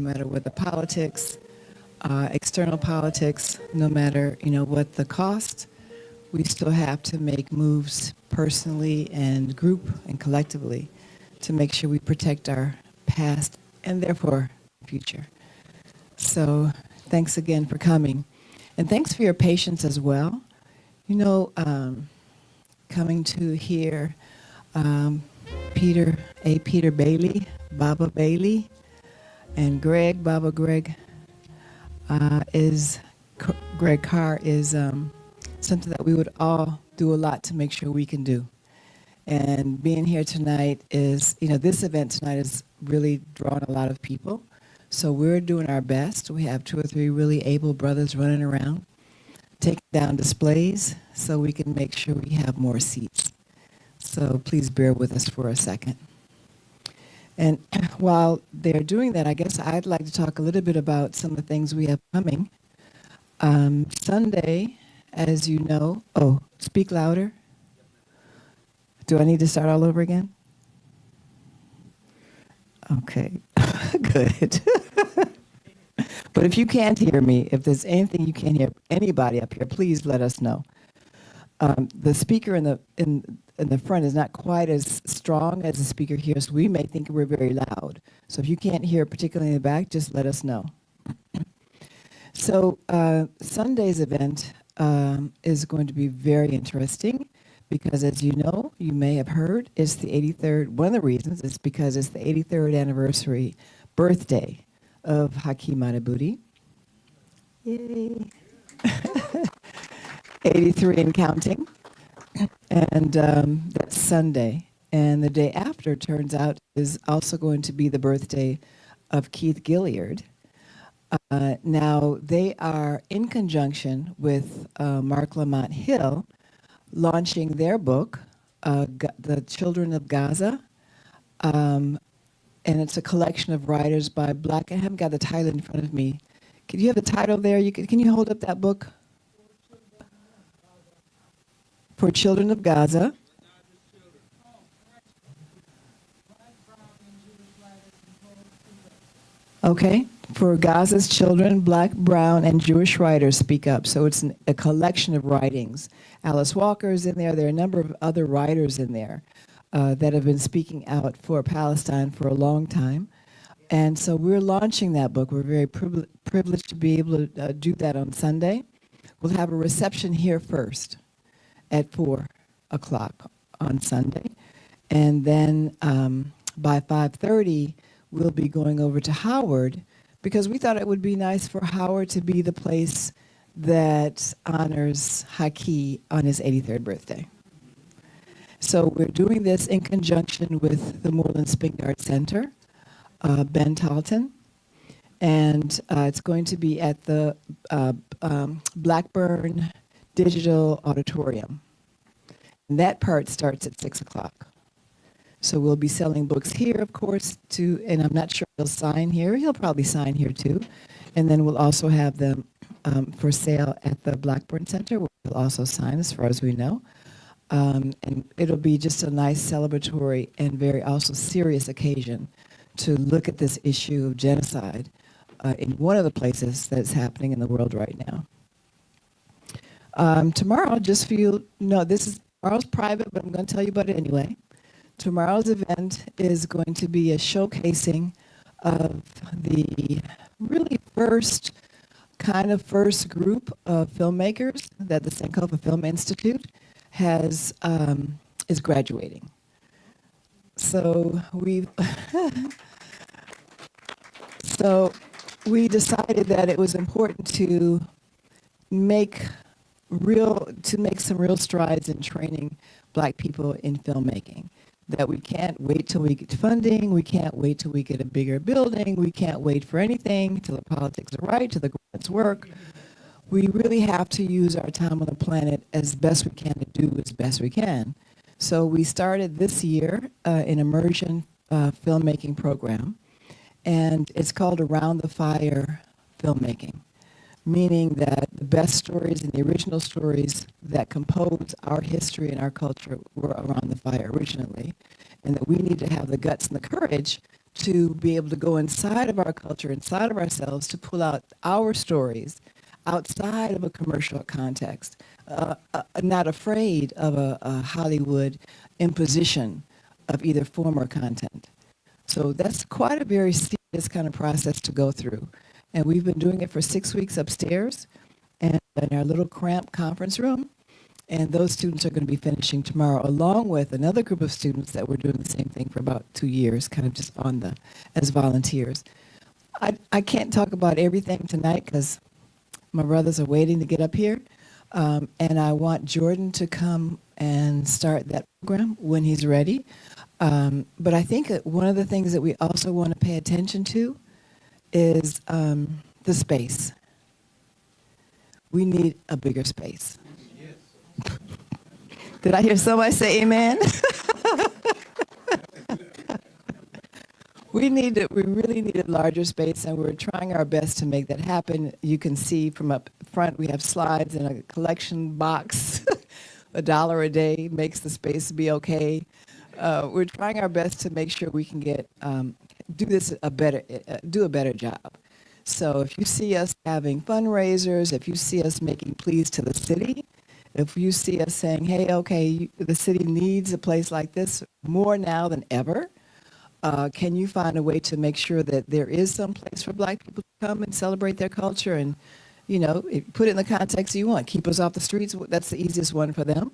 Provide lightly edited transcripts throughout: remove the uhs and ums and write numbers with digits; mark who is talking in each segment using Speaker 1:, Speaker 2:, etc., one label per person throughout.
Speaker 1: matter what the politics, external politics, no matter, what the cost, we still have to make moves personally and group and collectively to make sure we protect our past and therefore future. So thanks again for coming. And thanks for your patience as well. Coming to hear Peter Bailey, Baba Bailey, and Greg Carr is something that we would all do a lot to make sure we can do. And being here tonight is, this event tonight has really drawn a lot of people. So we're doing our best. We have 2 or 3 really able brothers running around, taking down displays so we can make sure we have more seats. So please bear with us for a second. And while they're doing that, I guess I'd like to talk a little bit about some of the things we have coming. Sunday, as you know, speak louder. Do I need to start all over again? Okay, good. But if you can't hear me, if there's anything you can't hear anybody up here, please let us know. The speaker in the front is not quite as strong as the speaker here, so we may think we're very loud. So if you can't hear, particularly in the back, just let us know. So Sunday's event is going to be very interesting because, as you know, you may have heard, it's the 83rd. One of the reasons is because it's the 83rd anniversary birthday of Hakeem Madhubuti. Yay. 83 and counting. And that's Sunday. And the day after, turns out, is also going to be the birthday of Keith Gilliard. Now, they are in conjunction with Mark Lamont Hill launching their book, The Children of Gaza. And it's a collection of writers by Black. I haven't got the title in front of me. Can you have the title there? Can you hold up that book? For Children of Gaza. Okay. For Gaza's children, Black, Brown, and Jewish writers speak up. So it's a collection of writings. Alice Walker is in there. There are a number of other writers in there that have been speaking out for Palestine for a long time. And so we're launching that book. We're very privileged to be able to do that on Sunday. We'll have a reception here first at 4 o'clock on Sunday. And then by 5:30, we'll be going over to Howard because we thought it would be nice for Howard to be the place that honors Hakeem on his 83rd birthday. So we're doing this in conjunction with the Moreland Spingardt Center, Ben Talton, and it's going to be at the Blackburn Digital Auditorium. And that part starts at 6 o'clock. So we'll be selling books here, of course, too, and I'm not sure he'll sign here. He'll probably sign here, too. And then we'll also have them for sale at the Blackburn Center, where we'll also sign, as far as we know. And it'll be just a nice celebratory and very also serious occasion to look at this issue of genocide in one of the places that's happening in the world right now. Tomorrow, just for you, tomorrow's private, but I'm going to tell you about it anyway. Tomorrow's event is going to be a showcasing of the really first group of filmmakers that the Sankofa Film Institute is graduating. So we decided that it was important to make some real strides in training Black people in filmmaking. That we can't wait till we get funding, we can't wait till we get a bigger building, we can't wait for anything till the politics are right, till the grants work. We really have to use our time on the planet as best we can to do as best we can. So we started this year an immersion filmmaking program, and it's called Around the Fire Filmmaking, meaning that the best stories and the original stories that compose our history and our culture were around the fire originally, and that we need to have the guts and the courage to be able to go inside of our culture, inside of ourselves, to pull out our stories outside of a commercial context, not afraid of a Hollywood imposition of either form or content. So that's quite a very serious kind of process to go through. And we've been doing it for 6 weeks upstairs and in our little cramped conference room. And those students are going to be finishing tomorrow, along with another group of students that were doing the same thing for about 2 years, kind of just as volunteers. I can't talk about everything tonight because my brothers are waiting to get up here. And I want Jordan to come and start that program when he's ready. But I think that one of the things that we also want to pay attention to is the space. We need a bigger space. Did I hear somebody say amen? We really need a larger space, and we're trying our best to make that happen. You can see from up front, we have slides in a collection box. $1 a day makes the space be okay. We're trying our best to make sure we can do a better job. So if you see us having fundraisers, if you see us making pleas to the city, if you see us saying, hey, okay, the city needs a place like this more now than ever, can you find a way to make sure that there is some place for Black people to come and celebrate their culture and, put it in the context you want. Keep us off the streets. That's the easiest one for them.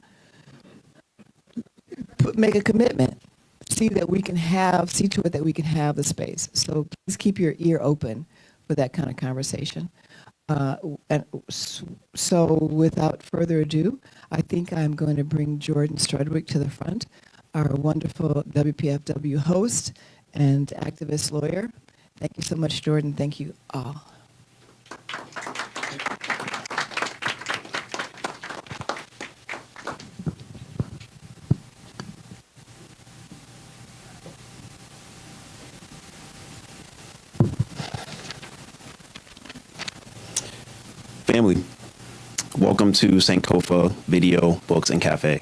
Speaker 1: Make a commitment. See to it that we can have the space. So please keep your ear open for that kind of conversation. And so without further ado, I think I'm going to bring Jordan Strudwick to the front, our wonderful WPFW host and activist lawyer. Thank you so much, Jordan. Thank you all.
Speaker 2: Family, welcome to Sankofa Video, Books, and Cafe.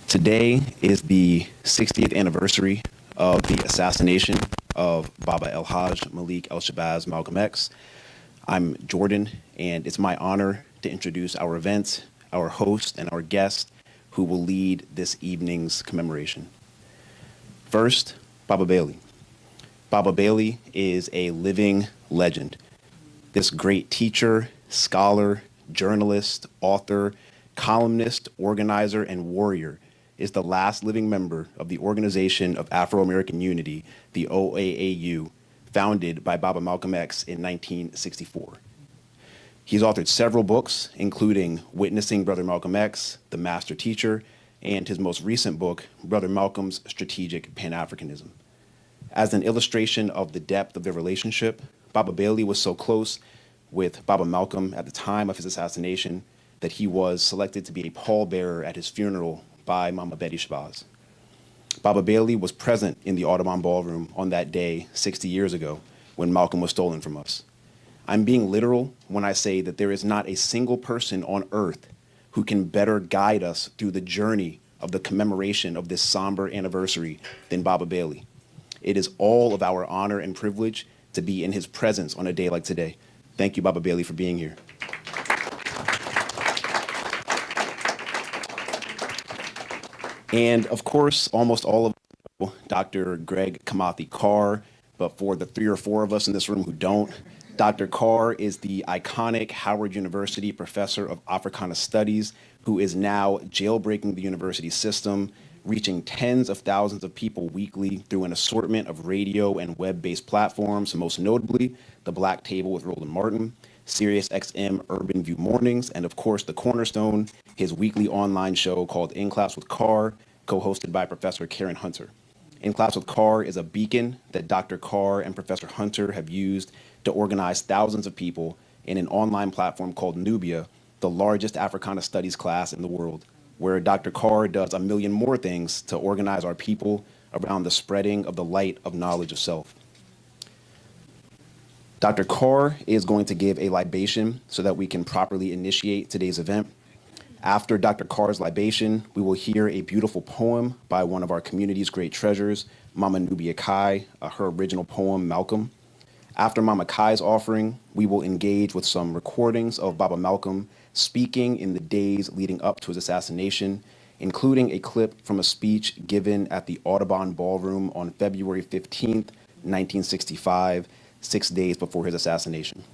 Speaker 2: Today is the 60th anniversary of the assassination of Baba El-Hajj Malik El-Shabazz Malcolm X. I'm Jordan, and it's my honor to introduce our event, our host, and our guest who will lead this evening's commemoration. First, Baba Bailey. Baba Bailey is a living legend. This great teacher, scholar, journalist, author, columnist, organizer, and warrior is the last living member of the Organization of Afro-American Unity, the OAAU, founded by Baba Malcolm X in 1964. He's authored several books, including Witnessing Brother Malcolm X, The Master Teacher, and his most recent book, Brother Malcolm's Strategic Pan-Africanism. As an illustration of the depth of their relationship, Baba Bailey was so close with Baba Malcolm at the time of his assassination that he was selected to be a pallbearer at his funeral by Mama Betty Shabazz. Baba Bailey was present in the Audubon Ballroom on that day 60 years ago when Malcolm was stolen from us. I'm being literal when I say that there is not a single person on earth who can better guide us through the journey of the commemoration of this somber anniversary than Baba Bailey. It is all of our honor and privilege to be in his presence on a day like today. Thank you, Baba Bailey, for being here. And of course, almost all of us know Dr. Greg Kamathi Carr, but for the 3 or 4 of us in this room who don't, Dr. Carr is the iconic Howard University professor of Africana Studies who is now jailbreaking the university system, reaching tens of thousands of people weekly through an assortment of radio and web-based platforms, most notably The Black Table with Roland Martin, SiriusXM Urban View Mornings, and of course the cornerstone, his weekly online show called In Class with Carr, co-hosted by Professor Karen Hunter. In Class with Carr is a beacon that Dr. Carr and Professor Hunter have used to organize thousands of people in an online platform called Nubia, the largest Africana Studies class in the world, where Dr. Carr does a million more things to organize our people around the spreading of the light of knowledge of self. Dr. Carr is going to give a libation so that we can properly initiate today's event. After Dr. Carr's libation, we will hear a beautiful poem by one of our community's great treasures, Mama Nubia Kai, her original poem, Malcolm. After Mama Kai's offering, we will engage with some recordings of Baba Malcolm speaking in the days leading up to his assassination, including a clip from a speech given at the Audubon Ballroom on February 15th, 1965, 6 days before his assassination.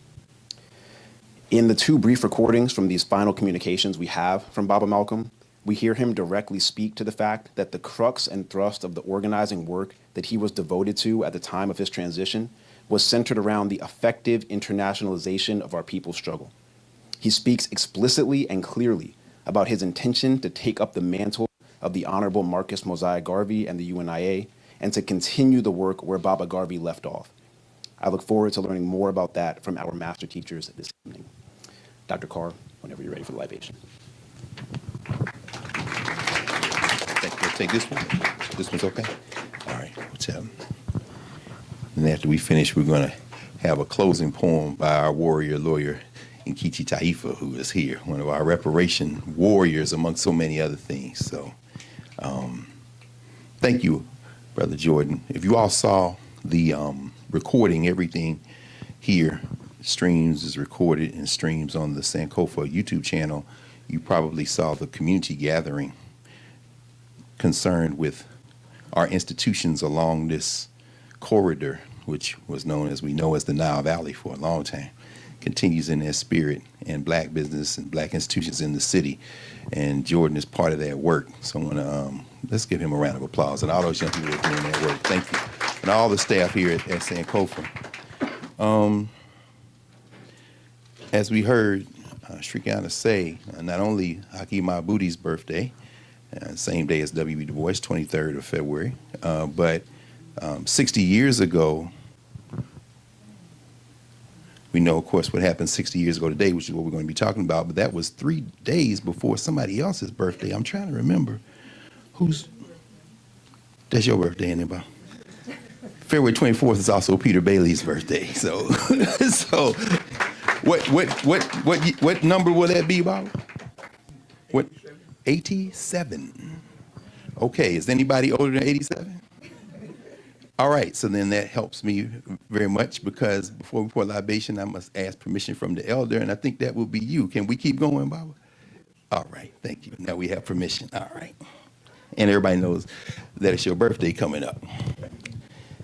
Speaker 2: In the two brief recordings from these final communications we have from Baba Malcolm, we hear him directly speak to the fact that the crux and thrust of the organizing work that he was devoted to at the time of his transition was centered around the effective internationalization of our people's struggle. He speaks explicitly and clearly about his intention to take up the mantle of the Honorable Marcus Mosiah Garvey and the UNIA and to continue the work where Baba Garvey left off. I look forward to learning more about that from our master teachers this evening. Dr. Carr, whenever you're ready for the libation.
Speaker 3: Take this one. This one's okay? All right, what's happening? And after we finish, we're going to have a closing poem by our warrior lawyer, Nkechi Taifa, who is here, one of our reparation warriors among so many other things. So thank you, Brother Jordan. If you all saw the recording, everything here streams is recorded and streams on the Sankofa YouTube channel. You probably saw the community gathering concerned with our institutions along this corridor, which was known as we know as the Nile Valley for a long time, continues in their spirit, and black business and black institutions in the city. And Jordan is part of that work. So I want to, let's give him a round of applause and all those young people that are doing that work. Thank you. And all the staff here at Sankofa. As we heard Shrikana say, not only Hakeem Mahboudi's birthday, same day as W.B. Du Bois, 23rd of February, but 60 years ago, we know, of course, what happened 60 years ago today, which is what we're going to be talking about, but that was 3 days before somebody else's birthday. I'm trying to remember that's your birthday, anybody? February 24th is also Peter Bailey's birthday. So, so what number will that be, Bob? What? 87. Okay, is anybody older than 87? All right, so then that helps me very much, because before we pour libation, I must ask permission from the elder, and I think that will be you. Can we keep going, Baba? All right, thank you. Now we have permission. All right. And everybody knows that it's your birthday coming up.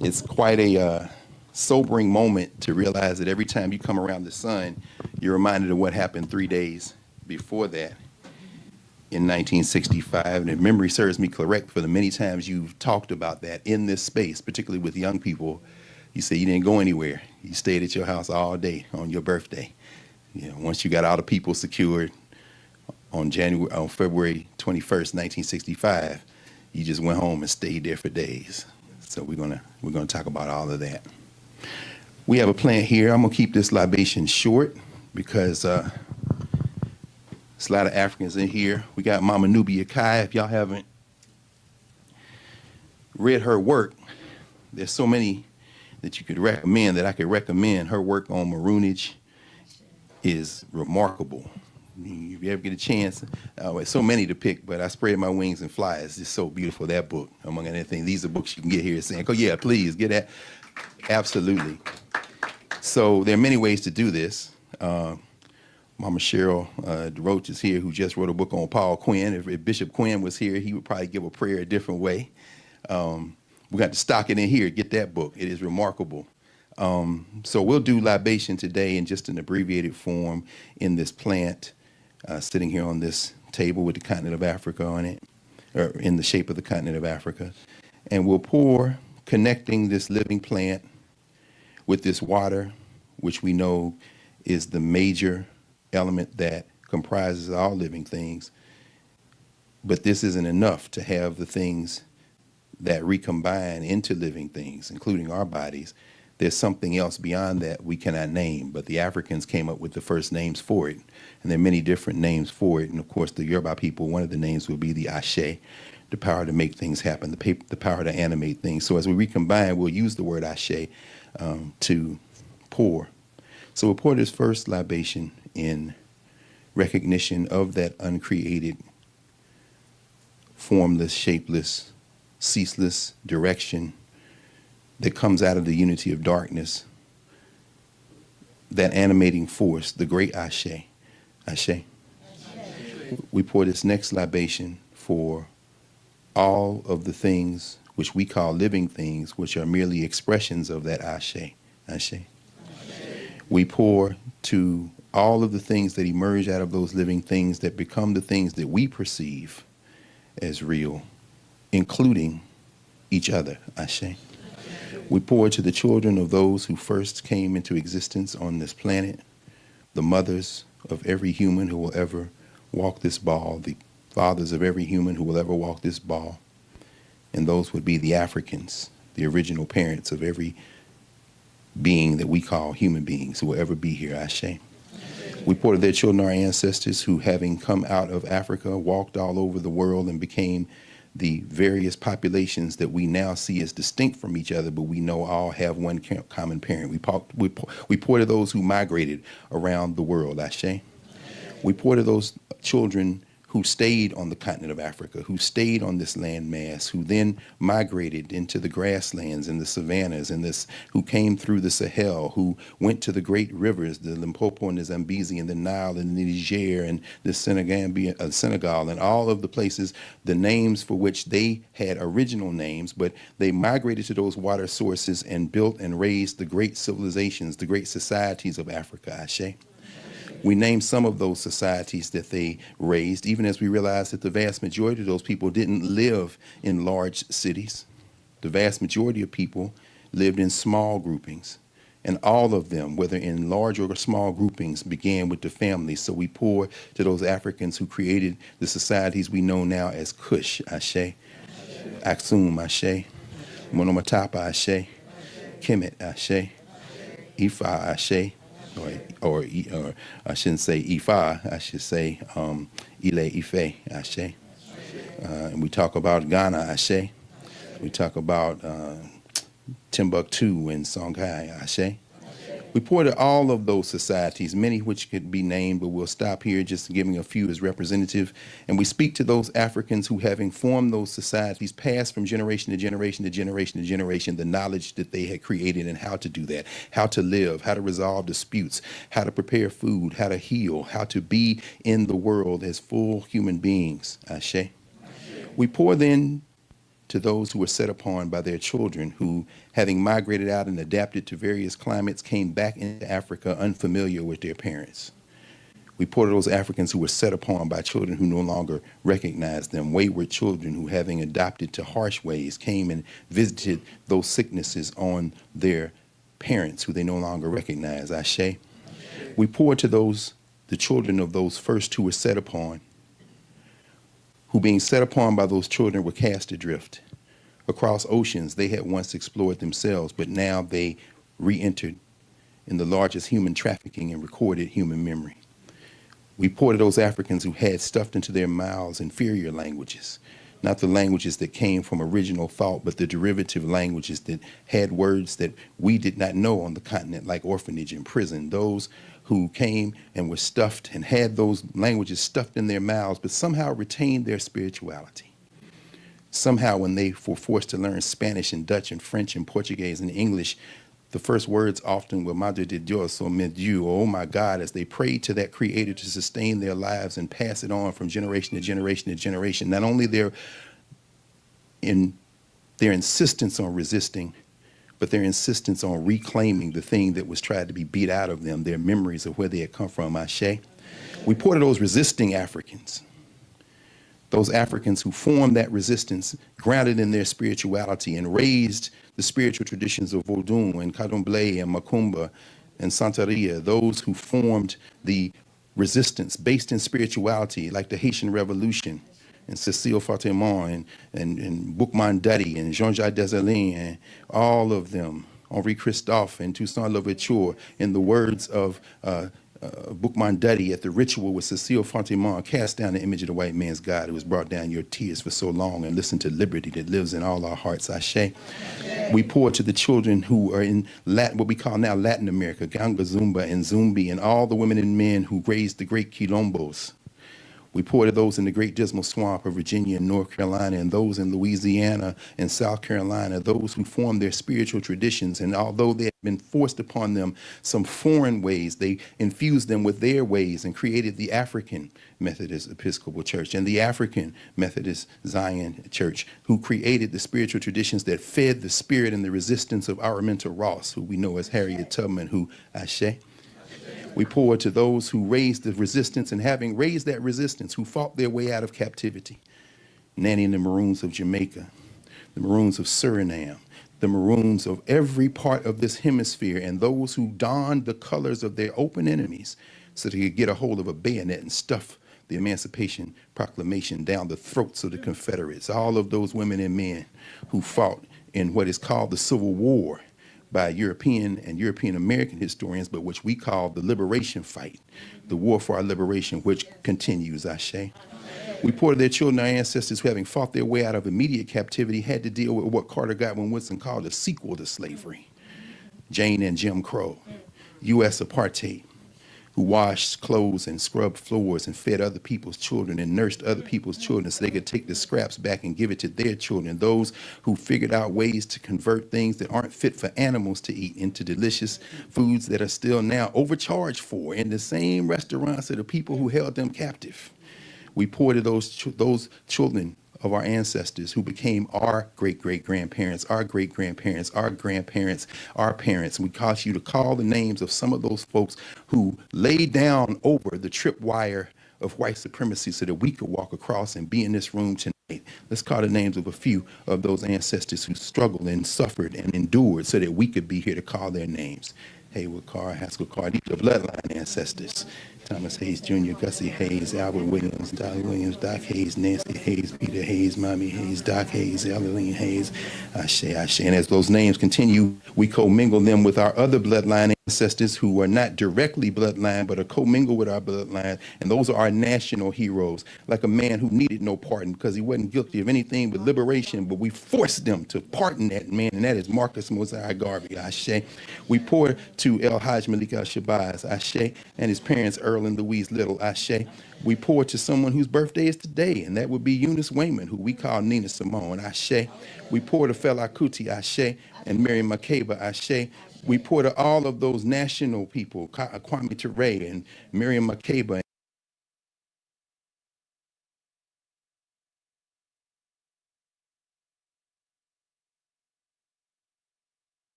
Speaker 3: It's quite a sobering moment to realize that every time you come around the sun, you're reminded of what happened 3 days before that in 1965. And if memory serves me correct, for the many times you've talked about that in this space, particularly with young people, you say you didn't go anywhere. You stayed at your house all day on your birthday. You know, once you got all the people secured on February 21st, 1965, you just went home and stayed there for days. So we're gonna talk about all of that. We have a plan here. I'm gonna keep this libation short because there's a lot of Africans in here. We got Mama Nubia Kai. If y'all haven't read her work, there's so many that you could recommend, that I could recommend. Her work on maroonage is remarkable. If you ever get a chance, there's so many to pick, but I Spread My Wings and Fly. It's just so beautiful, that book, among anything. These are books you can get here at Sanko. Yeah, please, get that. Absolutely. So there are many ways to do this. Mama Cheryl DeRoche is here, who just wrote a book on Paul Quinn. If Bishop Quinn was here, he would probably give a prayer a different way. We got to stock it in here, get that book. It is remarkable. So we'll do libation today in just an abbreviated form in this plant, sitting here on this table with the continent of Africa on it, or in the shape of the continent of Africa. And we'll pour, connecting this living plant with this water, which we know is the major element that comprises all living things. But this isn't enough to have the things that recombine into living things, including our bodies. There's something else beyond that we cannot name, but the Africans came up with the first names for it, and there are many different names for it. And of course, the Yoruba people, one of the names will be the Ashe, the power to make things happen, the power to animate things. So as we recombine, we'll use the word Ashe to pour. So we'll pour this first libation in recognition of that uncreated, formless, shapeless, ceaseless direction that comes out of the unity of darkness, that animating force, the great Ashe. Ashe. We pour this next libation for all of the things which we call living things, which are merely expressions of that Ashe. Ashe. We pour to all of the things that emerge out of those living things that become the things that we perceive as real, including each other. Ashe. We pour to the children of those who first came into existence on this planet, the mothers of every human who will ever walk this ball, the fathers of every human who will ever walk this ball, and those would be the Africans, the original parents of every being that we call human beings who will ever be here. Ashe. We pour to their children, our ancestors who, having come out of Africa, walked all over the world and became the various populations that we now see as distinct from each other, but we know all have one common parent. We pour to those who migrated around the world. Ashe. We pour to those children who stayed on the continent of Africa, who stayed on this landmass, who then migrated into the grasslands and the savannas, and who came through the Sahel, who went to the great rivers, the Limpopo and the Zambezi and the Nile and the Niger and the Senegal, and all of the places, the names for which they had original names, but they migrated to those water sources and built and raised the great civilizations, the great societies of Africa. Ashe. We name some of those societies that they raised, even as we realize that the vast majority of those people didn't live in large cities. The vast majority of people lived in small groupings, and all of them, whether in large or small groupings, began with the family. So we pour to those Africans who created the societies we know now as Kush. Ashe. Aksum. Ashe. Monomatapa. Ashe. Kemet. Ashe. Ifa. Ashe. Or I shouldn't say Ifa, I should say Ile Ife, Ashe. And we talk about Ghana, Ashe. We talk about Timbuktu and Songhai, Ashe. We pour to all of those societies, many which could be named, but we'll stop here just giving a few as representative. And we speak to those Africans who, having formed those societies, passed from generation to generation to generation to generation the knowledge that they had created and how to do that, how to live, how to resolve disputes, how to prepare food, how to heal, how to be in the world as full human beings. Ashe. We pour then to those who were set upon by their children who, having migrated out and adapted to various climates, came back into Africa unfamiliar with their parents. We pour to those Africans who were set upon by children who no longer recognized them, wayward children who, having adopted to harsh ways, came and visited those sicknesses on their parents who they no longer recognize. Ashe. We pour to the children of those first who were set upon, who, being set upon by those children, were cast adrift. Across oceans they had once explored themselves, but now they re-entered in the largest human trafficking in recorded human memory. We pour to those Africans who had stuffed into their mouths inferior languages, not the languages that came from original thought, but the derivative languages that had words that we did not know on the continent, like orphanage and prison. Those who came and were stuffed and had those languages stuffed in their mouths, but somehow retained their spirituality. Somehow when they were forced to learn Spanish and Dutch and French and Portuguese and English, the first words often were Madre de Dios or Mi Dieu, or oh my God, as they prayed to that Creator to sustain their lives and pass it on from generation to generation to generation. Not only their insistence on resisting, but their insistence on reclaiming the thing that was tried to be beat out of them, their memories of where they had come from. Ashe. We pour to those resisting Africans, those Africans who formed that resistance, grounded in their spirituality, and raised the spiritual traditions of Vodun and Kadomble and Makumba and Santeria, those who formed the resistance based in spirituality, like the Haitian Revolution, and Cécile Fatimon and Boukman Dutty and Jean-Jacques Dessalines, and all of them, Henri Christophe and Toussaint Louverture, in the words of Bookman Duddy at the ritual with Cecile Fontemont, cast down the image of the white man's God who has brought down your tears for so long, and listen to liberty that lives in all our hearts. Ashe. We pour to the children who are in Latin, what we call now Latin America, Ganga Zumba and Zumbi, and all the women and men who raised the great quilombos. We pour to those in the great dismal swamp of Virginia and North Carolina, and those in Louisiana and South Carolina, those who formed their spiritual traditions. And although they had been forced upon them some foreign ways, they infused them with their ways and created the African Methodist Episcopal Church and the African Methodist Zion Church, who created the spiritual traditions that fed the spirit and the resistance of Araminta Ross, who we know as Harriet Tubman, who Ashe. We pour to those who raised the resistance, and having raised that resistance, who fought their way out of captivity. Nanny and the Maroons of Jamaica, the Maroons of Suriname, the Maroons of every part of this hemisphere, and those who donned the colors of their open enemies so they could get a hold of a bayonet and stuff the Emancipation Proclamation down the throats of the Confederates. All of those women and men who fought in what is called the Civil War by European and European American historians, but which we call the liberation fight, the war for our liberation, which continues, Ashe. We pour to their children, our ancestors who, having fought their way out of immediate captivity, had to deal with what Carter Godwin Woodson called a sequel to slavery. Jane and Jim Crow, U.S. apartheid, who washed clothes and scrubbed floors and fed other people's children and nursed other people's children so they could take the scraps back and give it to their children. Those who figured out ways to convert things that aren't fit for animals to eat into delicious foods that are still now overcharged for in the same restaurants of the people who held them captive. We pour to those children of our ancestors who became our great-great-grandparents, our great-grandparents, our grandparents, our parents. We cause you to call the names of some of those folks who laid down over the tripwire of white supremacy so that we could walk across and be in this room tonight. Let's call the names of a few of those ancestors who struggled and suffered and endured so that we could be here to call their names. Haywood Carr, Haskell Carr, these are bloodline ancestors. Thomas Hayes Jr., Gussie Hayes, Albert Williams, Dolly Williams, Doc Hayes, Nancy Hayes, Peter Hayes, Mommy Hayes, Doc Hayes, Evelyn Hayes, Ashe, Ashe. And as those names continue, we commingle them with our other bloodline ancestors who are not directly bloodline, but are commingled with our bloodline. And those are our national heroes, like a man who needed no pardon because he wasn't guilty of anything but liberation, but we forced them to pardon that man, and that is Marcus Mosiah Garvey, Ashe. We pour to El-Hajj Malik El-Shabazz, Ashe, and his parents, Earl and Louise Little, Ashe. We pour to someone whose birthday is today, and that would be Eunice Wayman, who we call Nina Simone, Ashe. We pour to Fela Kuti, Ashe, and Miriam Makeba, Ashe. We pour to all of those national people, Kwame Ture and Miriam Makeba.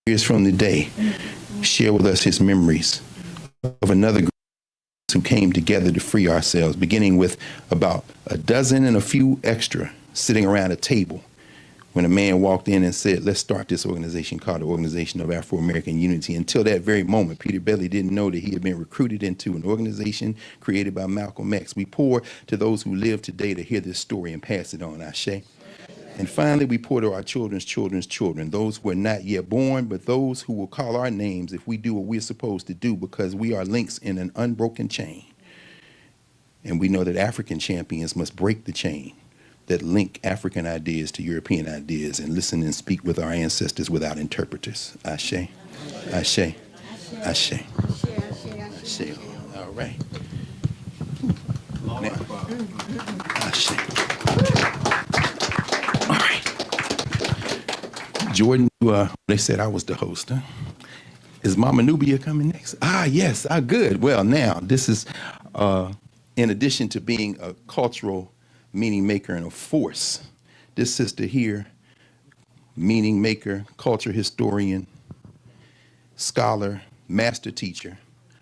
Speaker 3: Years from the day, share with us his memories of another group who came together to free ourselves, beginning with about a dozen and a few extra sitting around a table when a man walked in and said, let's start this organization called the Organization of Afro-American Unity. Until that very moment, Peter Bailey didn't know that he had been recruited into an organization created by Malcolm X. We pour to those who live today to hear this story and pass it on, Ashe. And finally, we pour to our children's children's children, those who are not yet born, but those who will call our names if we do what we're supposed to do, because we are links in an unbroken chain. And we know that African champions must break the chain that link African ideas to European ideas and listen and speak with our ancestors without interpreters. Ashe, Ashe, Ashe, Ashe. All right. Now, Ashe. All right. Jordan, they said I was the host, huh? Is Mama Nubia coming next? Yes, good. Well, now, this is, in addition to being a cultural meaning maker and a force, this sister here, meaning maker, culture historian, scholar, master teacher,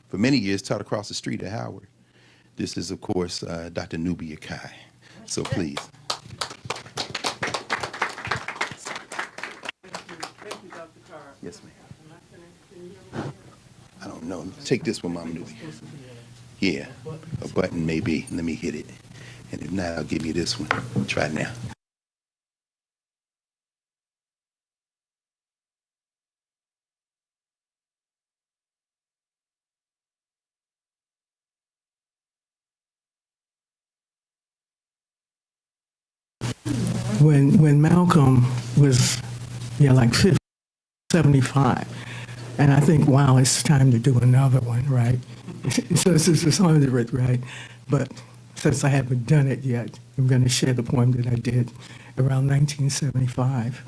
Speaker 3: for many years taught across the street at Howard. This is, of course, Dr. Nubia Kai. So please. Yes, ma'am. I don't know. Take this one, Mama Newbie. Yeah, a button maybe. Let me hit it. And if not, I'll give you this one. Try it now.
Speaker 4: When Malcolm was, like 75, and I think, wow, it's time to do another one, right? So this is 100, right? But since I haven't done it yet, I'm going to share the poem that I did around 1975.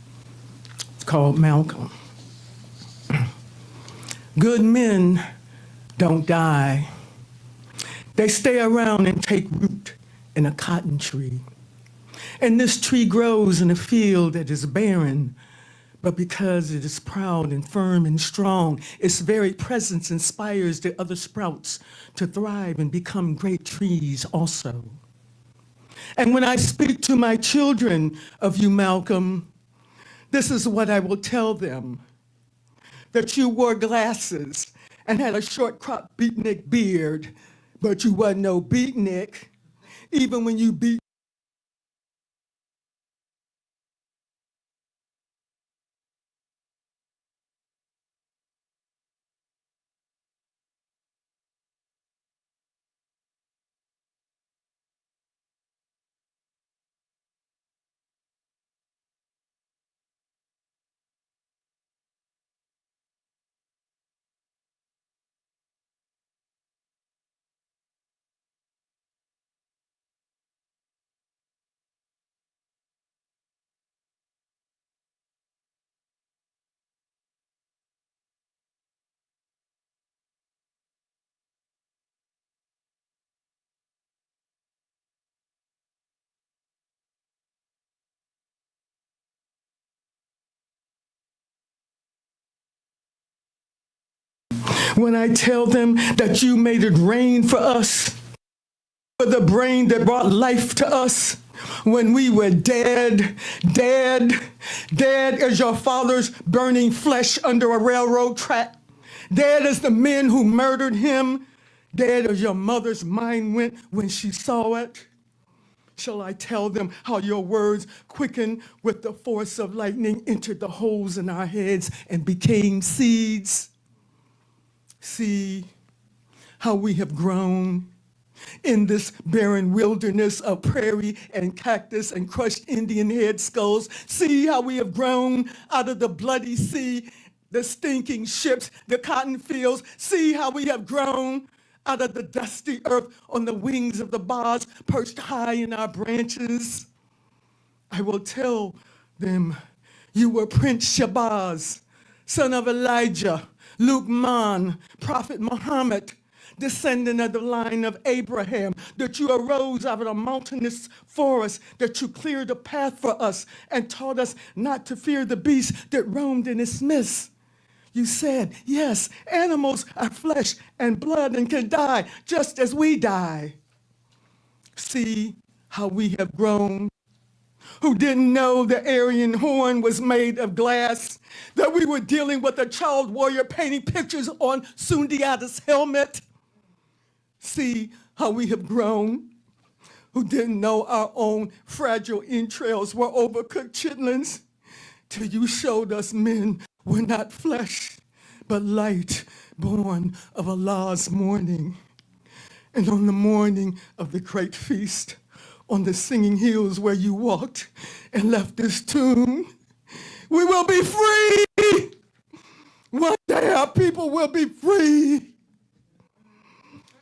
Speaker 4: It's called Malcolm. Good men don't die. They stay around and take root in a cotton tree. And this tree grows in a field that is barren, but because it is proud and firm and strong, its very presence inspires the other sprouts to thrive and become great trees also. And when I speak to my children of you, Malcolm, this is what I will tell them: that you wore glasses and had a short cropped beatnik beard, but you wasn't no beatnik, even when you beat. When I tell them that you made it rain for us, for the brain that brought life to us, when we were dead, dead, dead as your father's burning flesh under a railroad track, dead as the men who murdered him, dead as your mother's mind went when she saw it. Shall I tell them how your words, quickened with the force of lightning, entered the holes in our heads and became seeds? See how we have grown in this barren wilderness of prairie and cactus and crushed Indian head skulls. See how we have grown out of the bloody sea, the stinking ships, the cotton fields. See how we have grown out of the dusty earth on the wings of the bars perched high in our branches. I will tell them you were Prince Shabazz, son of Elijah, Luqman, Prophet Muhammad, descendant of the line of Abraham, that you arose out of a mountainous forest, that you cleared a path for us and taught us not to fear the beast that roamed in its midst. You said, yes, animals are flesh and blood and can die just as we die. See how we have grown, who didn't know the Aryan horn was made of glass, that we were dealing with a child warrior painting pictures on Sundiata's helmet. See how we have grown, who didn't know our own fragile entrails were overcooked chitlins, till you showed us men were not flesh, but light born of Allah's morning. And on the morning of the great feast, on the singing hills where you walked and left this tomb, we will be free. One day our people will be free.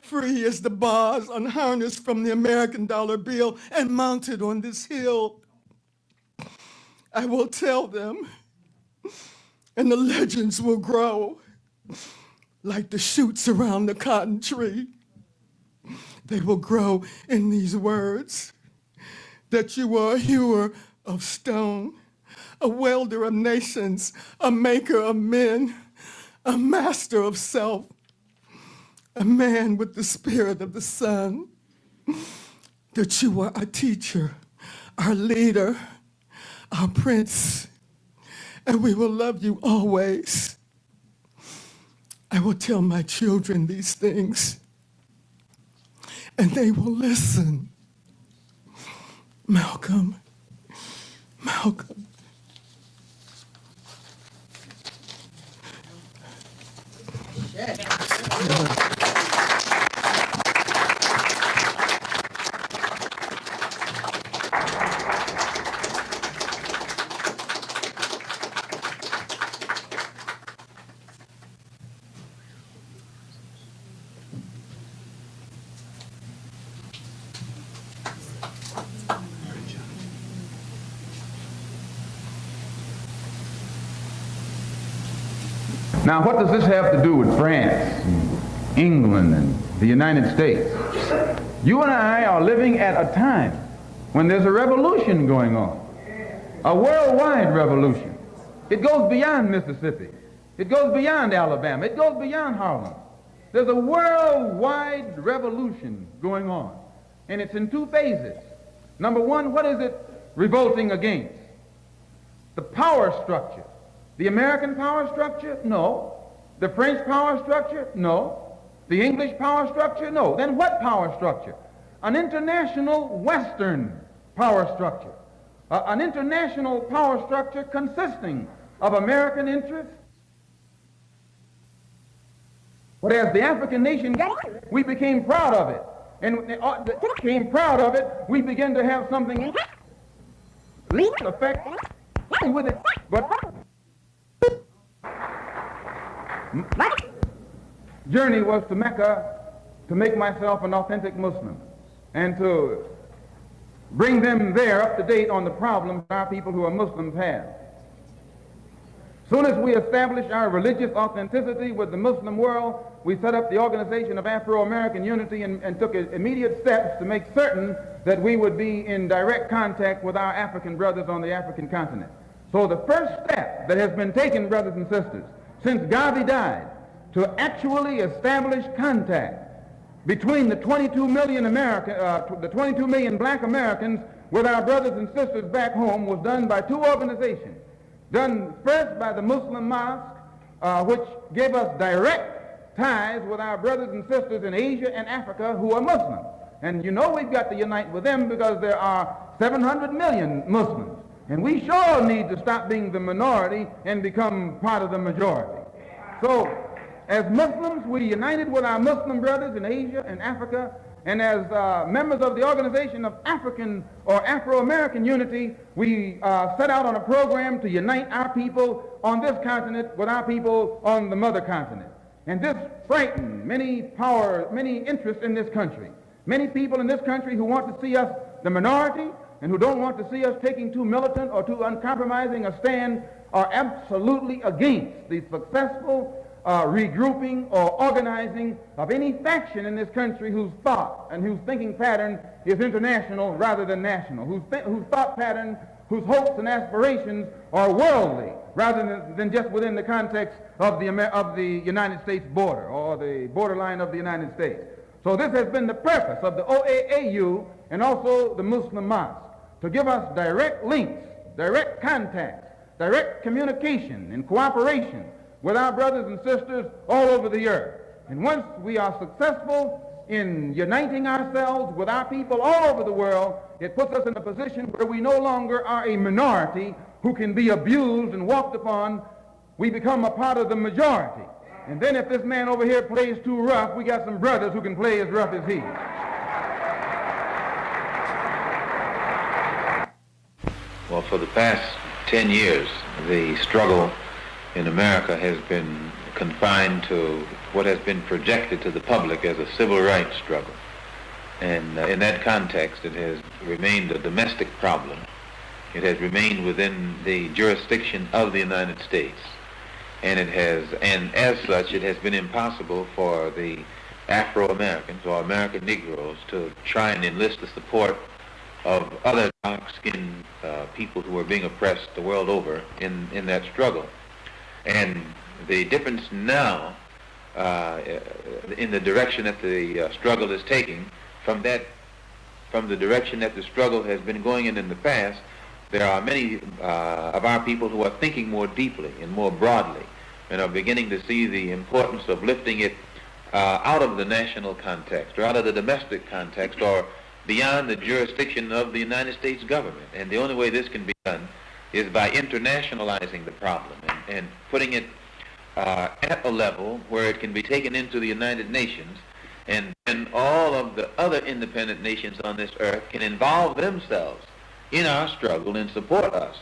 Speaker 4: Free as the bars unharnessed from the American dollar bill and mounted on this hill. I will tell them, and the legends will grow like the shoots around the cotton tree. They will grow in these words, that you are a hewer of stone, a welder of nations, a maker of men, a master of self, a man with the spirit of the sun, that you are our teacher, our leader, our prince, and we will love you always. I will tell my children these things, and they will listen. Malcolm, Malcolm.
Speaker 5: Now, what does this have to do with France, and England, and the United States? You and I are living at a time when there's a revolution going on, a worldwide revolution. It goes beyond Mississippi. It goes beyond Alabama. It goes beyond Harlem. There's a worldwide revolution going on, and it's in two phases. Number one, what is it revolting against? The power structure. The American power structure? No. The French power structure? No. The English power structure? No. Then what power structure? An international Western power structure. An international power structure consisting of American interests. Whereas the African nation, we became proud of it. And became proud of it, we began to have something effect with it. But my journey was to Mecca to make myself an authentic Muslim and to bring them there up to date on the problems our people who are Muslims have. Soon as we established our religious authenticity with the Muslim world, we set up the Organization of Afro-American Unity and took immediate steps to make certain that we would be in direct contact with our African brothers on the African continent. So the first step that has been taken, brothers and sisters, since Garvey died, to actually establish contact between the 22 million black Americans with our brothers and sisters back home was done by two organizations. Done first by the Muslim Mosque, which gave us direct ties with our brothers and sisters in Asia and Africa who are Muslim. And you know we've got to unite with them because there are 700 million Muslims. And we sure need to stop being the minority and become part of the majority. So, as Muslims, we united with our Muslim brothers in Asia and Africa, and as members of the Organization of African or Afro-American Unity, we set out on a program to unite our people on this continent with our people on the mother continent. And this frightened many interests in this country. Many people in this country who want to see us the minority and who don't want to see us taking too militant or too uncompromising a stand are absolutely against the successful regrouping or organizing of any faction in this country whose thought and whose thinking pattern is international rather than national, whose thought pattern, whose hopes and aspirations are worldly rather than just within the context of the United States border or the borderline of the United States. So this has been the purpose of the OAAU and also the Muslim Mosque, to give us direct links, direct contacts, direct communication and cooperation with our brothers and sisters all over the earth. And once we are successful in uniting ourselves with our people all over the world, it puts us in a position where we no longer are a minority who can be abused and walked upon. We become a part of the majority. And then if this man over here plays too rough, we got some brothers who can play as rough as he.
Speaker 6: Well, for the past 10 years, the struggle in America has been confined to what has been projected to the public as a civil rights struggle. And in that context, it has remained a domestic problem. It has remained within the jurisdiction of the United States. And as such, it has been impossible for the Afro-Americans or American Negroes to try and enlist the support of other dark-skinned people who are being oppressed the world over in that struggle. And the difference now in the direction that the struggle is taking from the direction that the struggle has been going in the past, there are many of our people who are thinking more deeply and more broadly and are beginning to see the importance of lifting it out of the national context or out of the domestic context or beyond the jurisdiction of the United States government. And the only way this can be done is by internationalizing the problem and putting it at a level where it can be taken into the United Nations, and then all of the other independent nations on this earth can involve themselves in our struggle and support us.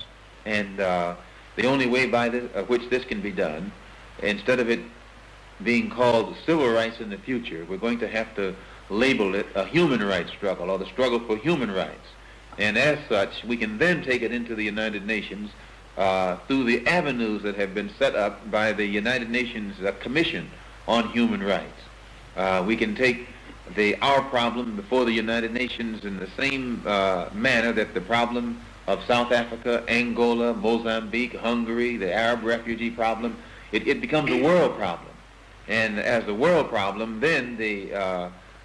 Speaker 6: And the only way by which this can be done, instead of it being called civil rights in the future, we're going to have to label it a human rights struggle or the struggle for human rights. And as such, we can then take it into the United Nations through the avenues that have been set up by the United Nations Commission on Human Rights. We can take our problem before the United Nations in the same manner that the problem of South Africa, Angola, Mozambique, Hungary, the Arab refugee problem, it becomes a world problem. And as a world problem, then the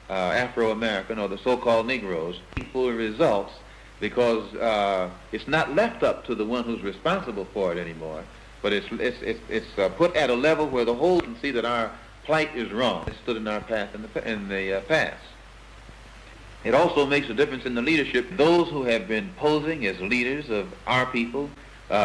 Speaker 6: Afro-American or the so-called Negroes equal results, because it's not left up to the one who's responsible for it anymore, but it's put at a level where the whole can see that our plight is wrong. It stood in our path in the past. It also makes a difference in the leadership. Those who have been posing as leaders of our people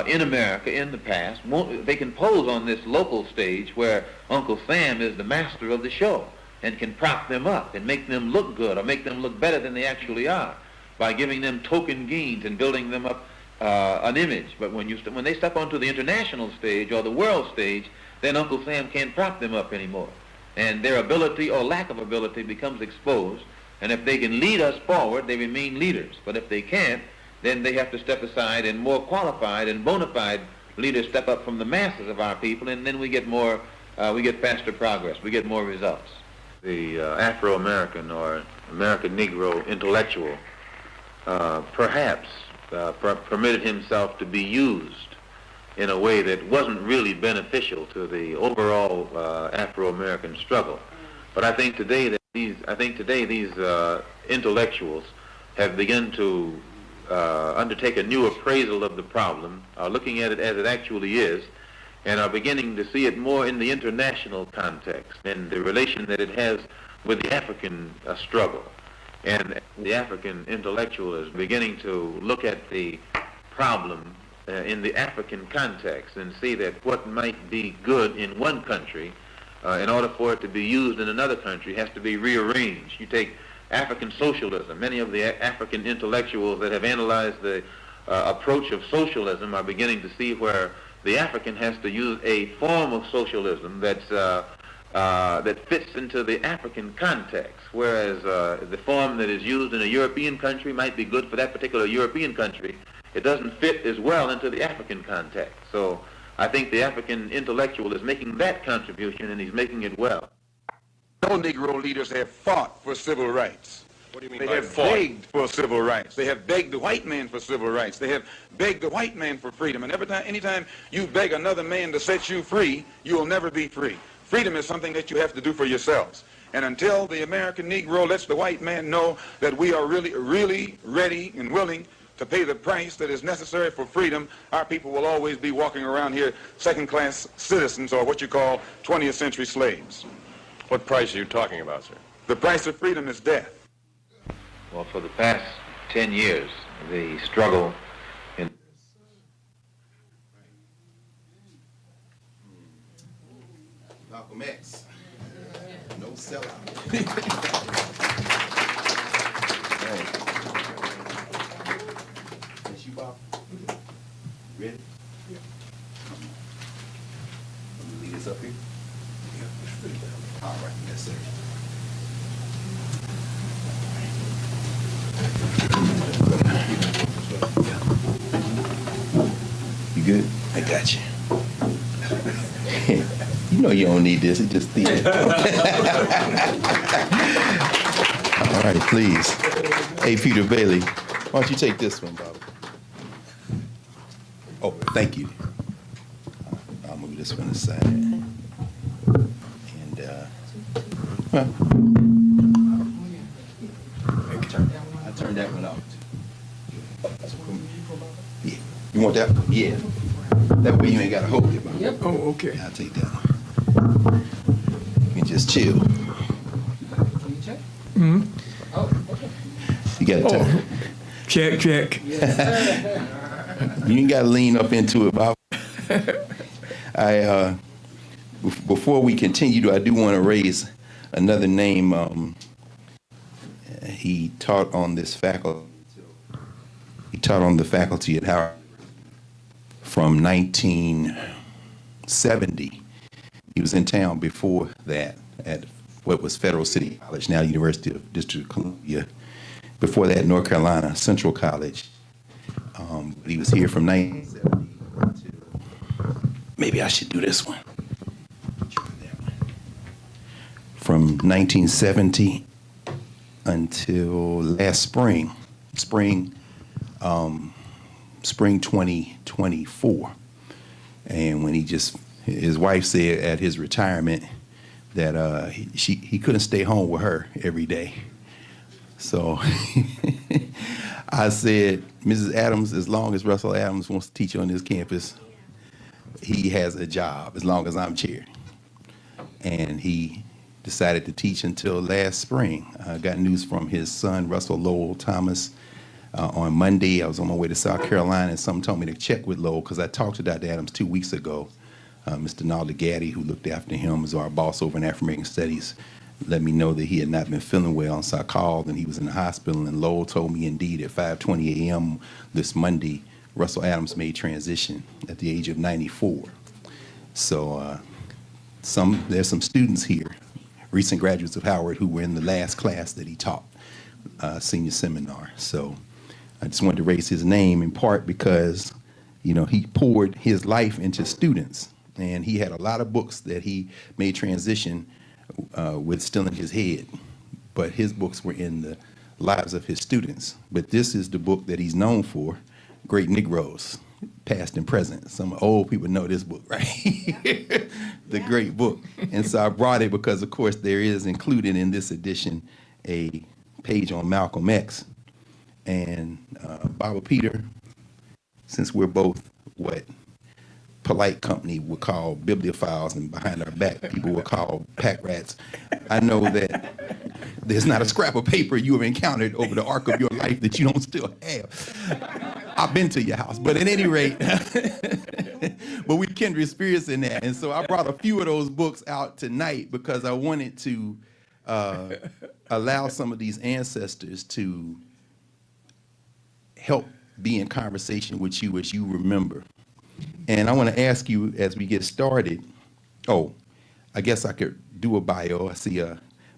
Speaker 6: in America in the past, they can pose on this local stage where Uncle Sam is the master of the show and can prop them up and make them look good or make them look better than they actually are by giving them token gains and building them up an image. But when they step onto the international stage or the world stage, then Uncle Sam can't prop them up anymore. And their ability or lack of ability becomes exposed. And if they can lead us forward, they remain leaders. But if they can't, then they have to step aside and more qualified and bona fide leaders step up from the masses of our people, and then we get faster progress, we get more results. The Afro-American or American Negro intellectual perhaps permitted himself to be used in a way that wasn't really beneficial to the overall Afro-American struggle. But I think today these intellectuals have begun to undertake a new appraisal of the problem, are looking at it as it actually is, and are beginning to see it more in the international context and the relation that it has with the African struggle. And the African intellectual is beginning to look at the problem in the African context and see that what might be good in one country, in order for it to be used in another country, has to be rearranged. You take African socialism. Many of the African intellectuals that have analyzed the approach of socialism are beginning to see where the African has to use a form of socialism that fits into the African context, whereas the form that is used in a European country might be good for that particular European country. It doesn't fit as well into the African context. So I think the African intellectual is making that contribution, and he's making it well.
Speaker 7: No Negro leaders have fought for civil rights.
Speaker 8: What do you mean
Speaker 7: They
Speaker 8: by
Speaker 7: have
Speaker 8: fought?
Speaker 7: begged for civil rights. They have begged the white man for civil rights. They have begged the white man for freedom. And anytime you beg another man to set you free, you will never be free. Freedom is something that you have to do for yourselves. And until the American Negro lets the white man know that we are really, really ready and willing to pay the price that is necessary for freedom, our people will always be walking around here second-class citizens, or what you call 20th century slaves.
Speaker 8: What price are you talking about, sir?
Speaker 7: The price of freedom is death.
Speaker 6: Well, for the past 10 years, the struggle in
Speaker 3: Malcolm X. No sellout. That's you, Bob? Ready? Let me lead us up here. All right, yes, sir. You good? I got you. You know you don't need this, it's just thin. All right, please. Hey, Peter Bailey, why don't you take this one, Bob? Oh, thank you. I'll move this one aside. And, well, I turned that one off. Yeah. You want that? Yeah. That way you ain't got to hold it.
Speaker 4: Yep. Oh, okay.
Speaker 3: I'll take that one. You can just chill.
Speaker 4: Mm-hmm.
Speaker 3: You got to
Speaker 4: Oh, check.
Speaker 3: You ain't got to lean up into it, Bob. Before we continue, I do want to raise another name. He taught on this faculty. He taught on the faculty at Howard from 1970. He was in town before that at what was Federal City College, now University of District of Columbia. Before that, North Carolina Central College. He was here from 1970 until, maybe I should do this one. From 1970 until last spring 2024. And when his wife said at his retirement that he couldn't stay home with her every day. So I said, Mrs. Adams, as long as Russell Adams wants to teach on this campus, he has a job as long as I'm chair. And he decided to teach until last spring. I got news from his son, Russell Lowell Thomas, on Monday. I was on my way to South Carolina, and someone told me to check with Lowell because I talked to Dr. Adams 2 weeks ago. Mr. Nalda Gaddy, who looked after him, was our boss over in African American Studies, let me know that he had not been feeling well. And so I called, and he was in the hospital, and Lowell told me indeed at 5:20 a.m. this Monday, Russell Adams made transition at the age of 94. So there's some students here, recent graduates of Howard, who were in the last class that he taught, senior seminar. So I just wanted to raise his name in part because, he poured his life into students, and he had a lot of books that he made transition with still in his head, but his books were in the lives of his students. But this is the book that he's known for, Great Negroes, Past and Present. Some old people know this book, right? The great book. And so I brought it because, of course, there is included in this edition a page on Malcolm X. And Baba Peter, since we're both what polite company would call bibliophiles, and behind our back people would call pack rats, I know that there's not a scrap of paper you have encountered over the arc of your life that you don't still have. I've been to your house, but at any rate, but we kindred spirits in that. And so I brought a few of those books out tonight because I wanted to allow some of these ancestors to help be in conversation with you as you remember. And I want to ask you as we get started, I guess I could do a bio. I see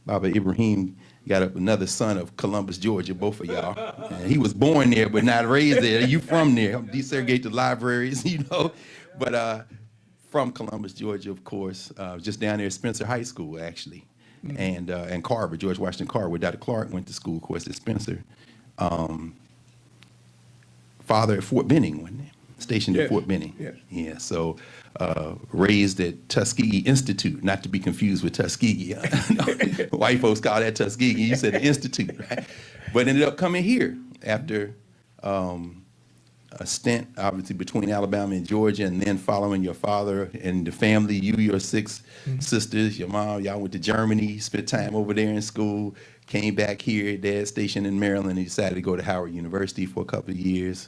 Speaker 3: Baba Ibrahim got up another son of Columbus, Georgia, both of y'all. And he was born there, but not raised there. You from there. Desegregate the libraries, But from Columbus, Georgia, of course. Just down there at Spencer High School, actually. Mm-hmm. And Carver, George Washington Carver, where Dr. Clark went to school, of course, at Spencer. Father at Fort Benning, wasn't he? Stationed at Fort Benning.
Speaker 4: Yes.
Speaker 3: Yeah, so raised at Tuskegee Institute, not to be confused with Tuskegee. White folks call that Tuskegee. You said the Institute, right? But ended up coming here after a stint, obviously, between Alabama and Georgia, and then following your father and the family, your 6 sisters, your mom, y'all went to Germany, spent time over there in school, came back here, dad stationed in Maryland, and decided to go to Howard University for a couple of years.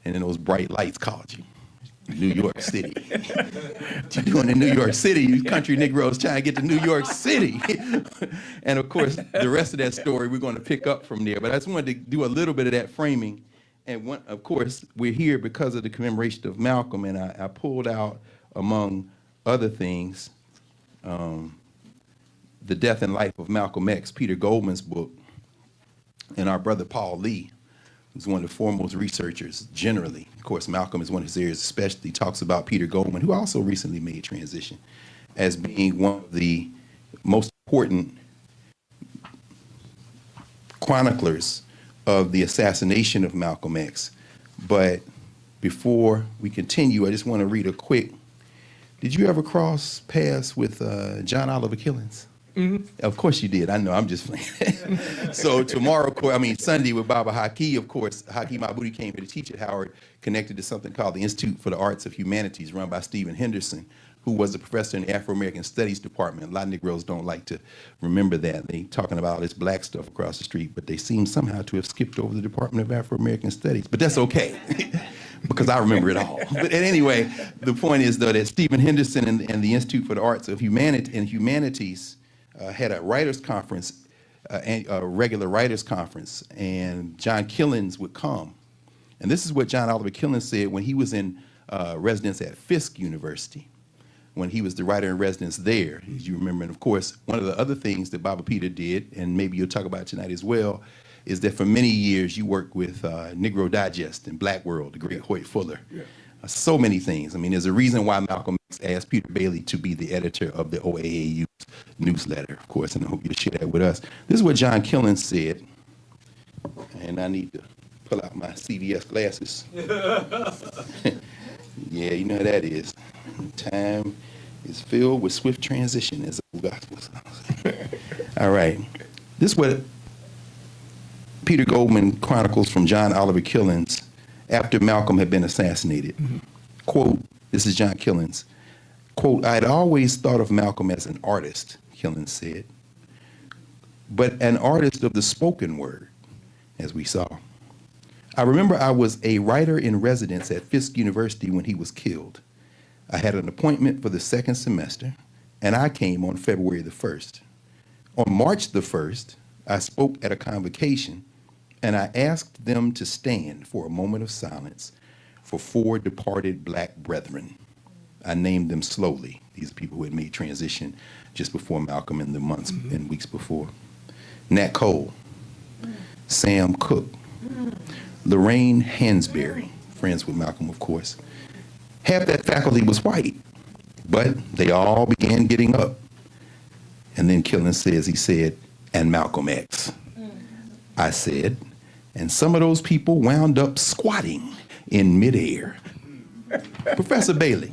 Speaker 3: And then those bright lights called you, New York City. What you doing in New York City? You country Negroes trying to get to New York City. And of course, the rest of that story we're going to pick up from there. But I just wanted to do a little bit of that framing. And of course, we're here because of the commemoration of Malcolm. And I pulled out, among other things, The Death and Life of Malcolm X, Peter Goldman's book, and our brother Paul Lee, who's one of the foremost researchers generally. Of course, Malcolm is one of his areas, especially talks about Peter Goldman, who also recently made transition, as being one of the most important chroniclers of the assassination of Malcolm X. But before we continue, I just want to read a quick, did you ever cross paths with John Oliver Killings? Of course you did. I know. I'm just playing. So tomorrow, Sunday with Baba Haki, of course, Haki Mahmoudi came here to teach at Howard, connected to something called the Institute for the Arts of Humanities, run by Stephen Henderson, who was a professor in the Afro-American Studies Department. A lot of Negroes don't like to remember that. They talking about all this black stuff across the street, but they seem somehow to have skipped over the Department of Afro-American Studies. But that's okay, because I remember it all. But anyway, the point is, though, that Stephen Henderson and the Institute for the Arts of Humanities had a writers' conference, a regular writers' conference, and John Killens would come. And this is what John Oliver Killens said when he was in residence at Fisk University, when he was the writer in residence there, as you remember. And of course, one of the other things that Baba Peter did, and maybe you'll talk about tonight as well, is that for many years you worked with Negro Digest and Black World, the great Hoyt Fuller. Yeah. So many things. I mean, there's a reason why Malcolm X asked Peter Bailey to be the editor of the OAAU newsletter, of course, and I hope you'll share that with us. This is what John Killens said, and I need to pull out my CVS glasses. Yeah, you know how that is. Time is filled with swift transition, as the gospel says. All right. This is what Peter Goldman chronicles from John Oliver Killens after Malcolm had been assassinated. Mm-hmm. Quote, this is John Killens. Quote, I had always thought of Malcolm as an artist, Killens said, but an artist of the spoken word, as we saw. I remember I was a writer in residence at Fisk University when he was killed. I had an appointment for the second semester, and I came on February the 1st. On March the 1st, I spoke at a convocation, and I asked them to stand for a moment of silence for 4 departed black brethren. I named them slowly. These are people who had made transition just before Malcolm in the months and weeks before. Nat Cole, Sam Cooke, Lorraine Hansberry, friends with Malcolm, of course. Half that faculty was white, but they all began getting up. And then Killens says, he said, and Malcolm X. I said, and some of those people wound up squatting in midair. Professor Bailey,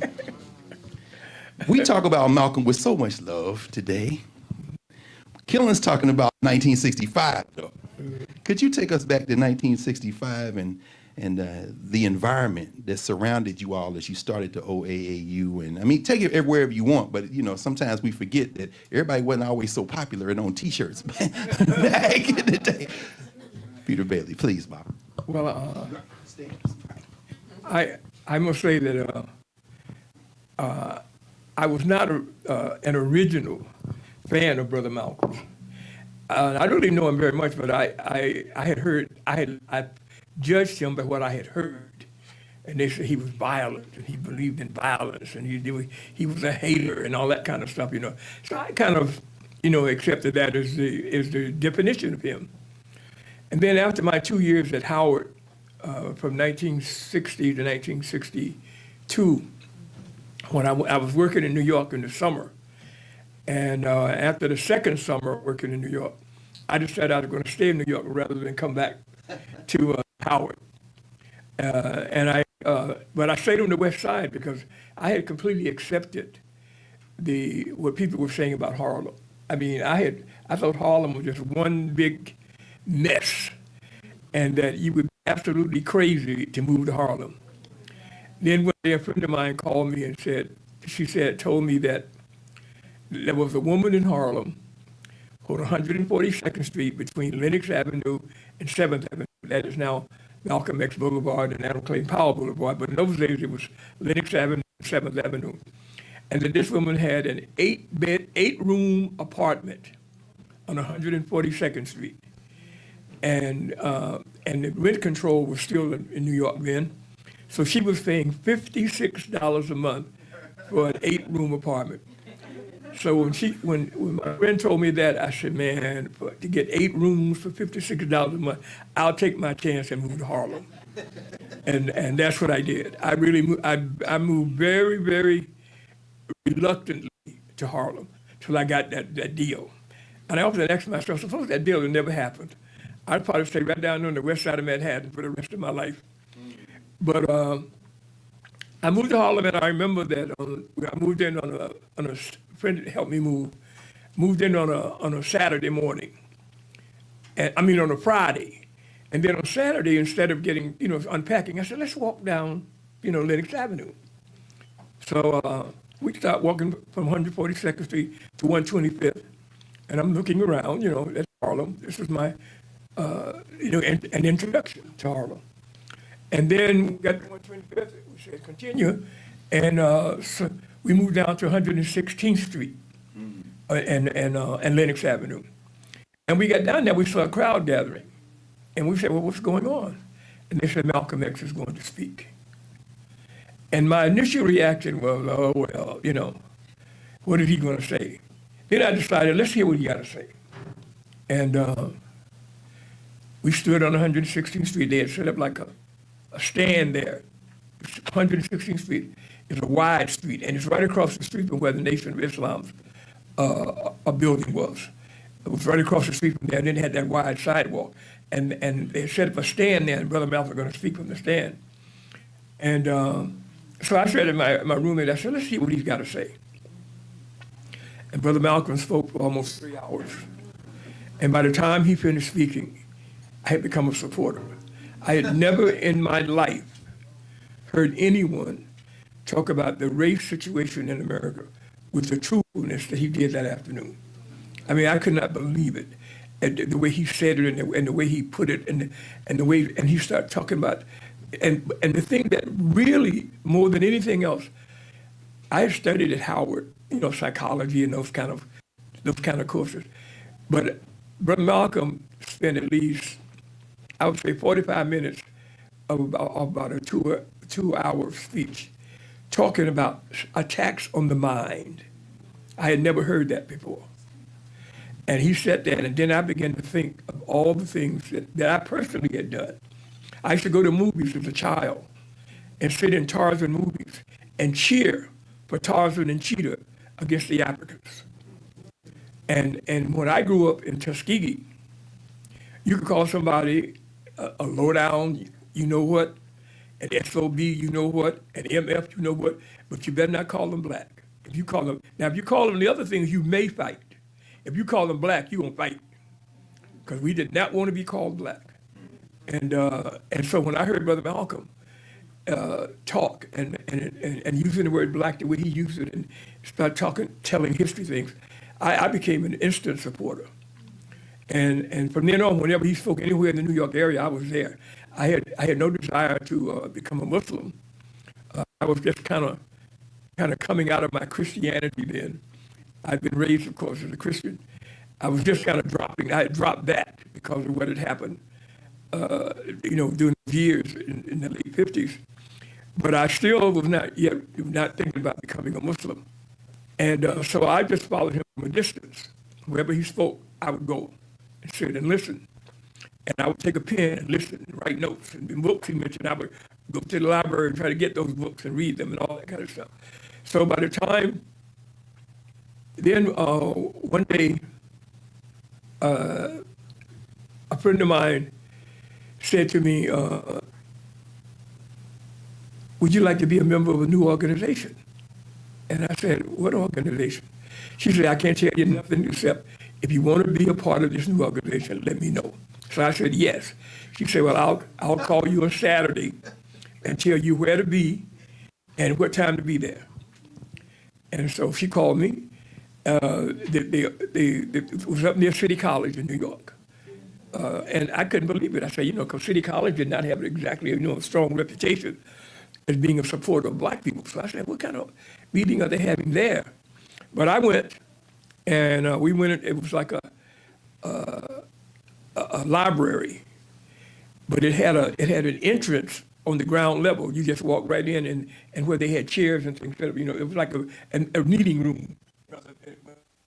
Speaker 3: we talk about Malcolm with so much love today. Killens talking about 1965, though. Could you take us back to 1965 and the environment that surrounded you all as you started the OAAU? And I mean, take it wherever you want, but you know, sometimes we forget that everybody wasn't always so popular and on T-shirts back in the day. Peter Bailey, please, Bob.
Speaker 4: Well, I must say that I was not an original fan of Brother Malcolm. I don't really know him very much, but I judged him by what I had heard. And they said he was violent, and he believed in violence, and he was a hater and all that kind of stuff, you know. So I kind of, you know, accepted that as the definition of him. And then after my 2 years at Howard, from 1960 to 1962, when I was working in New York in the summer, and after the second summer working in New York, I decided I was going to stay in New York rather than come back to Howard. But I stayed on the West Side because I had completely accepted what people were saying about Harlem. I mean, I thought Harlem was just one big mess, and that you would be absolutely crazy to move to Harlem. Then one day a friend of mine called me and told me that there was a woman in Harlem on 142nd Street between Lenox Avenue and 7th Avenue. That is now Malcolm X Boulevard and Adam Clayton Powell Boulevard, but in those days it was Lenox Avenue and 7th Avenue. And that this woman had an 8-room apartment on 142nd Street. And the rent control was still in New York then. So she was paying $56 a month for an 8-room apartment. So when my friend told me that, I said, man, to get 8 rooms for $56 a month, I'll take my chance and move to Harlem. And that's what I did. I moved very, very reluctantly to Harlem till I got that deal. And I often asked myself, suppose that deal had never happened, I'd probably stay right down on the west side of Manhattan for the rest of my life. But I moved to Harlem, and I remember that I moved in on a friend that helped me move
Speaker 9: moved in on a Saturday morning. And, I mean, on a Friday. And then on Saturday, instead of getting, unpacking, I said, let's walk down, Lenox Avenue. So we start walking from 142nd Street to 125th. And I'm looking around, that's Harlem. This is my, an introduction to Harlem. And then we got to 125th, we said continue. And so we moved down to 116th Street and Lenox Avenue. And we got down there, we saw a crowd gathering. And we said, well, what's going on? And they said, Malcolm X is going to speak. And my initial reaction was, oh, well, what is he going to say? Then I decided, let's hear what he got to say. And we stood on 116th Street. They had set up like a stand there. 116th Street is a wide street, and it's right across the street from where the Nation of Islam's a building was. It was right across the street from there, and then it had that wide sidewalk. And they set up a stand there, and Brother Malcolm was going to speak from the stand. And so I said to my roommate, I said, let's see what he's got to say. And Brother Malcolm spoke for almost 3 hours. And by the time he finished speaking, I had become a supporter. I had never in my life heard anyone talk about the race situation in America with the truthfulness that he did that afternoon. I mean, I could not believe it. And the way he said it and the way he put it and the way, and he started talking about, and the thing that really, more than anything else, I had studied at Howard, psychology and those kind of courses. But Brother Malcolm spent at least, I would say 45 minutes of about a 2-hour speech talking about attacks on the mind. I had never heard that before. And he sat there, and then I began to think of all the things that I personally had done. I used to go to movies as a child and sit in Tarzan movies and cheer for Tarzan and Cheetah against the Africans. And when I grew up in Tuskegee, you could call somebody a lowdown, you know what, an SOB, you know what, an MF, you know what, but you better not call them black. If you call them the other things, you may fight. If you call them black, you won't fight, because we did not want to be called black. And so when I heard Brother Malcolm talk and using the word black the way he used it and start telling history things, I became an instant supporter. And from then on, whenever he spoke anywhere in the New York area, I was there. I had no desire to become a Muslim. I was just kind of coming out of my Christianity then. I'd been raised, of course, as a Christian. I was just kind of dropping. I had dropped that because of what had happened, during the years in the late 50s. But I still was not thinking about becoming a Muslim. And so I just followed him from a distance. Wherever he spoke, I would go and sit and listen. And I would take a pen and listen and write notes. And the books he mentioned, I would go to the library and try to get those books and read them and all that kind of stuff. So by the time, then one day, a friend of mine said to me, would you like to be a member of a new organization? And I said, what organization? She said, I can't tell you nothing except if you want to be a part of this new organization, let me know. So I said, yes. She said, well, I'll call you on Saturday and tell you where to be and what time to be there. And so she called me. It was up near City College in New York. And I couldn't believe it. I said, because City College did not have exactly a strong reputation as being a supporter of black people. So I said, what kind of meeting are they having there? But I went, and we went, it was like a library, but it had an entrance on the ground level. You just walk right in, and where they had chairs and things, it was like a meeting room,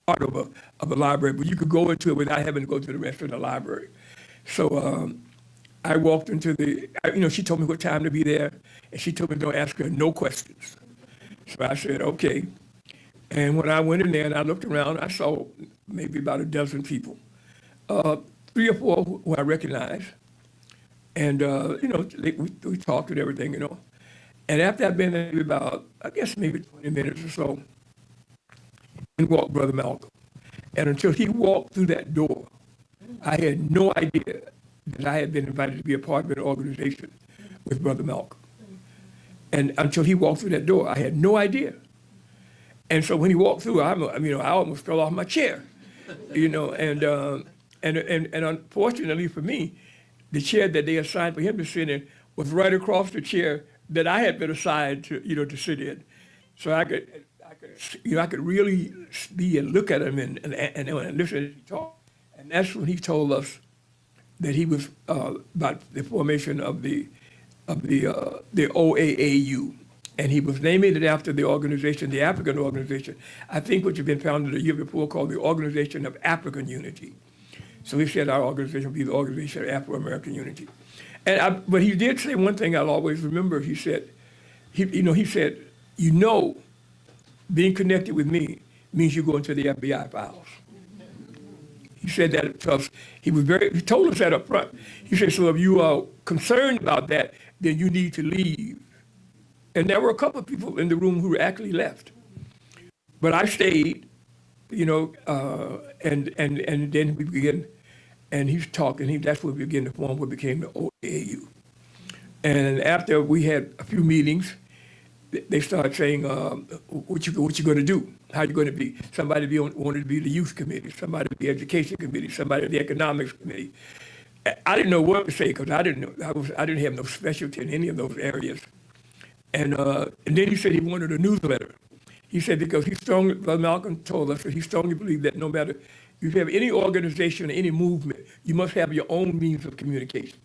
Speaker 9: part of a library, but you could go into it without having to go to the rest of the library. So I walked into she told me what time to be there, and she told me don't ask her no questions. So I said, okay. And when I went in there and I looked around, I saw maybe about a dozen people, 3 or 4 who I recognized. And, we talked and everything, And after I'd been there about, I guess maybe 20 minutes or so, in walked Brother Malcolm. And until he walked through that door, I had no idea that I had been invited to be a part of an organization with Brother Malcolm. And until he walked through that door, I had no idea. And so when he walked through, I almost fell off my chair, and unfortunately for me, the chair that they assigned for him to sit in was right across the chair that I had been assigned to sit in. So I could really be and look at him and listen as he talked. And that's when he told us that he was about the formation of the OAAU, and he was naming it after the organization, the African organization, I think, which had been founded a year before, called the Organization of African Unity. So he said our organization would be the Organization of Afro-American Unity. But he did say one thing I'll always remember. He said, being connected with me means you go into the FBI files. He said that to us. He told us that up front. He said, so if you are concerned about that, then you need to leave. And there were a couple of people in the room who actually left. But I stayed, and then we began, and he's talking, that's when we began to form what became the OAU. And after we had a few meetings, they started saying, what you going to do? How you going to be? Somebody wanted to be the youth committee, somebody the education committee, somebody the economics committee. I didn't know what to say because I didn't have no specialty in any of those areas. And then he said he wanted a newsletter. He said because Brother Malcolm told us that he strongly believed that no matter if you have any organization or any movement, you must have your own means of communication.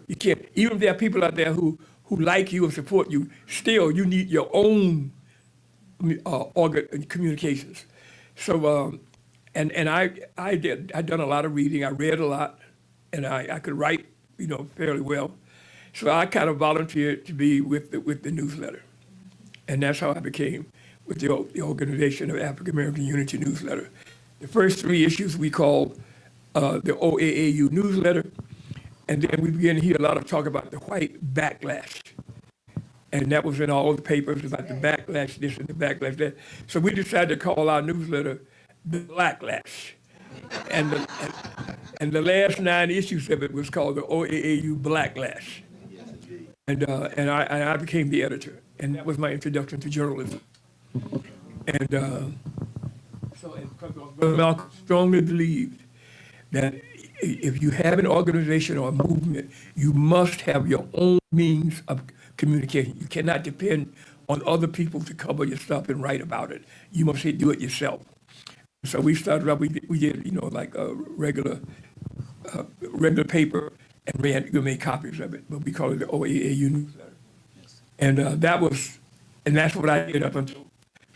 Speaker 9: You can't, even if there are people out there who like you and support you, still you need your own communications. So, I'd done a lot of reading. I read a lot, and I could write, fairly well. So I kind of volunteered to be with the newsletter, and that's how I became with the Organization of African American Unity newsletter. The first 3 issues we called the OAAU newsletter, and then we began to hear a lot of talk about the white backlash. And that was in all the papers about the backlash, this and the backlash that. So we decided to call our newsletter the Blacklash. And the last 9 issues of it was called the OAAU Blacklash. And I became the editor. And that was my introduction to journalism. And Brother Malcolm strongly believed that if you have an organization or a movement, you must have your own means of communication. You cannot depend on other people to cover your stuff and write about it. You must do it yourself. So we started up, we did, like a regular paper, and we made copies of it, but we call it the OAAU newsletter. And that's what I did up until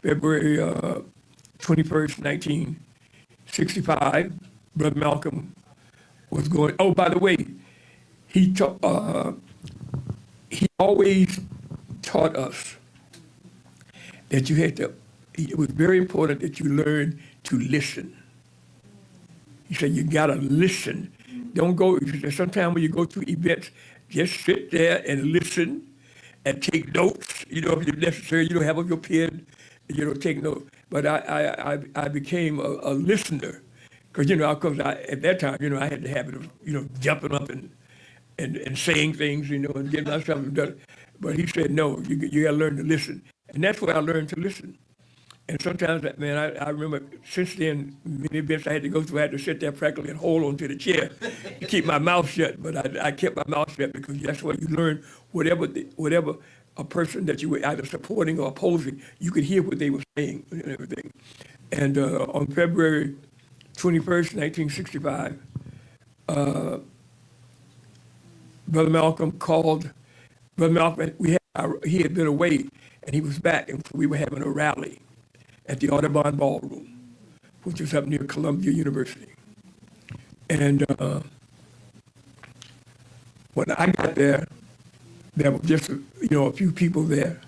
Speaker 9: February 21st, 1965. Brother Malcolm was going, oh, by the way, he always taught us that it was very important that you learn to listen. He said, you gotta listen. Don't go, sometimes when you go to events, just sit there and listen and take notes, if it's necessary, have up your pen, take notes. But I became a listener. Because, at that time, I had the habit of, jumping up and saying things, and getting myself done. But he said, no, you got to learn to listen. And that's where I learned to listen. And sometimes, man, I remember since then, many events I had to go through, I had to sit there practically and hold on to the chair to keep my mouth shut. But I kept my mouth shut because that's where you learn whatever a person that you were either supporting or opposing, you could hear what they were saying and everything. And on February 21st, 1965, Brother Malcolm called. Brother Malcolm, he had been away, and he was back, and we were having a rally at the Audubon Ballroom, which was up near Columbia University. And when I got there were just a few people there.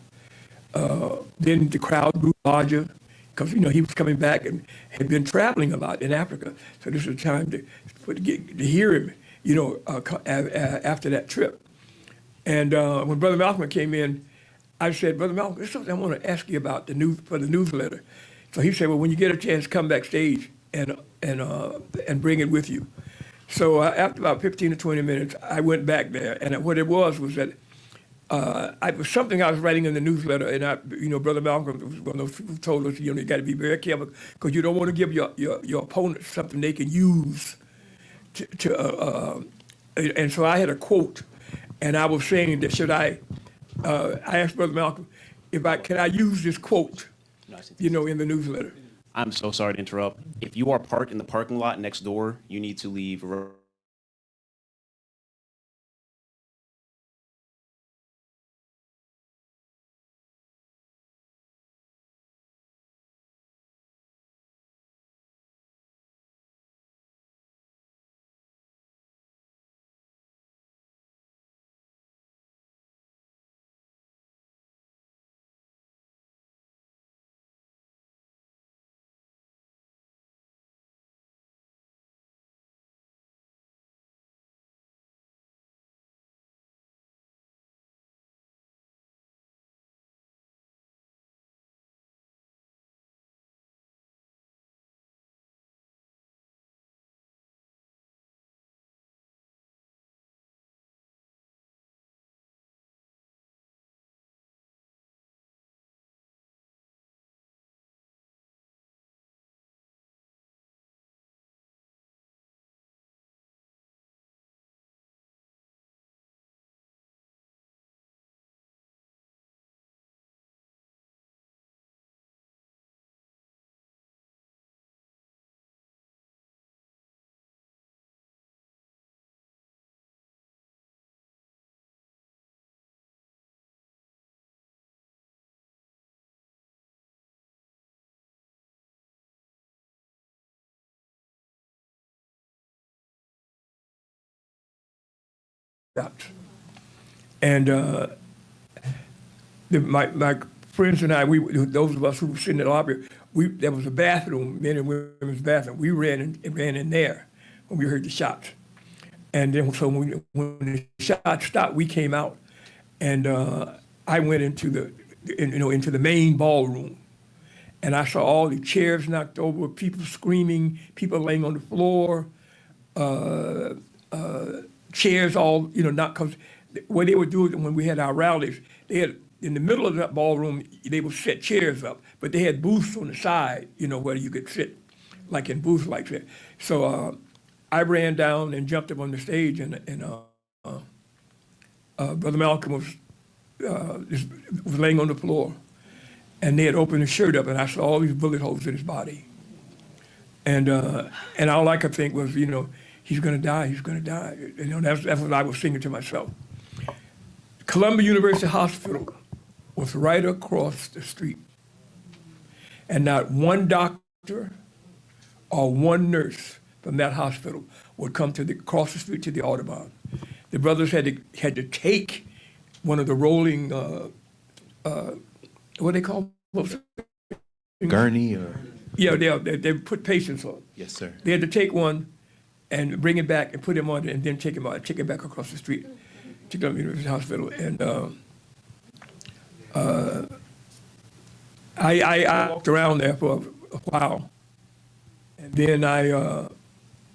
Speaker 9: Then the crowd grew larger, because he was coming back and had been traveling a lot in Africa. So this was a time to hear him, after that trip. And when Brother Malcolm came in, I said, Brother Malcolm, there's something I want to ask you about for the newsletter. So he said, well, when you get a chance, come backstage and bring it with you. So after about 15 to 20 minutes, I went back there, and what it was that it was something I was writing in the newsletter, and Brother Malcolm was one of those people who told us, you got to be very careful because you don't want to give your opponent something they can use and so I had a quote, and I was saying that I asked Brother Malcolm can I use this quote, in the newsletter.
Speaker 2: I'm so sorry to interrupt. If you are parked in the parking lot next door, you need to leave.
Speaker 9: And my friends and I, those of us who were sitting in the lobby, there was a bathroom, men and women's bathroom. We ran in there when we heard the shots. And then so when the shots stopped, we came out, and I went into the main ballroom, and I saw all the chairs knocked over, people screaming, people laying on the floor, chairs all not because what they would do when we had our rallies, they had in the middle of that ballroom they would set chairs up, but they had booths on the side, where you could sit, like in booths like that. So I ran down and jumped up on the stage, and Brother Malcolm was laying on the floor, and they had opened his shirt up, and I saw all these bullet holes in his body, and all I could think was, he's going to die. He's going to die. That's what I was thinking to myself. Columbia University Hospital was right across the street, and not one doctor or one nurse from that hospital would come across the street to the Audubon. The brothers had to take one of the rolling, what they call those?
Speaker 3: Gurney or?
Speaker 9: Yeah, they put patients on.
Speaker 3: Yes, sir.
Speaker 9: They had to take one and bring it back and put him on it, and then take it back across the street to Columbia University Hospital. And I walked around there for a while, and then I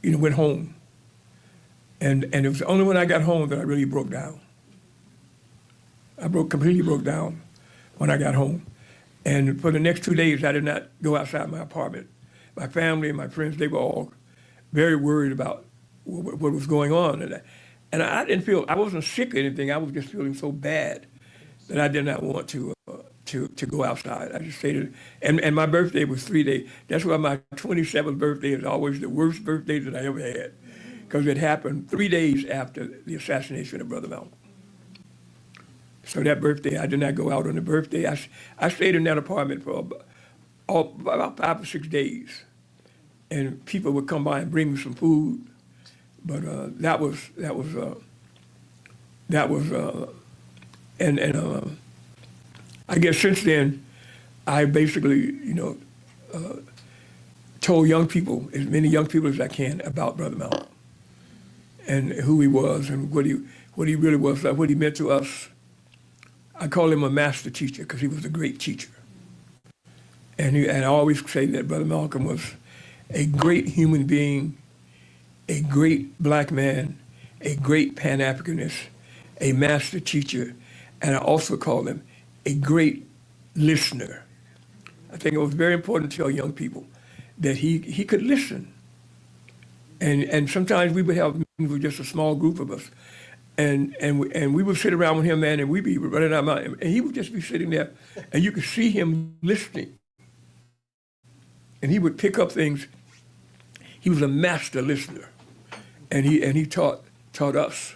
Speaker 9: went home. And it was only when I got home that I really broke down. I completely broke down when I got home. And for the next 2 days, I did not go outside my apartment. My family and my friends, they were all very worried about what was going on. And I wasn't sick or anything. I was just feeling so bad that I did not want to go outside. I just stayed and my birthday was 3 days. That's why my 27th birthday is always the worst birthday that I ever had, because it happened 3 days after the assassination of Brother Malcolm. So that birthday, I did not go out on the birthday. I stayed in that apartment for about 5 or 6 days, and people would come by and bring me some food. But that was I guess since then, I basically told young people, as many young people as I can, about Brother Malcolm and who he was and what he really was, like what he meant to us. I call him a master teacher because he was a great teacher. And I always say that Brother Malcolm was, a great human being, a great black man, a great Pan-Africanist, a master teacher, and I also call him a great listener. I think it was very important to tell young people that he could listen. And sometimes we would have meetings with just a small group of us. And we would sit around with him, man, and we'd be running our mouth. And he would just be sitting there, and you could see him listening. And he would pick up things. He was a master listener. And he taught us.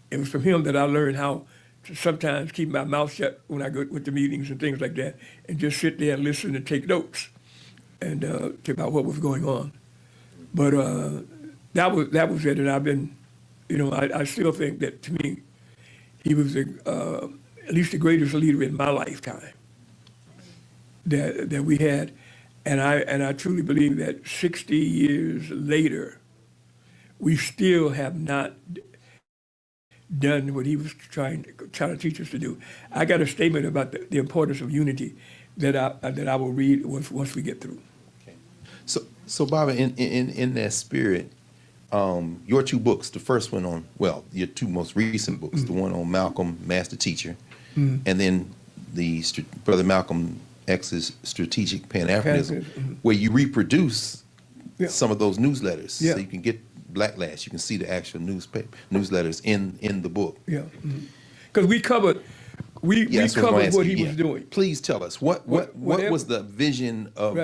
Speaker 9: It was from him that I learned how to sometimes keep my mouth shut when I go with the meetings and things like that, and just sit there and listen and take notes and about what was going on. But that was it, and I've been, I still think that to me, he was at least the greatest leader in my lifetime that we had, and I truly believe that 60 years later, we still have not done what he was trying to teach us to do. I got a statement about the importance of unity that I will read once we get through.
Speaker 3: Okay. So Bobby, in that spirit, your two books, the first one your two most recent books, the one on Malcolm, Master Teacher, and then the Brother Malcolm X's Strategic Pan-Africanism, where you reproduce some of those newsletters, so you can get Blacklash. You can see the actual newsletters in the book.
Speaker 9: Yeah, because we covered what he was doing.
Speaker 3: Please tell us what was the vision of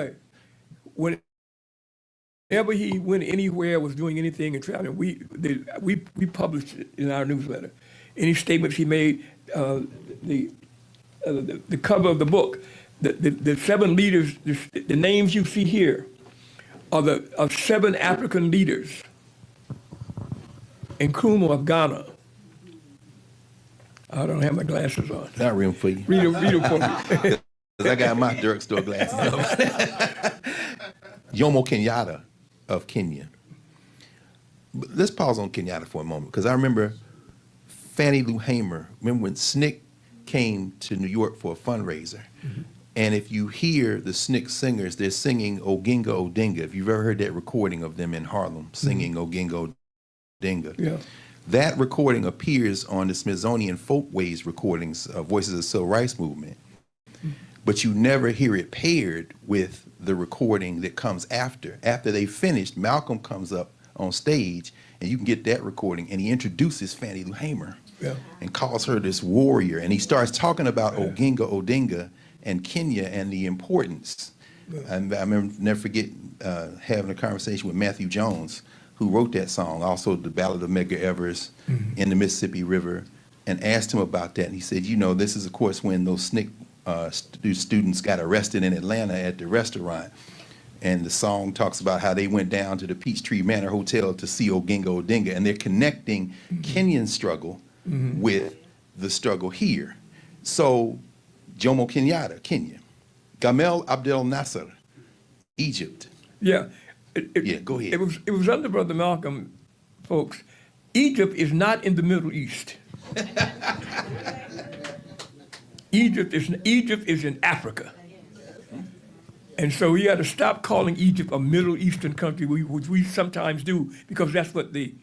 Speaker 9: Whenever he went anywhere, was doing anything and traveling, we published it in our newsletter. Any statements he made, the cover of the book, the 7 leaders, the names you see here are 7 African leaders in Nkrumah of Ghana. I don't have my glasses on.
Speaker 3: Not real for you.
Speaker 9: Read them for me.
Speaker 3: I got my drugstore glasses on. Jomo Kenyatta of Kenya. But let's pause on Kenyatta for a moment, because I remember Fannie Lou Hamer. Remember when SNCC came to New York for a fundraiser? And if you hear the SNCC singers, they're singing Oginga Odinga. If you've ever heard that recording of them in Harlem singing Oginga Odinga, that recording appears on the Smithsonian Folkways recordings of Voices of the Civil Rights Movement. But you never hear it paired with the recording that comes after. After they finished, Malcolm comes up on stage, and you can get that recording, and he introduces Fannie Lou Hamer and calls her this warrior, and he starts talking about Oginga Odinga and Kenya and the importance. And I remember, never forget having a conversation with Matthew Jones, who wrote that song, also the Ballad of Medgar Evers in the Mississippi River, and asked him about that. And he said, this is, of course, when those SNCC students got arrested in Atlanta at the restaurant. And the song talks about how they went down to the Peachtree Manor Hotel to see Oginga Odinga, and they're connecting Kenyan struggle with the struggle here. So Jomo Kenyatta, Kenya. Gamal Abdel Nasser, Egypt.
Speaker 9: Yeah.
Speaker 3: Go ahead.
Speaker 9: It was under Brother Malcolm, folks. Egypt is not in the Middle East. Egypt is in Africa. And so we got to stop calling Egypt a Middle Eastern country, which we sometimes do, because that's what the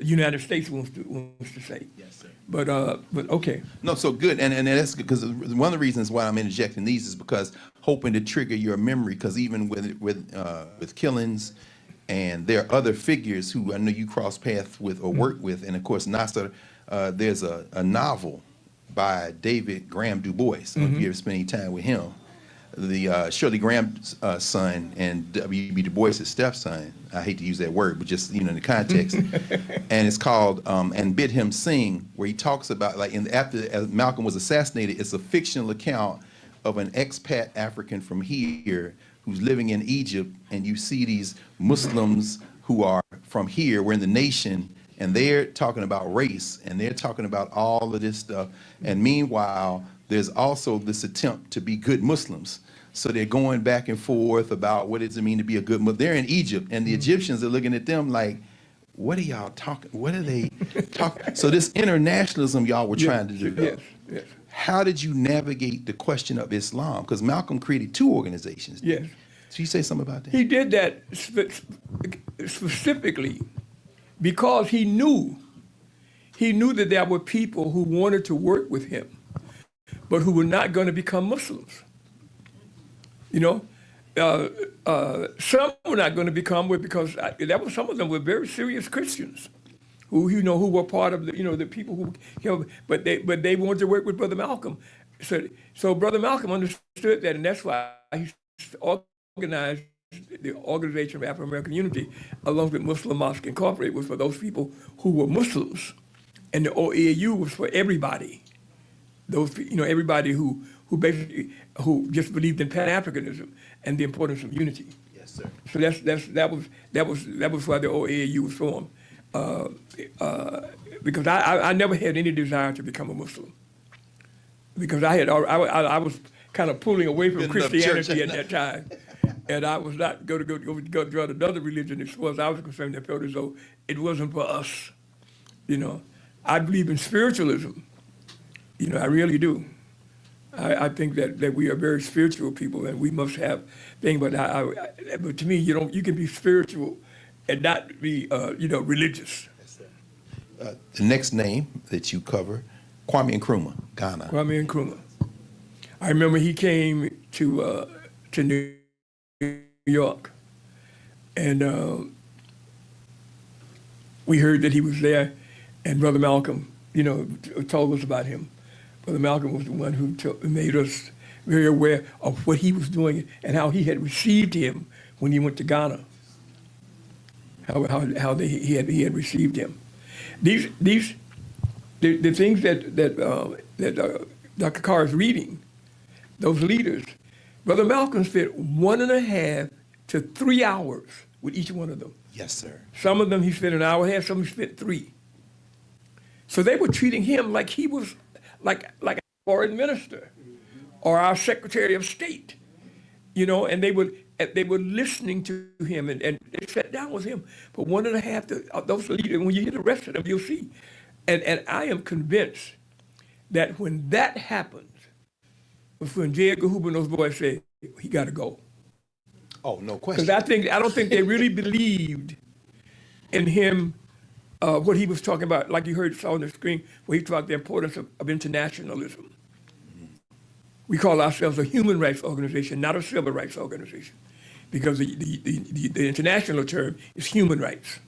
Speaker 9: United States wants to say. Yes, sir. But okay.
Speaker 3: No, so good, and that's good, because one of the reasons why I'm interjecting these is because hoping to trigger your memory, because even with killings, and there are other figures who I know you cross paths with or work with, and of course Nasser, there's a novel by David Graham Du Bois. I don't know if you ever spent any time with him. The Shirley Graham's son and W.B. Du Bois' stepson. I hate to use that word, but just in the context. And it's called "And Bid Him Sing," where he talks about after Malcolm was assassinated. It's a fictional account of an expat African from here who's living in Egypt, and you see these Muslims who are from here. We're in the nation, and they're talking about race, and they're talking about all of this stuff. And meanwhile, there's also this attempt to be good Muslims. So they're going back and forth about what does it mean to be a good Muslim. They're in Egypt, and the Egyptians are looking at them like, what are y'all talking? What are they talking? So this internationalism y'all were trying to do.
Speaker 9: Yes.
Speaker 3: How did you navigate the question of Islam? Because Malcolm created 2 organizations.
Speaker 9: Yes.
Speaker 3: So you say something about that?
Speaker 9: He did that specifically because he knew that there were people who wanted to work with him, but who were not going to become Muslims. You know, some were not going to become because some of them were very serious Christians, who were part of the people who but they wanted to work with Brother Malcolm. So Brother Malcolm understood that, and that's why he organized the Organization of African American Unity, along with Muslim Mosque Incorporated, was for those people who were Muslims, and the OAU was for everybody. Everybody who just believed in Pan-Africanism and the importance of unity.
Speaker 3: Yes, sir.
Speaker 9: So that was why the OAU was formed. Because I never had any desire to become a Muslim, because I was kind of pulling away from Christianity at that time, and I was not going to go join another religion as far as I was concerned. I felt as though it wasn't for us. I believe in spiritualism. I really do. I think that we are very spiritual people, and we must have things. But to me, you can be spiritual and not be religious.
Speaker 3: The next name that you cover, Kwame Nkrumah, Ghana.
Speaker 9: Kwame Nkrumah. I remember he came to New York, and we heard that he was there, and Brother Malcolm, told us about him. Brother Malcolm was the one who made us very aware of what he was doing and how he had received him when he went to Ghana. He had received him. The things that Dr. Carr is reading, those leaders, Brother Malcolm spent 1.5 to 3 hours with each one of them.
Speaker 3: Yes, sir.
Speaker 9: Some of them he spent 1.5 hours, some he spent 3. So they were treating him like he was like a foreign minister or our Secretary of State, and they were listening to him and they sat down with him for 1.5 to those leaders. When you hear the rest of them, you'll see. And I am convinced that when that happens, when J. Edgar Hoover and those boys say, he got to go.
Speaker 3: Oh, no question.
Speaker 9: Because I don't think they really believed in him, what he was talking about, like you saw on the screen, where he talked about the importance of internationalism. We call ourselves a human rights organization, not a civil rights organization, because the international term is human rights.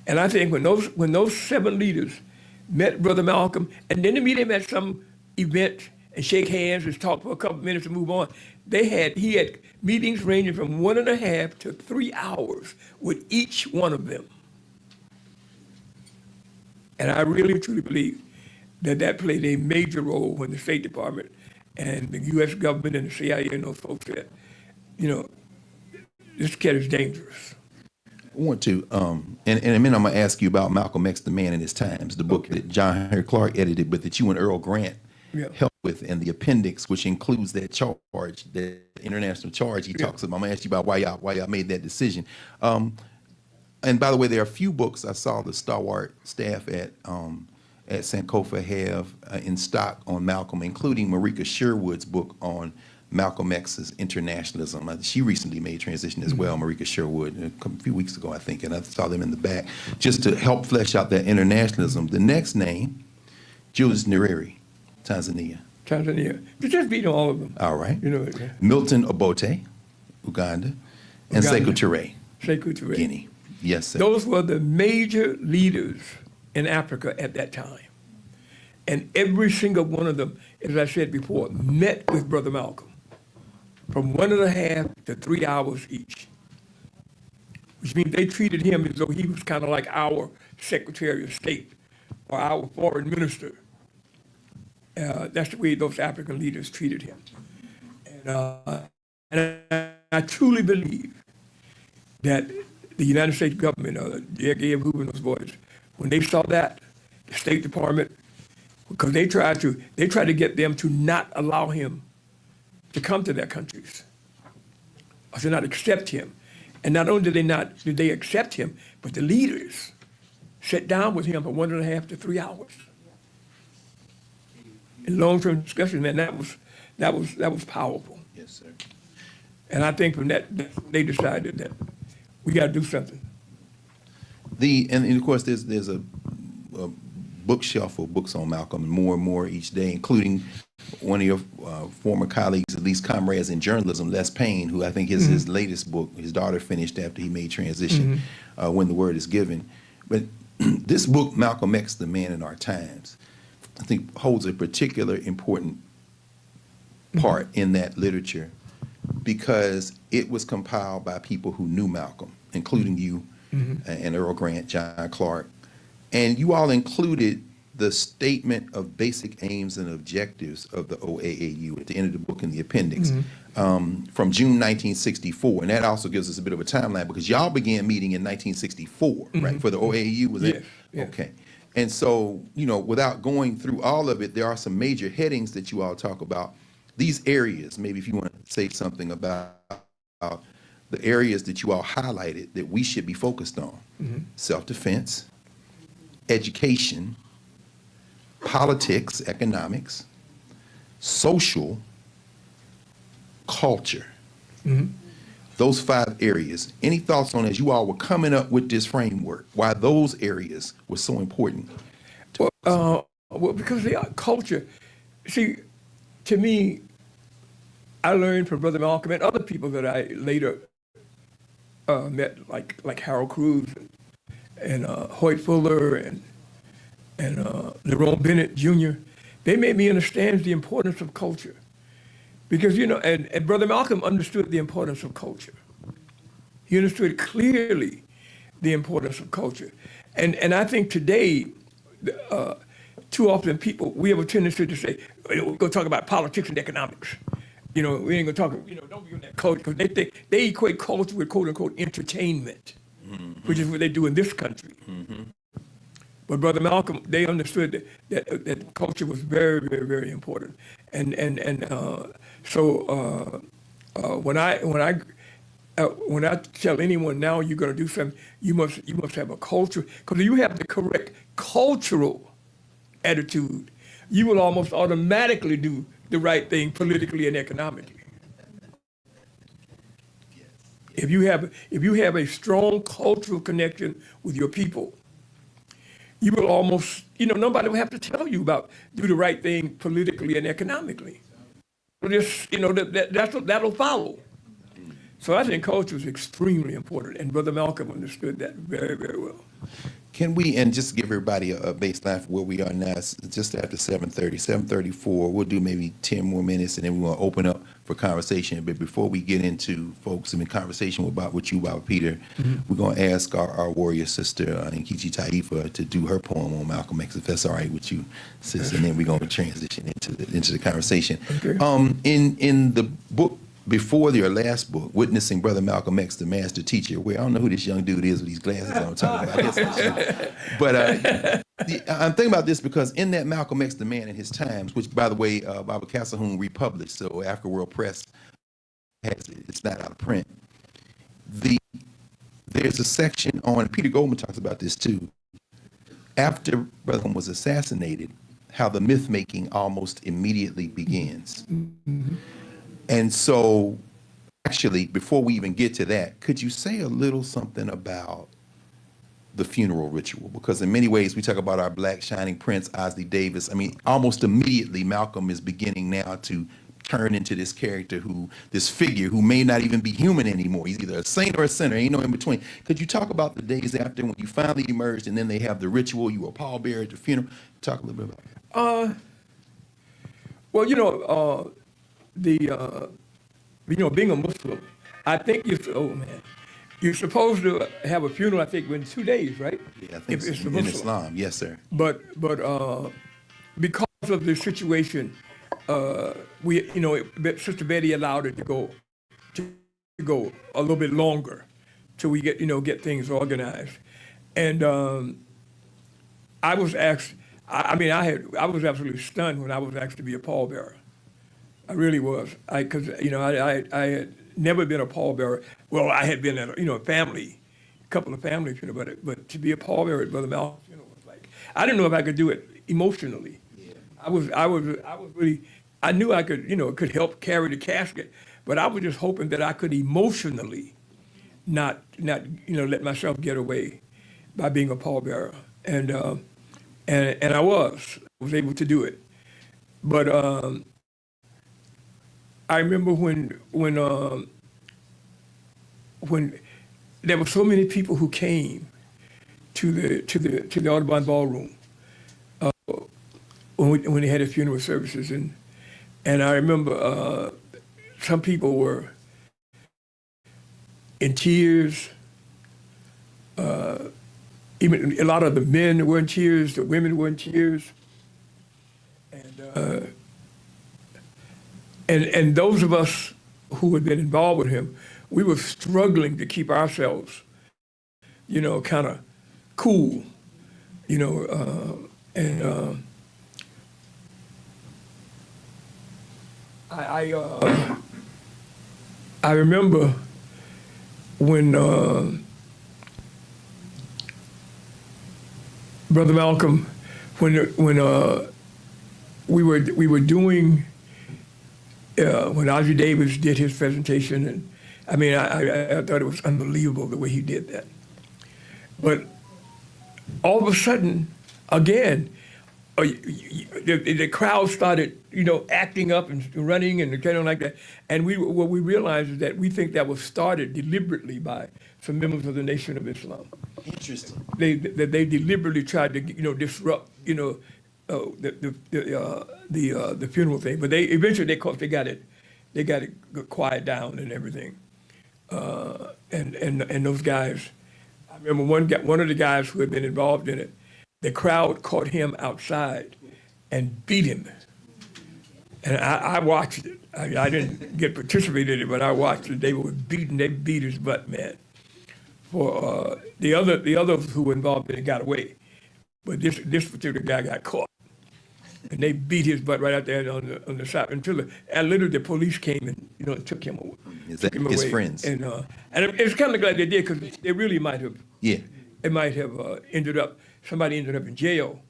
Speaker 9: And I think when those 7 leaders met Brother Malcolm, and then they meet him at some event and shake hands and talk for a couple minutes and move on, he had meetings ranging from 1.5 to 3 hours with each one of them. And I really truly believe that played a major role when the State Department and the U.S. government and the CIA and those folks said, this kid is dangerous.
Speaker 3: I want to, in a minute, I'm going to ask you about Malcolm X, The Man in His Times, the book that John Henry Clark edited, but that you and Earl Grant helped with, and the appendix, which includes that charge, the international charge he talks about. I'm going to ask you about why y'all made that decision. And by the way, there are a few books I saw the stalwart staff at Sankofa have in stock on Malcolm, including Marika Sherwood's book on Malcolm X's internationalism. She recently made transition as well, Marika Sherwood, a few weeks ago, I think, and I saw them in the back, just to help flesh out that internationalism. The next name, Julius Nyerere, Tanzania.
Speaker 9: You just beat all of them.
Speaker 3: All right. Milton Obote, Uganda, and Sekou Touré, Guinea. Yes, sir.
Speaker 9: Those were the major leaders in Africa at that time. And every single one of them, as I said before, met with Brother Malcolm from 1.5 to 3 hours each, which means they treated him as though he was kind of like our Secretary of State or our foreign minister. That's the way those African leaders treated him. And I truly believe that the United States government, J. Edgar Hoover and those boys, when they saw that, the State Department, because they tried to get them to not allow him to come to their countries, or to not accept him. And not only did they accept him, but the leaders sat down with him for 1.5 to 3 hours. In long-term discussion, man, that was powerful.
Speaker 3: Yes, sir.
Speaker 9: And I think from that, they decided that we got to do something.
Speaker 3: And of course, there's a bookshelf of books on Malcolm, and more each day, including one of your former colleagues, at least comrades in journalism, Les Payne, who I think is his latest book. His daughter finished after he made transition, When the Word is Given. But this book, Malcolm X, The Man in Our Times, I think holds a particular important part in that literature because it was compiled by people who knew Malcolm, including you and Earl Grant, John Clark. And you all included the statement of basic aims and objectives of the OAAU at the end of the book in the appendix from June 1964. And that also gives us a bit of a timeline because y'all began meeting in 1964, right? For the OAAU, was it?
Speaker 9: Yes.
Speaker 3: Okay. And so, you know, without going through all of it, there are some major headings that you all talk about. These areas, maybe if you want to say something about the areas that you all highlighted that we should be focused on. Self-defense, education, politics, economics, social, culture. Those 5 areas. Any thoughts on as you all were coming up with this framework, why those areas were so important?
Speaker 9: Well, because they are culture. See, to me, I learned from Brother Malcolm and other people that I later met, like Harold Cruz and Hoyt Fuller and Lerone Bennett Jr. They made me understand the importance of culture. Because, you know, and Brother Malcolm understood the importance of culture. He understood clearly the importance of culture. And I think today, too often people, we have a tendency to say, we're going to talk about politics and economics. You know, we ain't going to talk, you know, don't be on that culture, because they equate culture with quote unquote entertainment, which is what they do in this country. But Brother Malcolm, they understood that culture was very, very, very important. So when I tell anyone now you're going to do something, you must have a culture, because if you have the correct cultural attitude, you will almost automatically do the right thing politically and economically. If you have a strong cultural connection with your people, you will almost, you know, nobody will have to tell you about do the right thing politically and economically. Just, you know, that'll follow. So I think culture is extremely important, and Brother Malcolm understood that very, very well.
Speaker 3: Can we, and just give everybody a baseline for where we are now, it's just after 7:30, 7:34, we'll do maybe 10 more minutes, and then we want to open up for conversation. But before we get into, folks, in conversation with you, Peter, we're going to ask our warrior sister, Nkechi Taifa, to do her poem on Malcolm X, if that's all right with you, sis, and then we're going to transition into the conversation.
Speaker 9: Okay.
Speaker 3: In the book, before your last book, Witnessing Brother Malcolm X, the Master Teacher, where I don't know who this young dude is with these glasses on, I'm talking about. I guess it's you. But I'm thinking about this because in that Malcolm X, the Man in His Times, which, by the way, Baba Calhoun republished, so Africa World Press has it. It's not out of print. There's a section on, Peter Goldman talks about this too, after Brother was assassinated, how the myth-making almost immediately begins. And so, actually, before we even get to that, could you say a little something about the funeral ritual? Because in many ways, we talk about our black shining prince, Osley Davis. I mean, almost immediately, Malcolm is beginning now to turn into this character this figure who may not even be human anymore. He's either a saint or a sinner, ain't no in between. Could you talk about the days after when you finally emerged and then they have the ritual, you were pallbearer at the funeral? Talk a little bit about that.
Speaker 9: Well, you know, being a Muslim, I think you're supposed to have a funeral, I think, in 2 days, right?
Speaker 3: Yeah, I think so. In Islam, yes, sir.
Speaker 9: But because of the situation, Sister Betty allowed it to go a little bit longer till we get things organized. And I was asked, I was absolutely stunned when I was asked to be a pallbearer. I really was, because I had never been a pallbearer. Well, I had been at a couple of family funerals, but to be a pallbearer at Brother Malcolm's funeral was like, I didn't know if I could do it emotionally. Yeah. I was really, I knew I could help carry the casket, But I was just hoping that I could emotionally not let myself get away by being a pallbearer, and I was able to do it. But I remember when there were so many people who came to the Audubon Ballroom when they had the funeral services, and I remember some people were in tears. Even a lot of the men were in tears, the women were in tears, and those of us who had been involved with him, we were struggling to keep ourselves, kind of cool, I remember when Brother Malcolm, when we were doing when Ossie Davis did his presentation, and I mean I thought it was unbelievable the way he did that. But all of a sudden, again, the crowd started, acting up and running and kind of like that. And what we realized is that we think that was started deliberately by some members of the Nation of Islam.
Speaker 3: Interesting.
Speaker 9: They deliberately tried to, disrupt, the funeral thing. But they eventually, of course, they got it quiet down and everything. And those guys, I remember one of the guys who had been involved in it. The crowd caught him outside and beat him. And I watched it. I didn't get participated in it, but I watched it. They beat his butt, man. For the others who were involved in it got away. But this particular guy got caught. And they beat his butt right out there on the side until literally the police came and took him away.
Speaker 3: Is that his friends?
Speaker 9: And it's kind of glad they did, because they really might have.
Speaker 3: Yeah.
Speaker 9: It might have somebody ended up in jail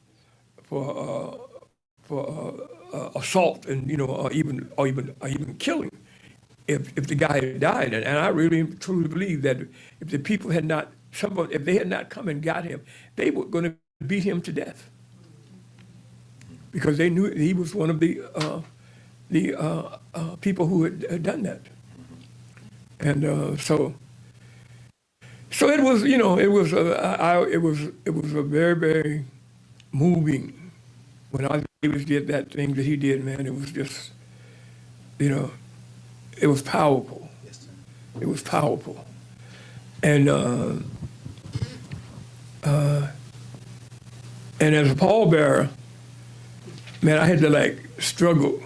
Speaker 9: for assault and or even killing if the guy had died. And I really truly believe that if the people had not if they had not come and got him, they were going to beat him to death, because they knew he was one of the people who had done that. And so it was, it was a very, very moving when Ossie Davis did that thing that he did, man. It was just, it was powerful. It was powerful. And as a pallbearer, man, I had to struggle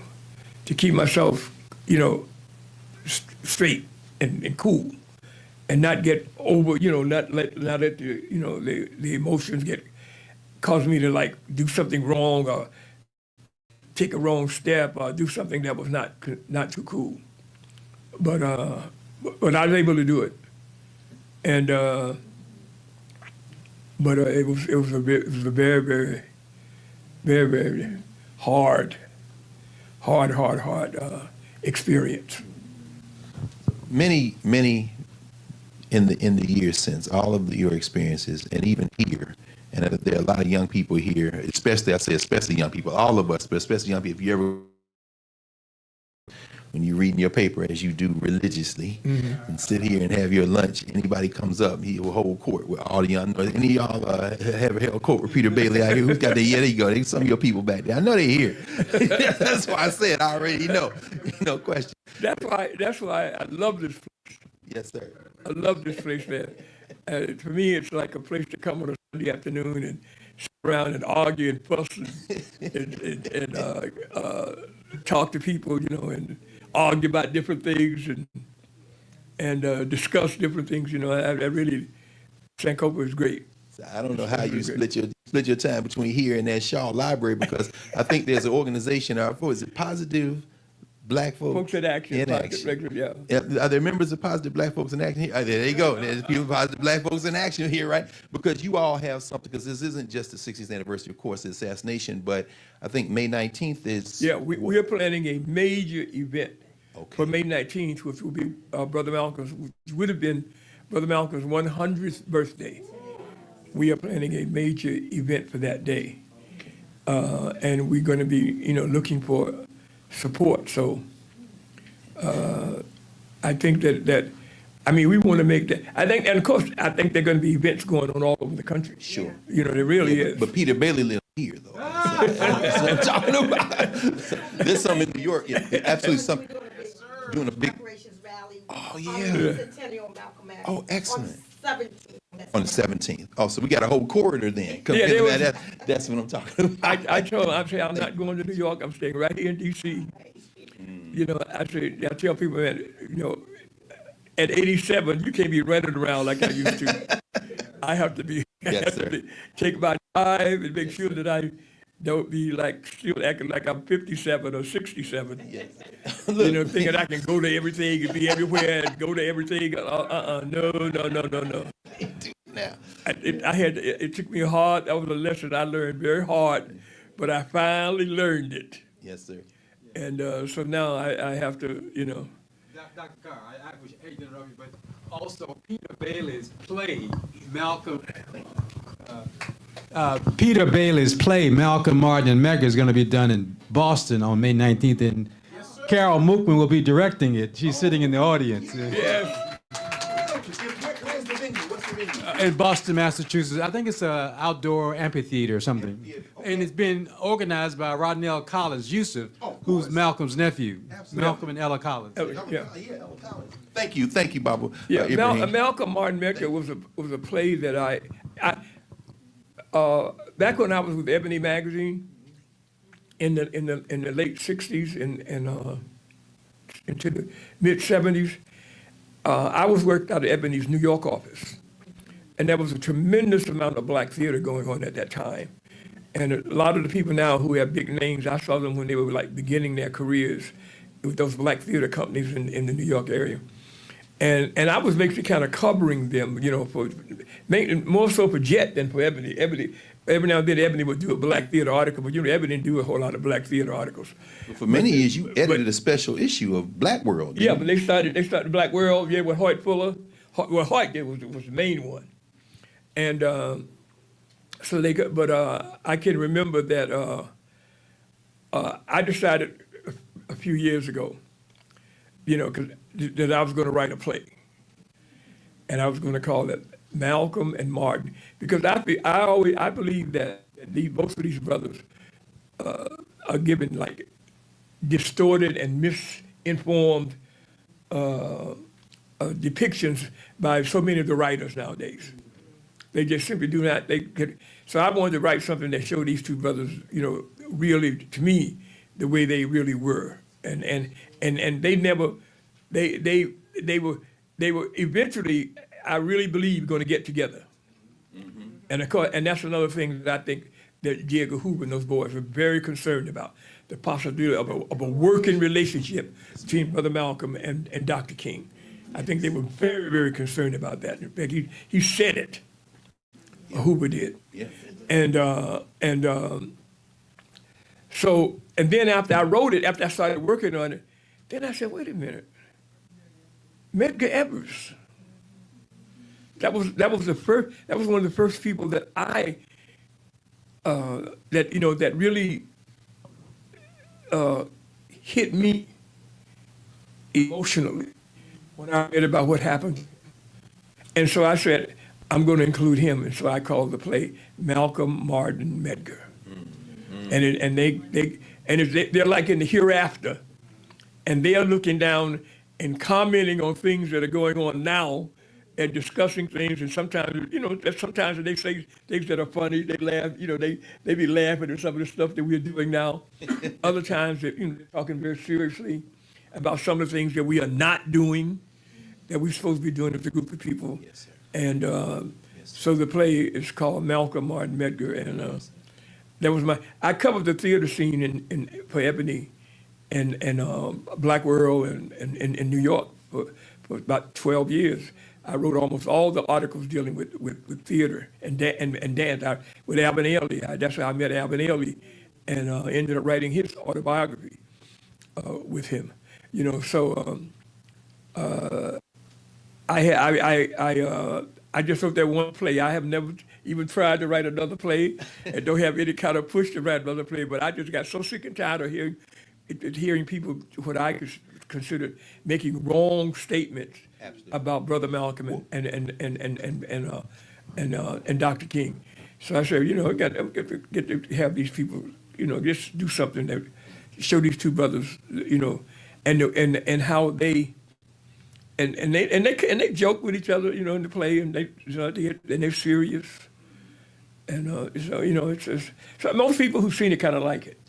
Speaker 9: to keep myself, straight and cool, and not get over, not let the emotions cause me to do something wrong or take a wrong step or do something that was not too cool. But I was able to do it, and but it was a very, very, very, very hard experience.
Speaker 3: Many in the years since, all of your experiences, and even here, and there are a lot of young people here, especially young people, all of us, but especially young people. If you ever, when you're reading your paper, as you do religiously, and sit here and have your lunch, anybody comes up, he will hold court with all the young. Any of y'all have held court with Peter Bailey out here? Who's got there? Yeah, there you go. There's some of your people back there. I know they're here. That's why I said I already know. No question.
Speaker 9: That's why I love this place.
Speaker 3: Yes, sir.
Speaker 9: I love this place, man. For me, it's like a place to come on a Sunday afternoon and sit around and argue and fuss and talk to people, and argue about different things and discuss different things. I really, Sankofa is great.
Speaker 3: I don't know how you split your time between here and that Shaw Library, because I think there's an organization. Is it Positive Black Folks
Speaker 9: in Action? Yeah.
Speaker 3: Are there members of Positive Black Folks in Action here? There you go. There's people Positive Black Folks in Action here, right? Because you all have something. Because this isn't just the 60th anniversary, of course, the assassination, but I think May 19th is.
Speaker 9: Yeah, we are planning a major event for May 19th, which will be Brother Malcolm's, which would have been Brother Malcolm's 100th birthday. We are planning a major event for that day. And we're going to be, looking for support. So I think that we want to make that. I think, and of course, I think there are going to be events going on all over the country.
Speaker 3: Sure.
Speaker 9: There really is.
Speaker 3: But Peter Bailey lives here, though. That's what I'm talking about. There's some in New York. Yeah, absolutely some. Doing a big. Oh, yeah.
Speaker 10: Centennial Malcolm X.
Speaker 3: Oh, excellent.
Speaker 10: On the 17th.
Speaker 3: On the 17th. Oh, so we got a whole corridor then. That's what I'm talking about.
Speaker 9: I told him, I said, I'm not going to New York. I'm staying right here in D.C. I tell people that, at 87, you can't be running around like I used to. I have to take my time and make sure that I don't be still acting like I'm 57 or 67.
Speaker 3: Yes.
Speaker 9: Thinking I can go to everything and be everywhere and go to everything. No.
Speaker 3: Now.
Speaker 9: It took me hard. That was a lesson I learned very hard, but I finally learned it.
Speaker 3: Yes, sir.
Speaker 9: And so now I have to,
Speaker 11: Dr. Carr, I hate to interrupt you, but also Peter Bailey's play, Malcolm. Peter Bailey's play, Malcolm, Martin, and Medgar, is going to be done in Boston on May 19th, and Carol Mookman will be directing it. She's sitting in the audience.
Speaker 9: Yes.
Speaker 3: Where's the venue? What's the venue?
Speaker 11: In Boston, Massachusetts. I think it's an outdoor amphitheater or something. Okay. And it's been organized by Rodnell Collins Yusuf, who's Malcolm's nephew. Absolutely. Malcolm and Ella Collins.
Speaker 9: Yeah.
Speaker 3: Ella Collins. Thank you, Baba.
Speaker 9: Yeah, Malcolm Martin Medgar was a play that I back when I was with Ebony magazine in the late '60s and into the mid '70s. I was worked out of Ebony's New York office, and there was a tremendous amount of black theater going on at that time. And a lot of the people now who have big names, I saw them when they were beginning their careers with those black theater companies in the New York area. And I was basically kind of covering them, for more so for Jet than for Ebony. Every now and then Ebony would do a black theater article, but Ebony didn't do a whole lot of black theater articles.
Speaker 3: But for many years, you edited a special issue of Black World.
Speaker 9: Yeah, but they started Black World, with Hoyt Fuller. Hoyt was the main one. And so I can remember that I decided a few years ago, that I was going to write a play. And I was going to call it Malcolm and Martin, because I believe that both of these brothers are given distorted and misinformed depictions by so many of the writers nowadays. They just simply do not. So I wanted to write something that showed these two brothers, really, to me, the way they really were, and they never, they were eventually, I really believe, going to get together. Mm-hmm. And of course, and that's another thing that I think that J. Edgar Hoover and those boys were very concerned about, the possibility of a working relationship between Brother Malcolm and Dr. King. I think they were very, very concerned about that. In fact, he said it. Yeah. Hoover did. Yeah. And then after I wrote it, after I started working on it, then I said, wait a minute, Medgar Evers. That was one of the first people that that really hit me emotionally when I read about what happened. And so I said, I'm going to include him. And so I called the play Malcolm Martin Medgar. Mm-hmm. And they're like in the hereafter, and they are looking down and commenting on things that are going on now and discussing things. And sometimes, sometimes they say things that are funny, they laugh, they be laughing at some of the stuff that we're doing now. Other times they're talking very seriously about some of the things that we are not doing, that we're supposed to be doing as a group of people. Yes, sir. And so the play is called Malcolm Martin Medgar, and that was I covered the theater scene for Ebony and Black World and in New York for about 12 years. I wrote almost all the articles dealing with theater and dance. With Alvin Ailey, that's how I met Alvin Ailey, and ended up writing his autobiography with him. You know, so I just wrote that one play. I have never even tried to write another play, and don't have any kind of push to write another play. But I just got so sick and tired of hearing people what I consider making wrong statements about Brother Malcolm and Dr. King. So I said, you know, get to have these people, you know, just do something that show these two brothers, you know, and how they. And they joke with each other, you know, in the play, and they're serious, and so you know, so most people who've seen it kind of like it.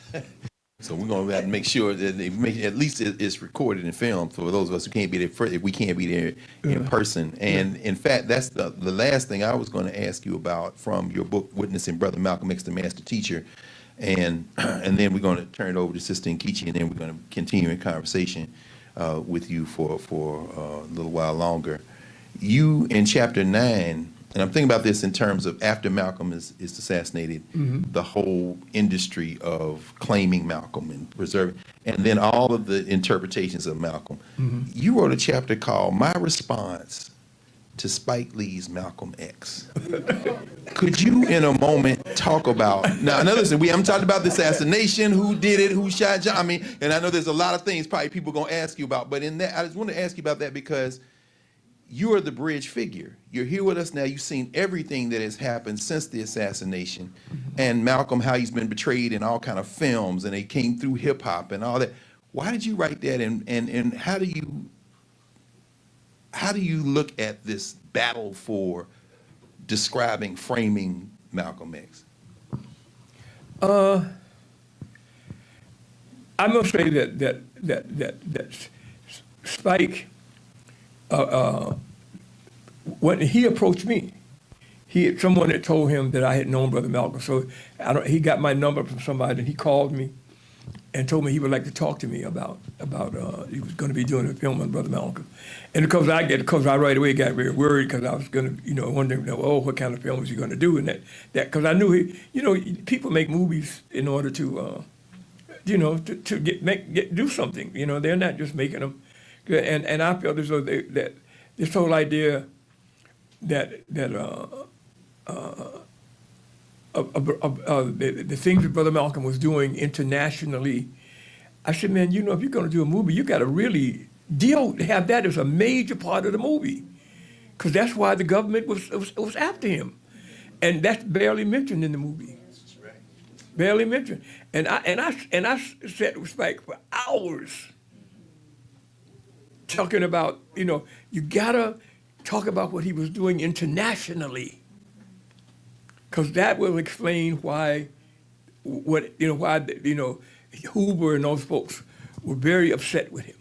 Speaker 3: So we're going to have to make sure that at least it's recorded and filmed for those of us who can't be there. If we can't be there in person, and in fact, that's the last thing I was going to ask you about from your book, Witnessing Brother Malcolm X, the Master Teacher, and then we're going to turn it over to Sister Nkechi, and then we're going to continue in conversation with you for a little while longer. You in chapter 9, and I'm thinking about this in terms of after Malcolm is assassinated, the whole industry of claiming Malcolm and preserving, and then all of the interpretations of Malcolm. You wrote a chapter called My Response to Spike Lee's Malcolm X. Could you, in a moment, talk about, now listen, I'm talking about the assassination, who did it, who shot John, I mean, and I know there's a lot of things probably people are gonna ask you about, but in that, I just want to ask you about that because you are the bridge figure. You're here with us now, you've seen everything that has happened since the assassination, and Malcolm, how he's been betrayed in all kind of films, and they came through hip hop and all that. Why did you write that, and how do you look at this battle for describing, framing Malcolm X?
Speaker 9: I must say that Spike, when he approached me, someone had told him that I had known Brother Malcolm, so he got my number from somebody, and he called me and told me he would like to talk to me about he was going to be doing a film on Brother Malcolm. And because I right away got very worried because I was going to, you know, wondering, oh, what kind of film was he going to do? And that because I knew you know, people make movies in order to, you know, to do something. You know, they're not just making them. And I felt as though that this whole idea that the things that Brother Malcolm was doing internationally, I said, man, you know, if you're going to do a movie, you got to really have that as a major part of the movie, because that's why the government was after him, and that's barely mentioned in the movie. Barely mentioned. And I sat with Spike for hours talking about, you know, you gotta talk about what he was doing internationally, because that will explain why Hoover and those folks were very upset with him.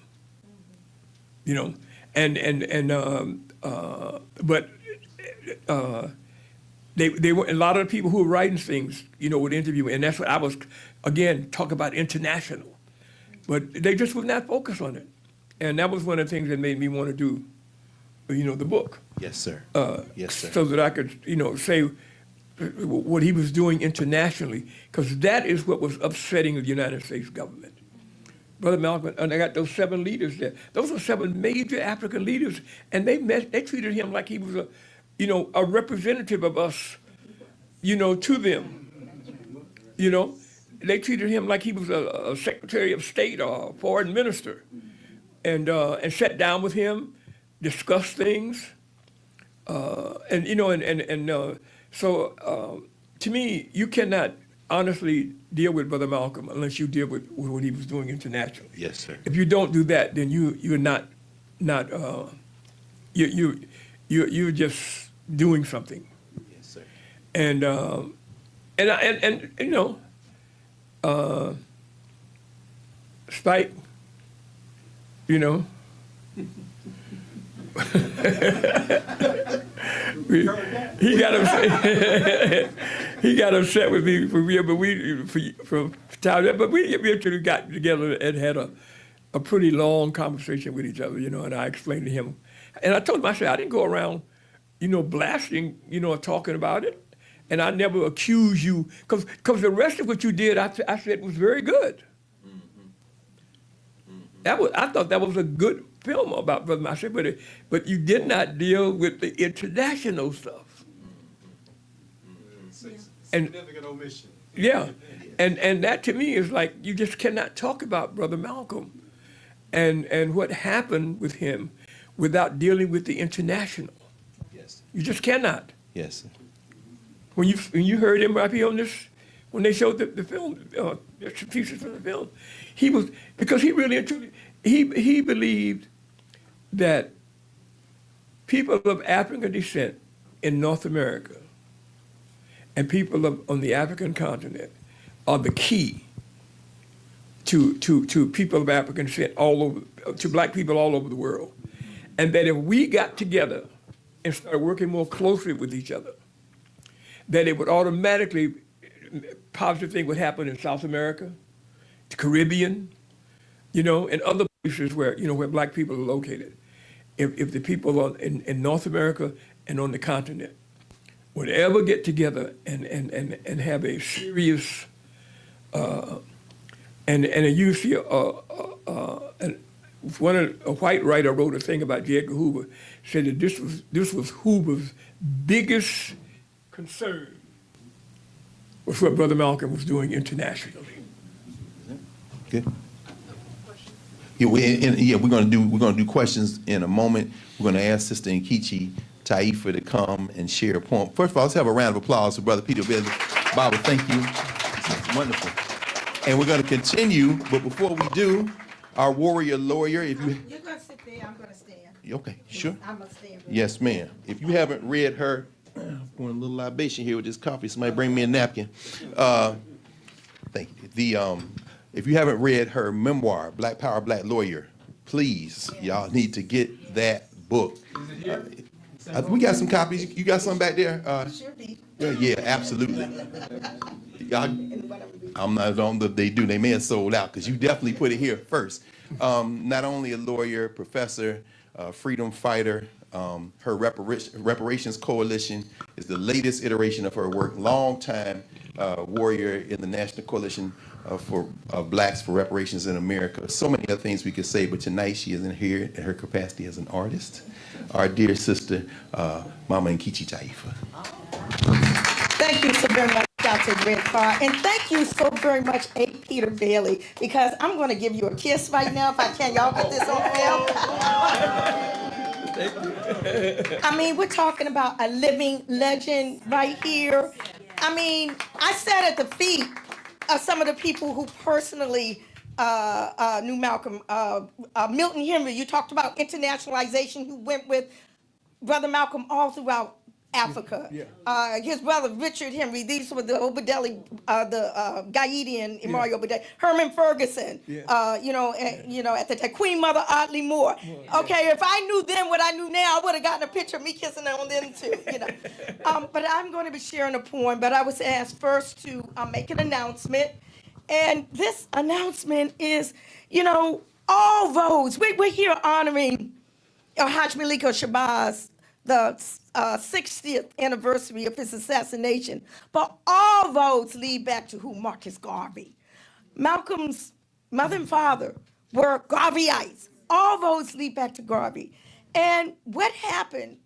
Speaker 9: You know, but they were, a lot of the people who were writing things, you know, would interview, and that's what I was, again, talk about international, but they just would not focus on it, and that was one of the things that made me want to do, you know, the book.
Speaker 3: Yes, sir. Yes, sir.
Speaker 9: So that I could, you know, say what he was doing internationally, because that is what was upsetting the United States government. Brother Malcolm, and I got those 7 leaders there. Those were 7 major African leaders, and they treated him like he was a representative of us, you know, to them. You know, they treated him like he was a Secretary of State or a foreign minister, and sat down with him, discussed things, and you know, so to me, you cannot honestly deal with Brother Malcolm unless you deal with what he was doing internationally.
Speaker 3: Yes, sir.
Speaker 9: If you don't do that, then you're not you're just doing something.
Speaker 3: Yes, sir.
Speaker 9: And you know, Spike, you know. He got upset with me from time, but we eventually got together and had a pretty long conversation with each other, you know, and I explained to him, and I told him, I said, I didn't go around, you know, blasting, you know, talking about it, and I never accused you, because the rest of what you did, I said was very good. I thought that was a good film about Brother Malcolm. But you did not deal with the international stuff. And
Speaker 11: Significant omission.
Speaker 9: yeah, and that to me is like you just cannot talk about Brother Malcolm and what happened with him without dealing with the international.
Speaker 3: Yes.
Speaker 9: You just cannot.
Speaker 3: Yes.
Speaker 9: When you heard him right here on this, when they showed the film, some pieces from the film, he was, because he really and truly, he believed that people of African descent in North America and people on the African continent are the key to people of African descent all over, to black people all over the world. And that if we got together and started working more closely with each other, that it would automatically, positive thing would happen in South America, the Caribbean, and other places where, where black people are located. If the people in North America and on the continent would ever get together and have a serious, and you see, a white writer wrote a thing about J. Edgar Hoover, said that this was Hoover's biggest concern, was what Brother Malcolm was doing internationally.
Speaker 3: Good. Yeah, we're gonna do questions in a moment. We're gonna ask Sister Nkechi Taifa to come and share a poem. First of all, let's have a round of applause for Brother Peter Bailey. Bible, thank you. It's wonderful. And we're gonna continue, but before we do, our warrior lawyer, if you
Speaker 10: You're gonna sit there, I'm gonna stand.
Speaker 3: okay, sure.
Speaker 10: I'm gonna stand.
Speaker 3: Yes, ma'am. If you haven't read her, I'm pouring a little libation here with this coffee. Somebody bring me a napkin. Thank you. If you haven't read her memoir, Black Power, Black Lawyer, please, y'all need to get that book. We got some copies. You got some back there?
Speaker 10: Sure be.
Speaker 3: Yeah, absolutely. Y'all, I'm not on they do. They may have sold out because you definitely put it here first. Not only a lawyer, professor, freedom fighter, her reparations coalition is the latest iteration of her work. Long time warrior in the National Coalition for Blacks for Reparations in America. So many other things we could say, but tonight she is in here in her capacity as an artist. Our dear sister, Mama Nkechi Taifa.
Speaker 10: Thank you so very much, Dr. Redcar, and thank you so very much, A. Peter Bailey, because I'm going to give you a kiss right now if I can. Y'all get this on film. I mean, we're talking about a living legend right here. I mean, I sat at the feet of some of the people who personally knew Malcolm. Milton Henry, you talked about internationalization, who went with Brother Malcolm all throughout Africa. Yeah. His brother Richard Henry, these were the Obadeli, the Gaidi and Imari Obadeli. Herman Ferguson, at the time, Queen Mother Audley Moore. Okay, if I knew then what I knew now, I would have gotten a picture of me kissing on them too, But I'm going to be sharing a poem, but I was asked first to make an announcement. And this announcement is, all roads. We're here honoring El-Hajj Malik El-Shabazz, the 60th anniversary of his assassination. But all roads lead back to who? Marcus Garvey. Malcolm's mother and father were Garveyites. All roads lead back to Garvey. And what happened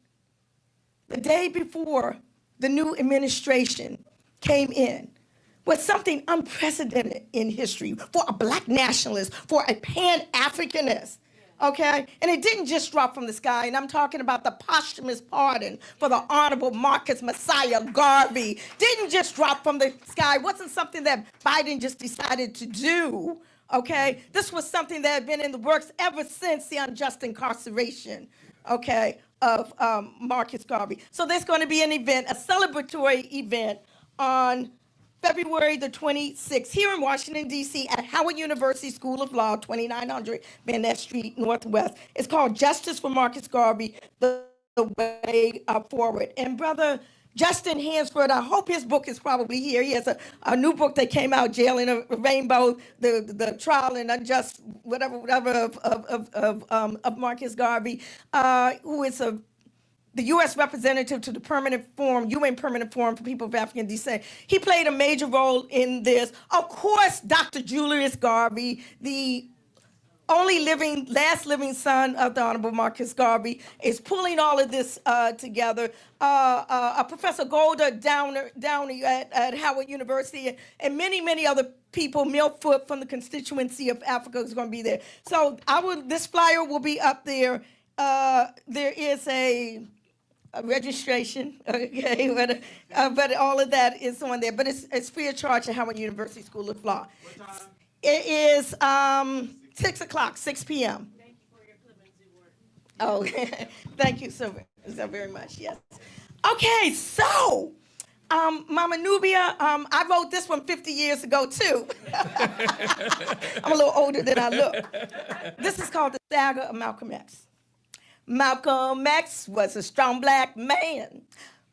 Speaker 10: the day before the new administration came in was something unprecedented in history for a Black nationalist, for a Pan-Africanist. Okay? And it didn't just drop from the sky, and I'm talking about the posthumous pardon for the Honorable Marcus Messiah Garvey. Didn't just drop from the sky. It wasn't something that Biden just decided to do, okay? This was something that had been in the works ever since the unjust incarceration, okay, of Marcus Garvey. So there's going to be an event, a celebratory event on February the 26th, here in Washington, D.C., at Howard University School of Law, 2900 Van Ness Street, Northwest. It's called Justice for Marcus Garvey, the Way Forward. And Brother Justin Hansford, I hope his book is probably here. He has a new book that came out, Jail in a Rainbow, the trial and unjust whatever of Marcus Garvey, who is the U.S. representative to the UN Permanent Forum for People of African Descent. He played a major role in this. Of course, Dr. Julius Garvey, the last living son of the Honorable Marcus Garvey, is pulling all of this together. Professor Golda Downey at Howard University, and many other people. Milfoot from the constituency of Africa is going to be there. So this flyer will be up there. There is a registration, okay, but all of that is on there. But it's free of charge at Howard University School of Law. It is 6 o'clock, 6 p.m. Thank you for your clemency work. Oh, thank you so very much, yes. Okay, so, Mama Nubia, I wrote this one 50 years ago, too. I'm a little older than I look. This is called The Saga of Malcolm X. Malcolm X was a strong black man.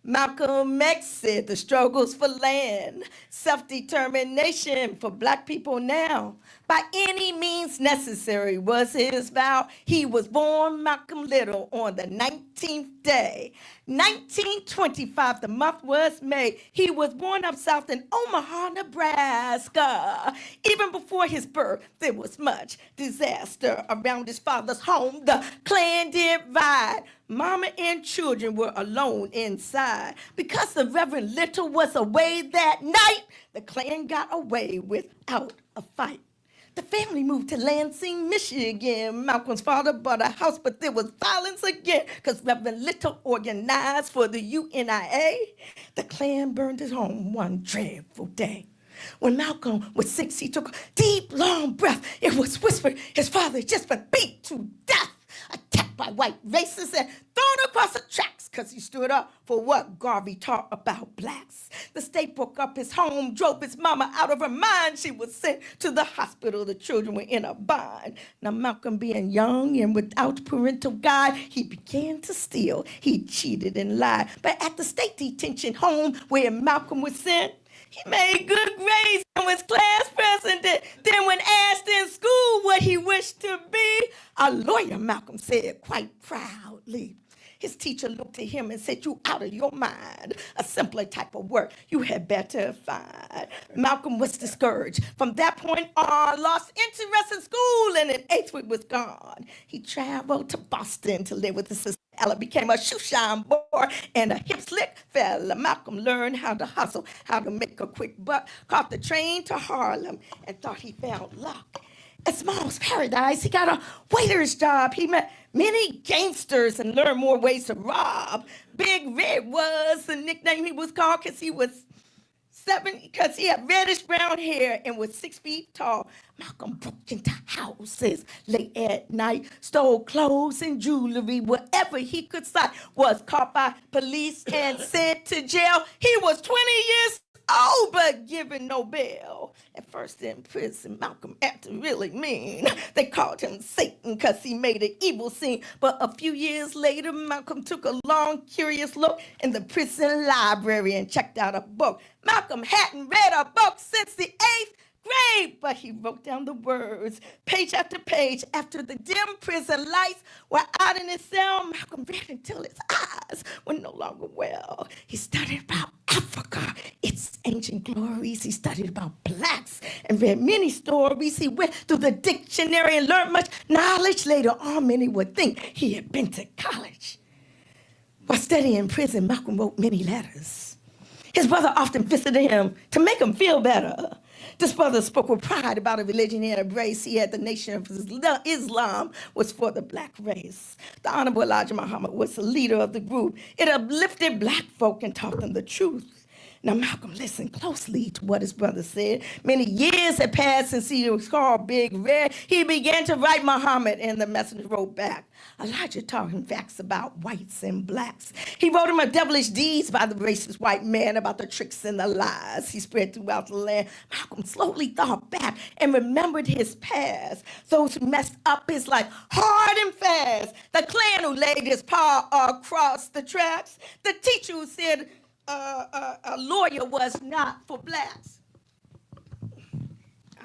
Speaker 10: Malcolm X said the struggles for land, self-determination for black people now, by any means necessary was his vow. He was born Malcolm Little on the 19th day, 1925, the month was May. He was born up south in Omaha, Nebraska. Even before his birth, there was much disaster around his father's home. The Klan did ride. Mama and children were alone inside. Because the Reverend Little was away that night, the Klan got away without a fight. The family moved to Lansing, Michigan. Malcolm's father bought a house, but there was violence again because Reverend Little organized for the UNIA. The Klan burned his home one dreadful day. When Malcolm was 6, he took a deep, long breath. It was whispered his father had just been beat to death, attacked by white racists and thrown across the tracks because he stood up for what Garvey taught about blacks. The state broke up his home, drove his mama out of her mind. She was sent to the hospital. The children were in a bind. Now Malcolm, being young and without parental guide, he began to steal. He cheated and lied. But at the state detention home where Malcolm was sent, he made good grades and was class president. Then when asked in school what he wished to be, a lawyer, Malcolm said quite proudly. His teacher looked at him and said, "You out of your mind. A simpler type of work you had better find." Malcolm was discouraged. From that point on, lost interest in school, and in 8th grade was gone. He traveled to Boston to live with his sister Ella, became a shoeshine boy and a hip slick fella. Malcolm learned how to hustle, how to make a quick buck, caught the train to Harlem and thought he found luck. At Small's Paradise, he got a waiter's job. He met many gangsters and learned more ways to rob. Big Red was the nickname he was called because he had reddish brown hair and was 6 feet tall. Malcolm broke into houses late at night, stole clothes and jewelry, whatever he could sight, was caught by police and sent to jail. He was 20 years old, but given no bail. At first in prison, Malcolm acted really mean. They called him Satan because he made an evil scene. But a few years later, Malcolm took a long, curious look in the prison library and checked out a book. Malcolm hadn't read a book since the 8th grade, but he wrote down the words, page after page. After the dim prison lights were out in his cell, Malcolm read until his eyes were no longer well. He studied about Africa, its ancient glories. He studied about blacks and read many stories. He went through the dictionary and learned much knowledge. Later on, many would think he had been to college. While studying in prison, Malcolm wrote many letters. His brother often visited him to make him feel better. This brother spoke with pride about a religion he had embraced. He had the nation of Islam was for the black race. The Honorable El-Hajj Muhammad was the leader of the group. It uplifted black folk and taught them the truth. Now, Malcolm listened closely to what his brother said. Many years had passed since he was called Big Red. He began to write Muhammad, and the messenger wrote back. Elijah taught him facts about whites and blacks. He wrote him of devilish deeds by the racist white man, about the tricks and the lies he spread throughout the land. Malcolm slowly thought back and remembered his past. Those who messed up his life hard and fast. The Klan who laid his paw across the tracks. The teacher who said a lawyer was not for blacks.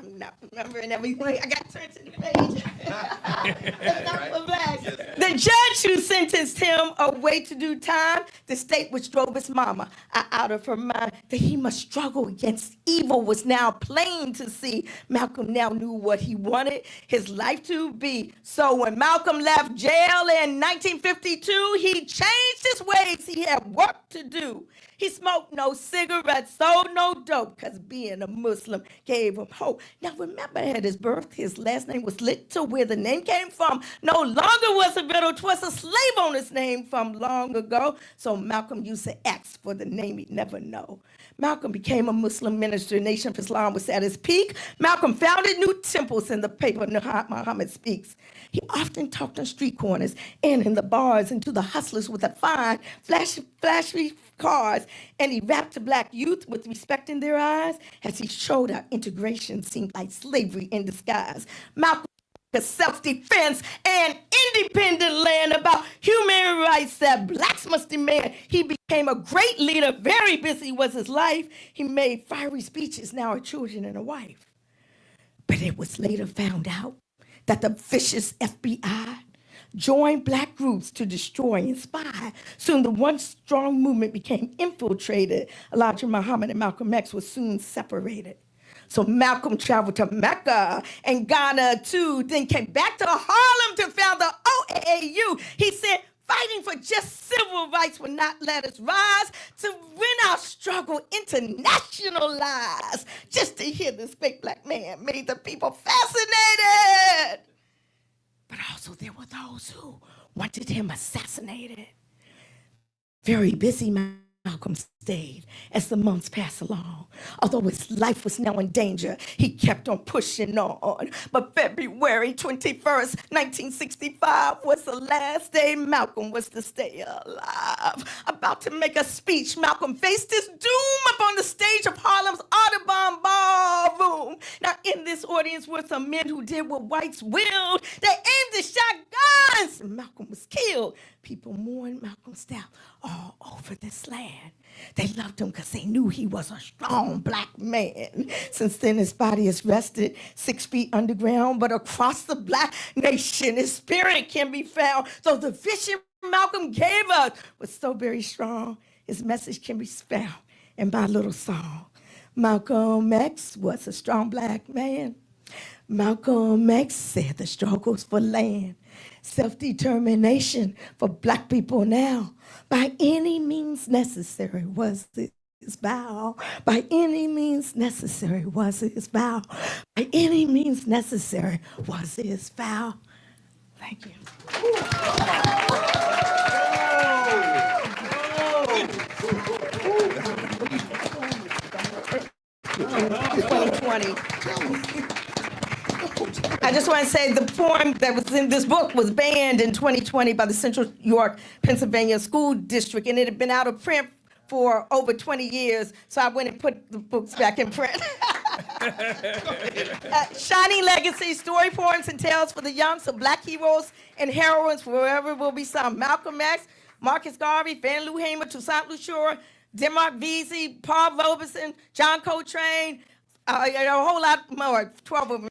Speaker 10: I'm not remembering everything. I got to turn to the page. It's not for blacks. The judge who sentenced him away to do time, the state which drove his mama out of her mind, that he must struggle against evil was now plain to see. Malcolm now knew what he wanted his life to be. So when Malcolm left jail in 1952, he changed his ways. He had work to do. He smoked no cigarettes, sold no dope, because being a Muslim gave him hope. Now remember, at his birth, his last name was Little, where the name came from. No longer was a Biddle, 'twas a slave owner's name from long ago. So Malcolm used to ask for the name he'd never know. Malcolm became a Muslim minister. Nation of Islam was at its peak. Malcolm founded new temples in the paper Muhammad Speaks. He often talked on street corners and in the bars and to the hustlers with a fine, flashy cars. And he rapped to black youth with respect in their eyes as he showed how integration seemed like slavery in disguise. Malcolm self-defense and independent land about human rights that blacks must demand. He became a great leader. Very busy was his life. He made fiery speeches, now a children and a wife. But it was later found out that the vicious FBI joined black groups to destroy and spy. Soon the one strong movement became infiltrated. Elijah Muhammad and Malcolm X were soon separated. So Malcolm traveled to Mecca and Ghana too, then came back to Harlem to found the OAU. He said, fighting for just civil rights will not let us rise to win our struggle internationalized. Just to hear this great black man made the people fascinated. But also there were those who wanted him assassinated. Very busy Malcolm stayed as the months passed along. Although his life was now in danger, he kept on pushing on. But February 21st, 1965 was the last day Malcolm was to stay alive. About to make a speech, Malcolm faced his doom up on the stage of Harlem's Audubon Ballroom. Now in this audience were some men who did what whites willed. They aimed and shot guns. Malcolm was killed. People mourned Malcolm's death all over this land. They loved him because they knew he was a strong black man. Since then, his body is rested 6 feet underground, but across the black nation, his spirit can be found. So the vision Malcolm gave us was so very strong, his message can be found in my little song. Malcolm X was a strong black man. Malcolm X said the struggles for land, self-determination for black people now. By any means necessary was his vow. By any means necessary was his vow. By any means necessary was his vow. Thank you. 2020. I just want to say the poem that was in this book was banned in 2020 by the Central York, Pennsylvania School District, and it had been out of print for over 20 years, so I went and put the books back in print. Shining Legacy, story poems and tales for the young, so black heroes and heroines forever will be sung. Malcolm X, Marcus Garvey, Fannie Lou Hamer, Toussaint Louverture, Denmark Vesey, Paul Robeson, John Coltrane, a whole lot more, 12 of them.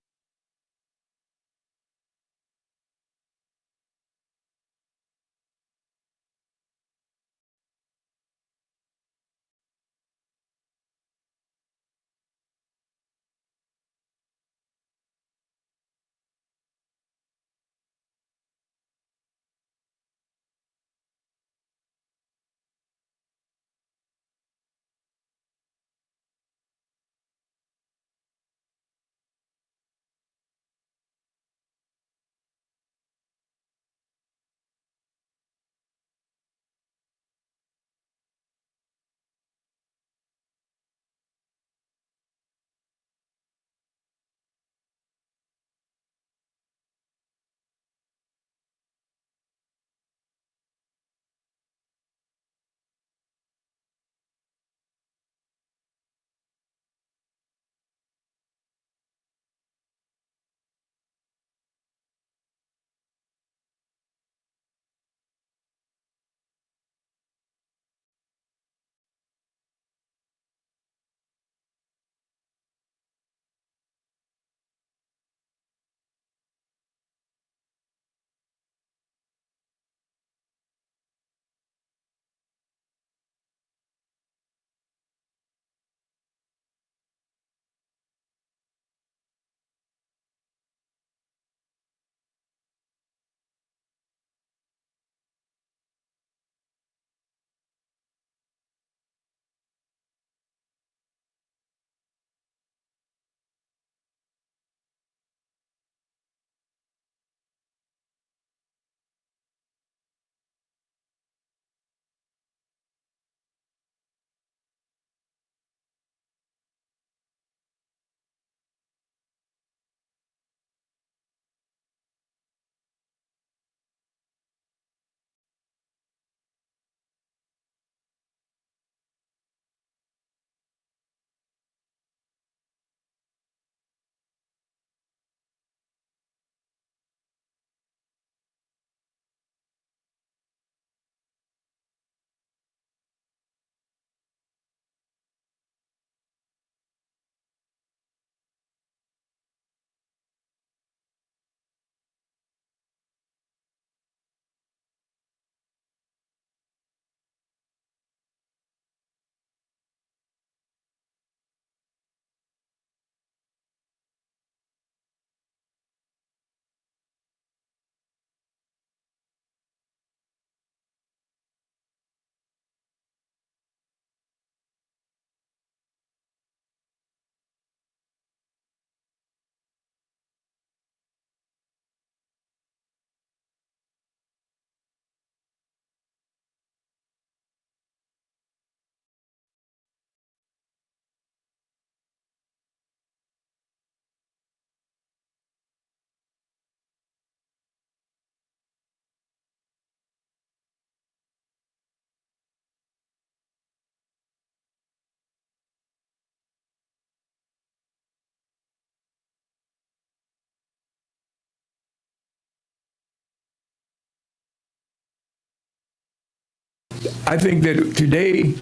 Speaker 9: I think that today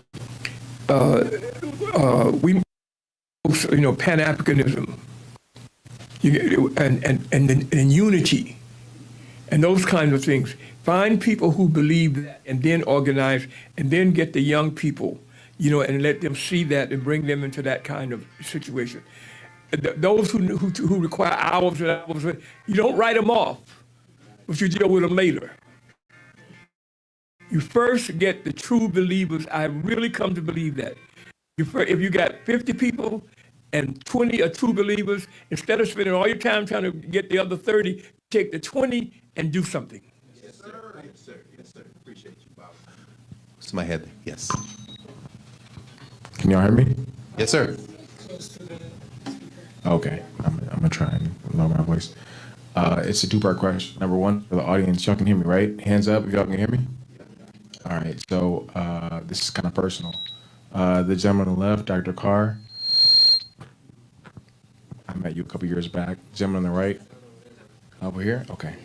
Speaker 9: we, Pan-Africanism, and unity, and those kinds of things. Find people who believe that, and then organize, and then get the young people, and let them see that and bring them into that kind of situation. Those who require hours and hours, you don't write them off, but you deal with them later. You first get the true believers. I really come to believe that. If you got 50 people and 20 are true believers, instead of spending all your time trying to get the other 30, take the 20 and do something.
Speaker 3: Yes, sir. Yes, sir. Yes, sir. Appreciate you, Bob. Somebody had that. Yes.
Speaker 12: Can y'all hear me?
Speaker 3: Yes, sir.
Speaker 12: Okay, I'm gonna try and lower my voice. It's a two-part question. Number one, for the audience, y'all can hear me, right? Hands up if y'all can hear me. All right, so this is kind of personal. The gentleman on the left, Dr. Carr, I met you a couple years back. Gentleman on the right, over here, okay.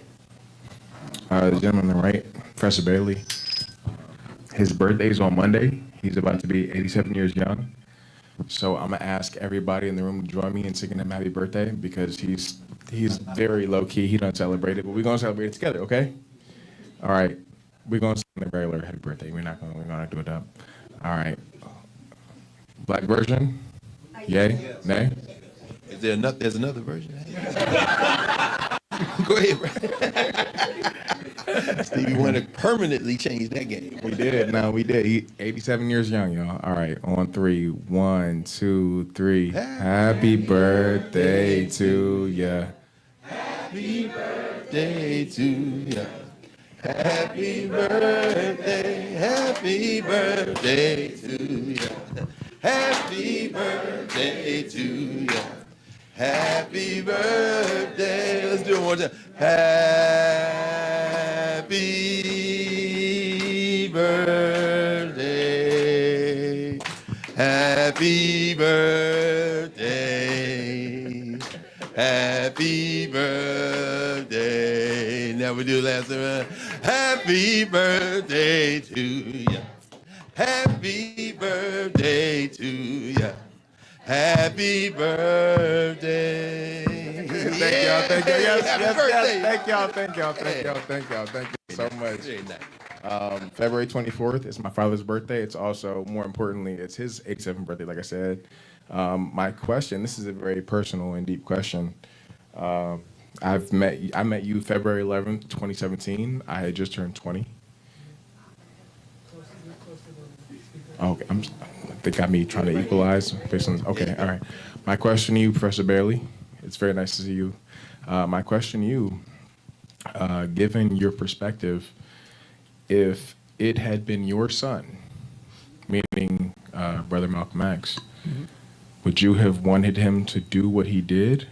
Speaker 12: The gentleman on the right, Professor Bailey, his birthday is on Monday. He's about to be 87 years young. So I'm gonna ask everybody in the room to join me in singing him happy birthday because he's very low key. He doesn't celebrate it, but we're gonna celebrate it together, okay? All right, we're gonna sing the regular happy birthday. We're gonna do it up. All right. Black version? Yay? Nay?
Speaker 3: Is there another? There's another version. Go ahead, bro. Stevie Wonder permanently changed that game.
Speaker 12: We did. No, we did. He 87 years young, y'all. All right, on three. 1, 2, 3. Happy birthday to ya.
Speaker 3: Happy birthday to ya. Happy birthday. Happy birthday to ya. Happy birthday to ya. Happy birthday. Let's do it one more time. Happy birthday. Happy birthday. Happy birthday. Now we do the last one. Happy birthday to ya. Happy birthday to ya. Happy birthday.
Speaker 12: Thank y'all. Thank y'all. Yes,
Speaker 3: Happy
Speaker 12: yes,
Speaker 3: birthday.
Speaker 12: yes. Thank y'all. Thank y'all. Thank y'all. Thank y'all. Thank you so much.
Speaker 3: Very nice.
Speaker 12: February 24th is my father's birthday. It's also, more importantly, it's his 87th birthday, like I said. My question, this is a very personal and deep question. I met you February 11th, 2017. I had just turned 20. Okay, they got me trying to equalize based on, okay, all right. My question to you, Professor Bailey, it's very nice to see you. My question to you, given your perspective, if it had been your son, meaning Brother Malcolm X, would you have wanted him to do what he did?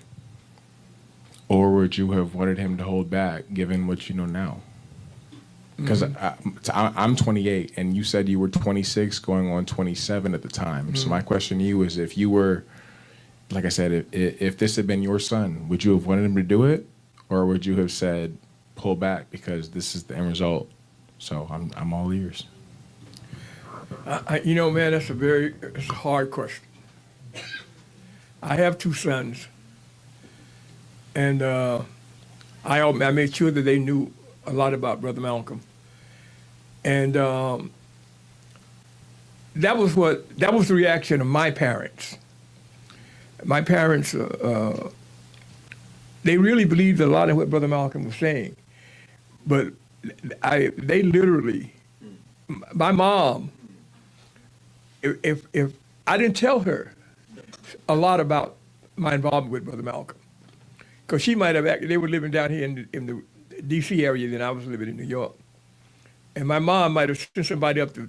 Speaker 12: Or would you have wanted him to hold back, given what you know now? Because I'm 28, and you said you were 26, going on 27 at the time. So my question to you is, if you were, like I said, if this had been your son, would you have wanted him to do it, or would you have said, pull back because this is the end result? So I'm all ears.
Speaker 9: Man, it's a hard question. I have two sons, and I made sure that they knew a lot about Brother Malcolm. And that was the reaction of my parents. My parents, they really believed a lot of what Brother Malcolm was saying, but they literally, my mom, if I didn't tell her a lot about my involvement with Brother Malcolm, because she might have they were living down here in the D.C. area, then I was living in New York. And my mom might have sent somebody up to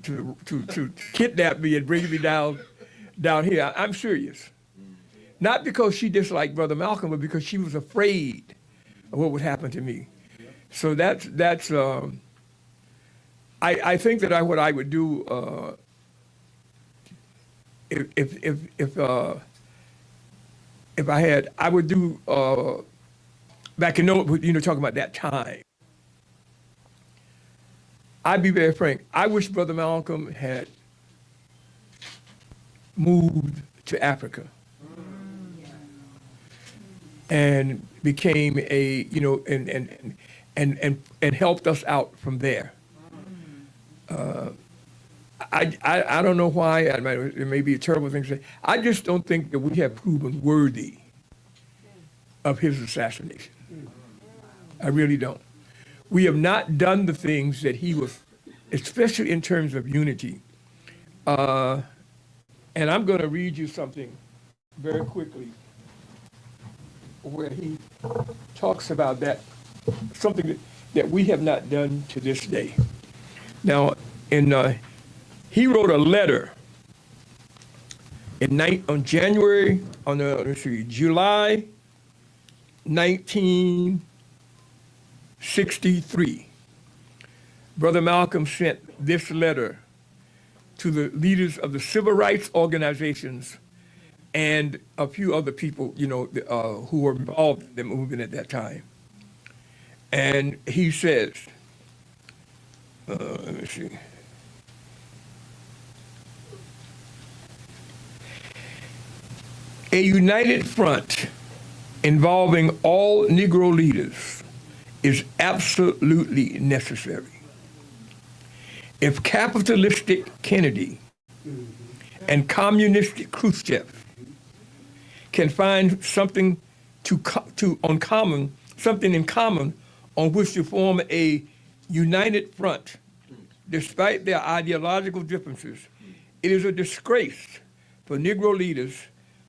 Speaker 9: kidnap me and bring me down here. I'm serious. Not because she disliked Brother Malcolm, but because she was afraid of what would happen to me. So that's I think that what I would do if I had, I would do back in talking about that time. I'd be very frank. I wish Brother Malcolm had moved to Africa and became a, you know, and helped us out from there. I don't know why. It may be a terrible thing to say. I just don't think that we have proven worthy of his assassination. I really don't. We have not done the things that he was, especially in terms of unity. And I'm going to read you something very quickly where he talks about that, something that we have not done to this day. Now, he wrote a letter July 1963. Brother Malcolm sent this letter to the leaders of the civil rights organizations and a few other people, you know, who were involved in the movement at that time. And he says, let me see. A united front involving all Negro leaders is absolutely necessary. If capitalistic Kennedy and communistic Khrushchev can find something in common on which to form a united front, despite their ideological differences, it is a disgrace for Negro leaders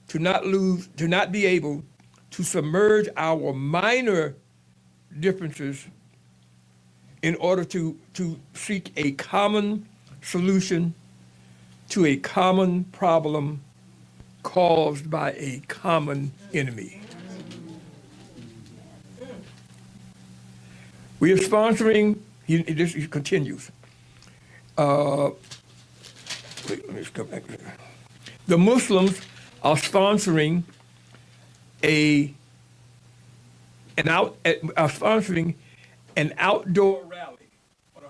Speaker 9: to not be able to submerge our minor differences in order to seek a common solution to a common problem caused by a common enemy. We are sponsoring, he continues. Wait, let me just come back there. The Muslims are sponsoring an outdoor rally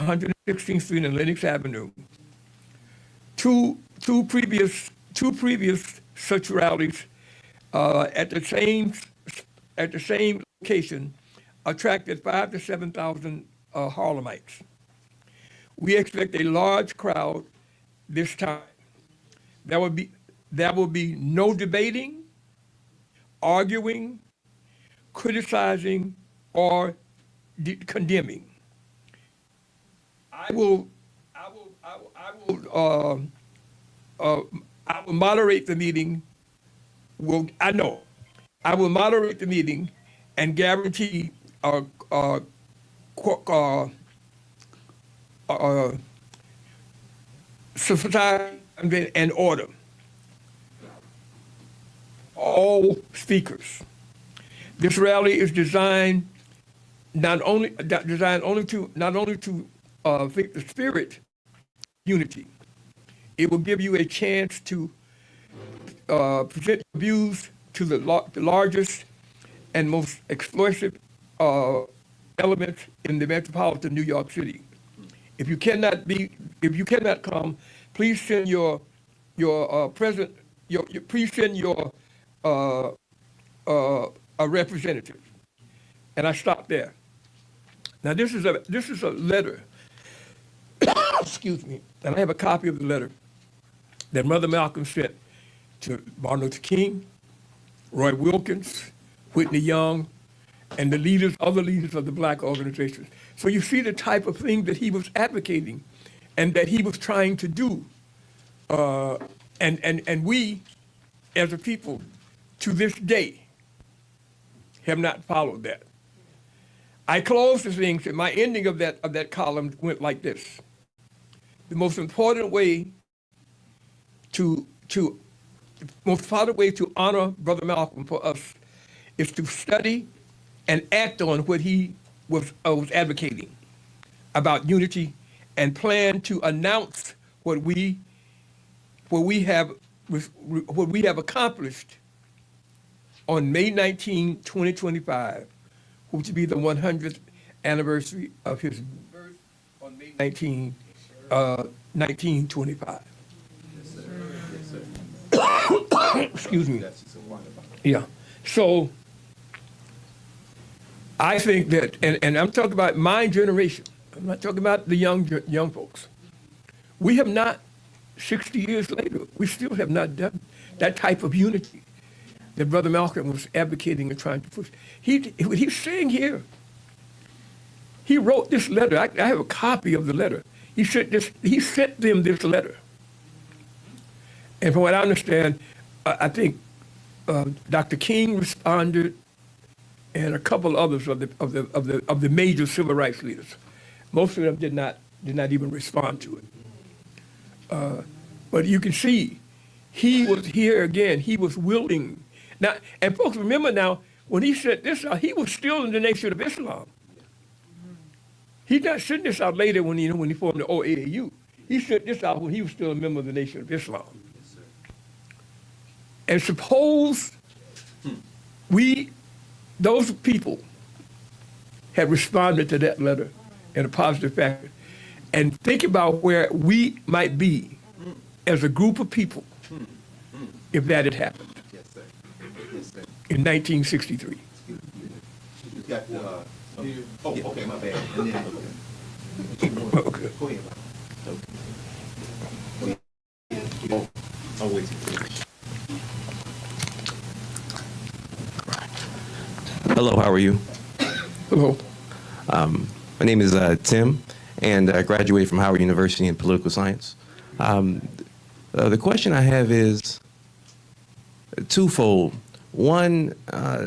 Speaker 9: on 116th Street and Lenox Avenue. Two previous such rallies at the same location attracted 5,000 to 7,000 Harlemites. We expect a large crowd this time. There will be no debating, arguing, criticizing, or condemning. I will moderate the meeting. I will moderate the meeting and guarantee society and order. All speakers. This rally is designed not only to think the spirit unity. It will give you a chance to present views to the largest and most explosive elements in the metropolitan New York City. If you cannot come, please send your a representative. And I stopped there. Now this is a letter, excuse me, and I have a copy of the letter that Mother Malcolm sent to Martin Luther King, Roy Wilkins, Whitney Young, and other leaders of the black organizations. So you see the type of thing that he was advocating and that he was trying to do. And we, as a people, to this day, have not followed that. I close the things, and my ending of that column went like this. The most important way to honor Brother Malcolm for us is to study and act on what he was advocating about unity, and plan to announce what we have accomplished on May 19, 2025, which will be the 100th anniversary of his birth on May 1925. Excuse me. Yeah. So I think that, and I'm talking about my generation. I'm not talking about the young folks. We have not, 60 years later, we still have not done that type of unity that Brother Malcolm was advocating and trying to push. He's saying here, he wrote this letter. I have a copy of the letter. He sent them this letter. And from what I understand, I think Dr. King responded, and a couple others of the major civil rights leaders. Most of them did not even respond to it. But you can see, he was here again. He was willing. Now, and folks, remember now, when he said this out, he was still in the Nation of Islam. He's not sending this out later when he formed the OAAU. He sent this out when he was still a member of the Nation of Islam. And suppose those people had responded to that letter in a positive fashion, and think about where we might be as a group of people if that had happened in 1963.
Speaker 3: Okay, my bad.
Speaker 9: Okay.
Speaker 3: Go ahead. I'll wait till you finish.
Speaker 13: Hello, how are you?
Speaker 9: Hello.
Speaker 13: My name is Tim, and I graduated from Howard University in political science. The question I have is twofold. One,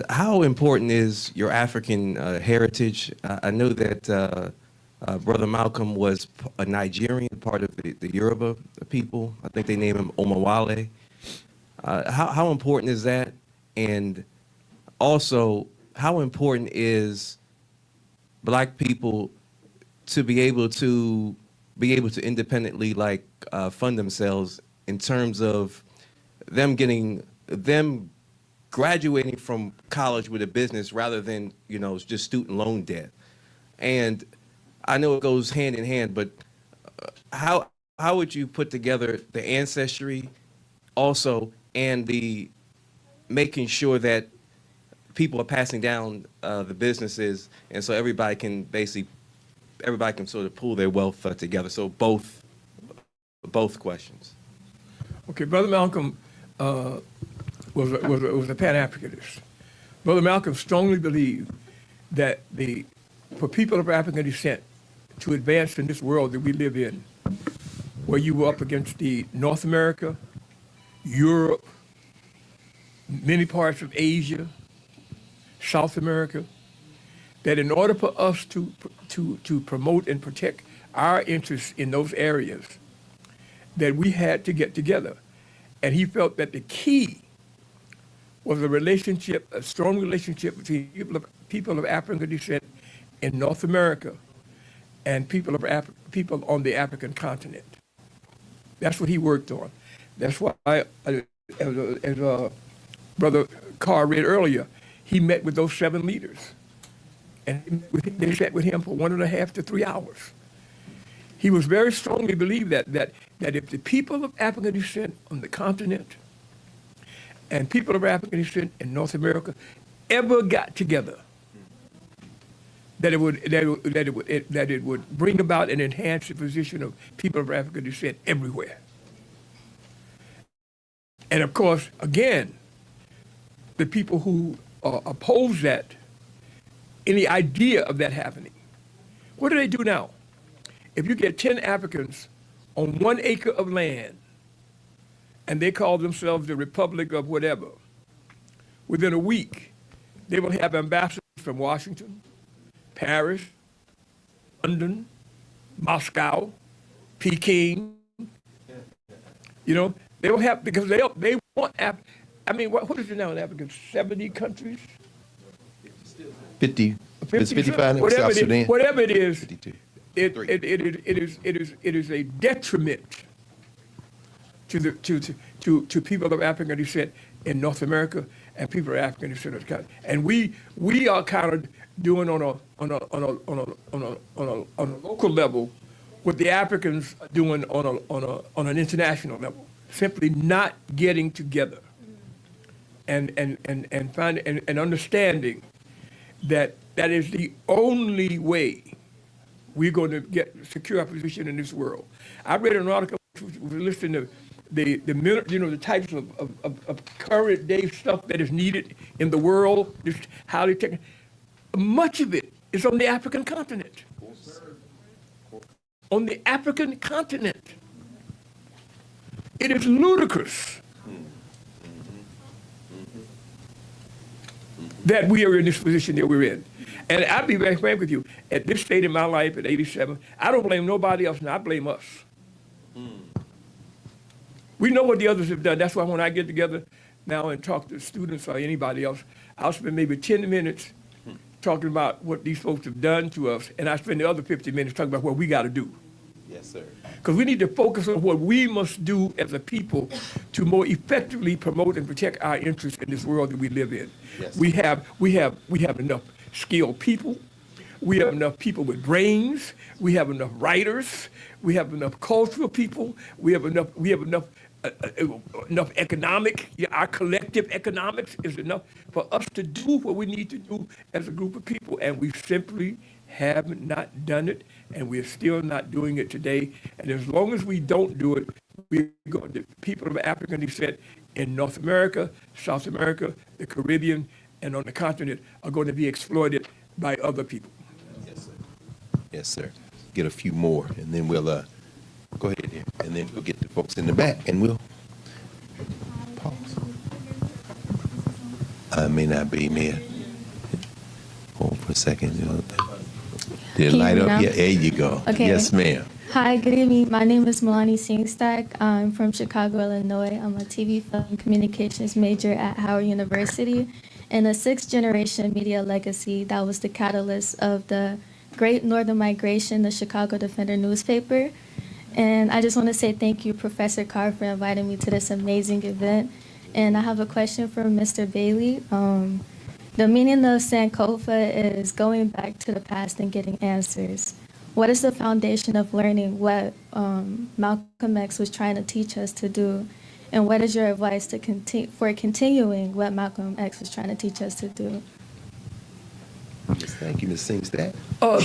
Speaker 13: how important is your African heritage? I know that Brother Malcolm was a Nigerian, part of the Yoruba people. I think they name him Omawale. How important is that? And also, how important is Black people to be able to independently fund themselves in terms of them graduating from college with a business rather than just student loan debt? And I know it goes hand in hand, but how would you put together the ancestry also and the making sure that people are passing down the businesses, and so everybody can sort of pool their wealth together? So both questions.
Speaker 9: Okay, Brother Malcolm was a Pan-Africanist. Brother Malcolm strongly believed that for people of African descent to advance in this world that we live in, where you were up against the North America, Europe, many parts of Asia, South America, that in order for us to promote and protect our interests in those areas, that we had to get together. And he felt that the key was a strong relationship between people of African descent in North America and people on the African continent. That's what he worked on. That's why, as Brother Carr read earlier, he met with those 7 leaders. And they sat with him for 1.5 to 3 hours. He was very strongly believed that if the people of African descent on the continent and people of African descent in North America ever got together, that it would bring about and enhance the position of people of African descent everywhere. And of course, again, the people who oppose that, any idea of that happening, what do they do now? If you get 10 Africans on 1 acre of land, and they call themselves the Republic of whatever, within a week, they will have ambassadors from Washington, Paris, London, Moscow, Peking. They will have, because they want, what is it now in Africa, 70 countries?
Speaker 3: 50, it's 55 in
Speaker 9: whatever
Speaker 3: South
Speaker 9: it is,
Speaker 3: Sudan.
Speaker 9: whatever it is,
Speaker 3: 52.
Speaker 9: it is a detriment to people of African descent in North America and people of African descent in the continent. And we are kind of doing on a local level what the Africans are doing on an international level, simply not getting together and finding and understanding that that is the only way we're going to secure our position in this world. I read an article listing the types of current day stuff that is needed in the world, this highly technical. Much of it is on the African continent. On the African continent. It is ludicrous that we are in this position that we're in. And I'll be very frank with you, at this state in my life, at 87, I don't blame nobody else, I blame us. We know what the others have done. That's why when I get together now and talk to students or anybody else, I'll spend maybe 10 minutes talking about what these folks have done to us, and I spend the other 50 minutes talking about what we got to do.
Speaker 3: Yes, sir.
Speaker 9: Because we need to focus on what we must do as a people to more effectively promote and protect our interests in this world that we live in.
Speaker 3: Yes.
Speaker 9: We have enough skilled people. We have enough people with brains. We have enough writers. We have enough cultural people. We have enough economic. Our collective economics is enough for us to do what we need to do as a group of people, and we simply have not done it, and we're still not doing it today. And as long as we don't do it, the people of African descent in North America, South America, the Caribbean, and on the continent are going to be exploited by other people.
Speaker 3: Yes, sir. Yes, sir. Get a few more, and then we'll go ahead here, and then we'll get the folks in the back, and we'll pause. I may not be, man. Hold for a second. Did it light up? Yeah, there you go.
Speaker 14: Okay.
Speaker 3: Yes, ma'am.
Speaker 14: Hi, good evening. My name is Milani Singstack. I'm from Chicago, Illinois. I'm a TV, film, and communications major at Howard University, and a sixth-generation media legacy that was the catalyst of the Great Northern Migration, the Chicago Defender newspaper. And I just want to say thank you, Professor Carr, for inviting me to this amazing event. And I have a question for Mr. Bailey. The meaning of Sankofa is going back to the past and getting answers. What is the foundation of learning what Malcolm X was trying to teach us to do? And what is your advice to continuing what Malcolm X was trying to teach us to do?
Speaker 3: Yes, thank you, Ms. Singstack.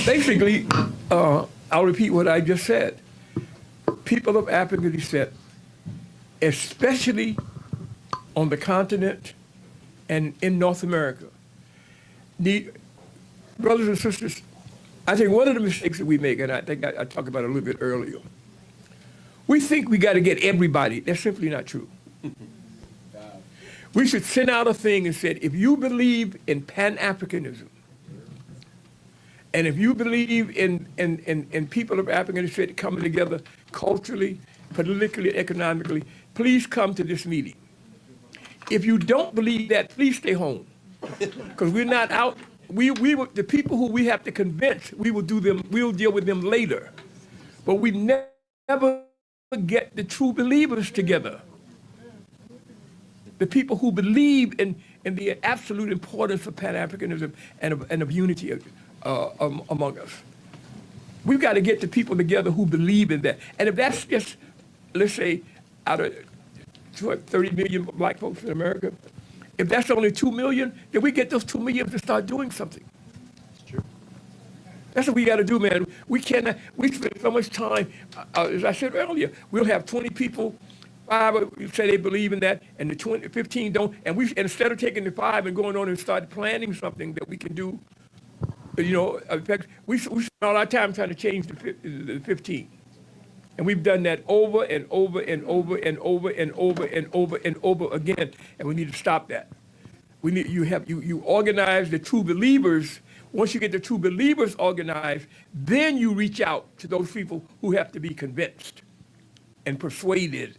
Speaker 9: Basically, I'll repeat what I just said. People of African descent, especially on the continent and in North America, need, brothers and sisters, I think one of the mistakes that we make, and I think I talked about it a little bit earlier, we think we got to get everybody. That's simply not true. We should send out a thing and say, if you believe in Pan-Africanism, and if you believe in people of African descent coming together culturally, politically, economically, please come to this meeting. If you don't believe that, please stay home. Because we're not out. The people who we have to convince, we'll deal with them later. But we never get the true believers together. The people who believe in the absolute importance of Pan-Africanism and of unity among us. We've got to get the people together who believe in that. And if that's just, let's say, out of 30 million black folks in America, if that's only 2 million, then we get those 2 million to start doing something. That's true. That's what we got to do, man. We spend so much time, as I said earlier, we'll have 20 people, 5 say they believe in that, and the 15 don't. And instead of taking the 5 and going on and start planning something that we can do, in fact, we spend all our time trying to change the 15. And we've done that over and over and over and over and over and over and over again. And we need to stop that. We need you organize the true believers. Once you get the true believers organized, then you reach out to those people who have to be convinced and persuaded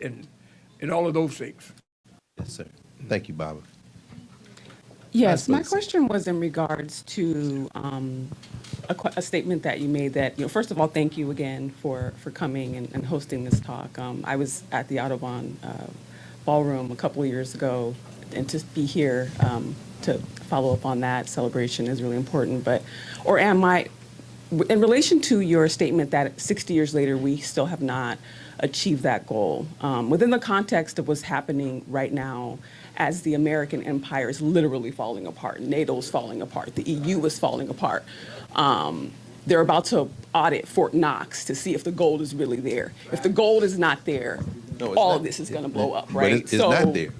Speaker 9: and all of those things.
Speaker 3: Yes, sir. Thank you, Barbara.
Speaker 15: Yes, my question was in regards to a statement that you made that, first of all, thank you again for coming and hosting this talk. I was at the Audubon Ballroom a couple of years ago, and to be here to follow up on that celebration is really important. in relation to your statement that 60 years later, we still have not achieved that goal, within the context of what's happening right now as the American empire is literally falling apart, NATO's falling apart, the EU is falling apart. They're about to audit Fort Knox to see if the gold is really there. If the gold is not there, all of this is going to blow up, right?
Speaker 3: But it's not there.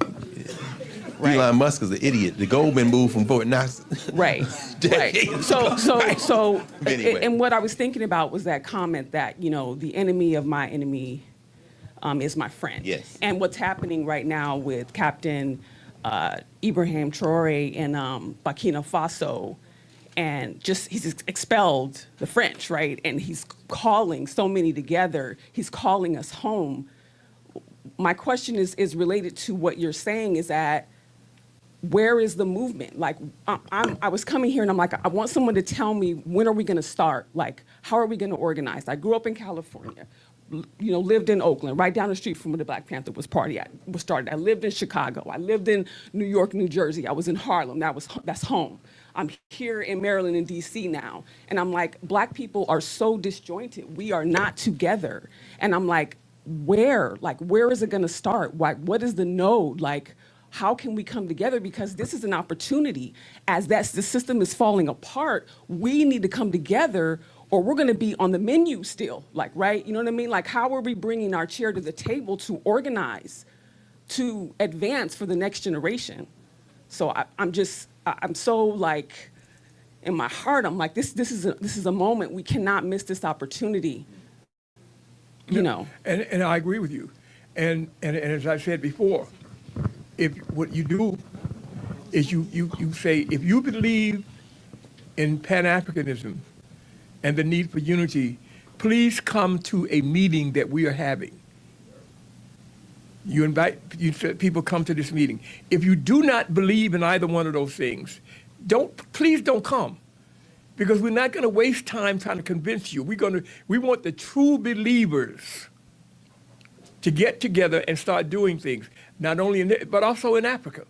Speaker 3: Elon Musk is an idiot. The gold been moved from Fort Knox.
Speaker 15: Right, right. So,
Speaker 3: Anyway.
Speaker 15: and what I was thinking about was that comment that, the enemy of my enemy is my friend.
Speaker 3: Yes.
Speaker 15: And what's happening right now with Captain Ibrahim Traore in Burkina Faso, and he's expelled the French, right? And he's calling so many together. He's calling us home. My question is related to what you're saying, is that where is the movement? Like, I was coming here and I'm like, I want someone to tell me, when are we going to start? Like, how are we going to organize? I grew up in California, lived in Oakland, right down the street from where the Black Panther was started. I lived in Chicago. I lived in New York, New Jersey. I was in Harlem. That's home. I'm here in Maryland and DC now. And I'm like, Black people are so disjointed. We are not together. And I'm like, where is it going to start? What is the node? Like, how can we come together? Because this is an opportunity. As the system is falling apart, we need to come together, or we're going to be on the menu still, like, right? You know what I mean? Like, how are we bringing our chair to the table to organize, to advance for the next generation? So I'm so, like, in my heart, I'm like, this is a moment. We cannot miss this opportunity, And
Speaker 9: I agree with you. And as I said before, if what you do is you say, if you believe in Pan-Africanism and the need for unity, please come to a meeting that we are having. You said people come to this meeting. If you do not believe in either one of those things, please don't come, because we're not going to waste time trying to convince you. We want the true believers to get together and start doing things, not only but also in Africa.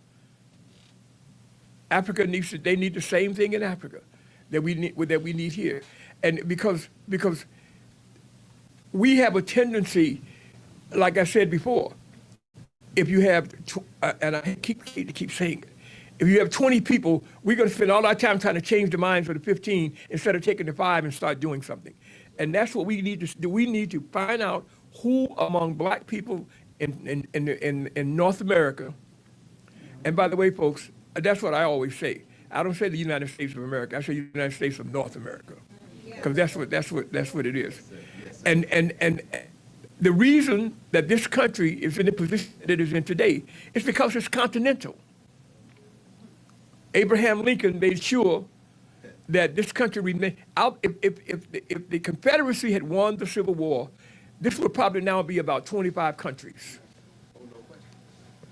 Speaker 9: Africa they need the same thing in Africa that we need here, and because we have a tendency, like I said before, if you have, and I keep saying it, if you have 20 people, we're going to spend all our time trying to change the minds of the 15 instead of taking the 5 and start doing something. And that's what we need to do. We need to find out who among Black people in North America, and by the way, folks, that's what I always say. I don't say the United States of America. I say the United States of North America, because that's what it is. And the reason that this country is in the position that it is in today is because it's continental. Abraham Lincoln made sure that this country remained. If the Confederacy had won the Civil War, this would probably now be about 25 countries.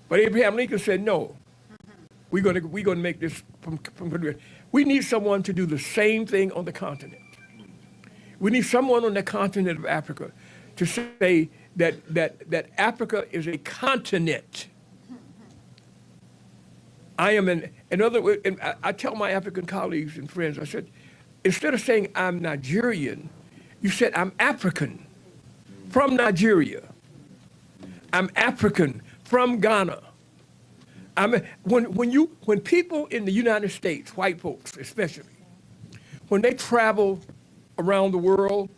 Speaker 9: But Abraham Lincoln said, no, we're going to make this from. We need someone to do the same thing on the continent. We need someone on the continent of Africa to say that Africa is a continent. In other words, I tell my African colleagues and friends, I said, instead of saying I'm Nigerian, you said I'm African from Nigeria. I'm African from Ghana. When people in the United States, white folks especially, when they travel around the world,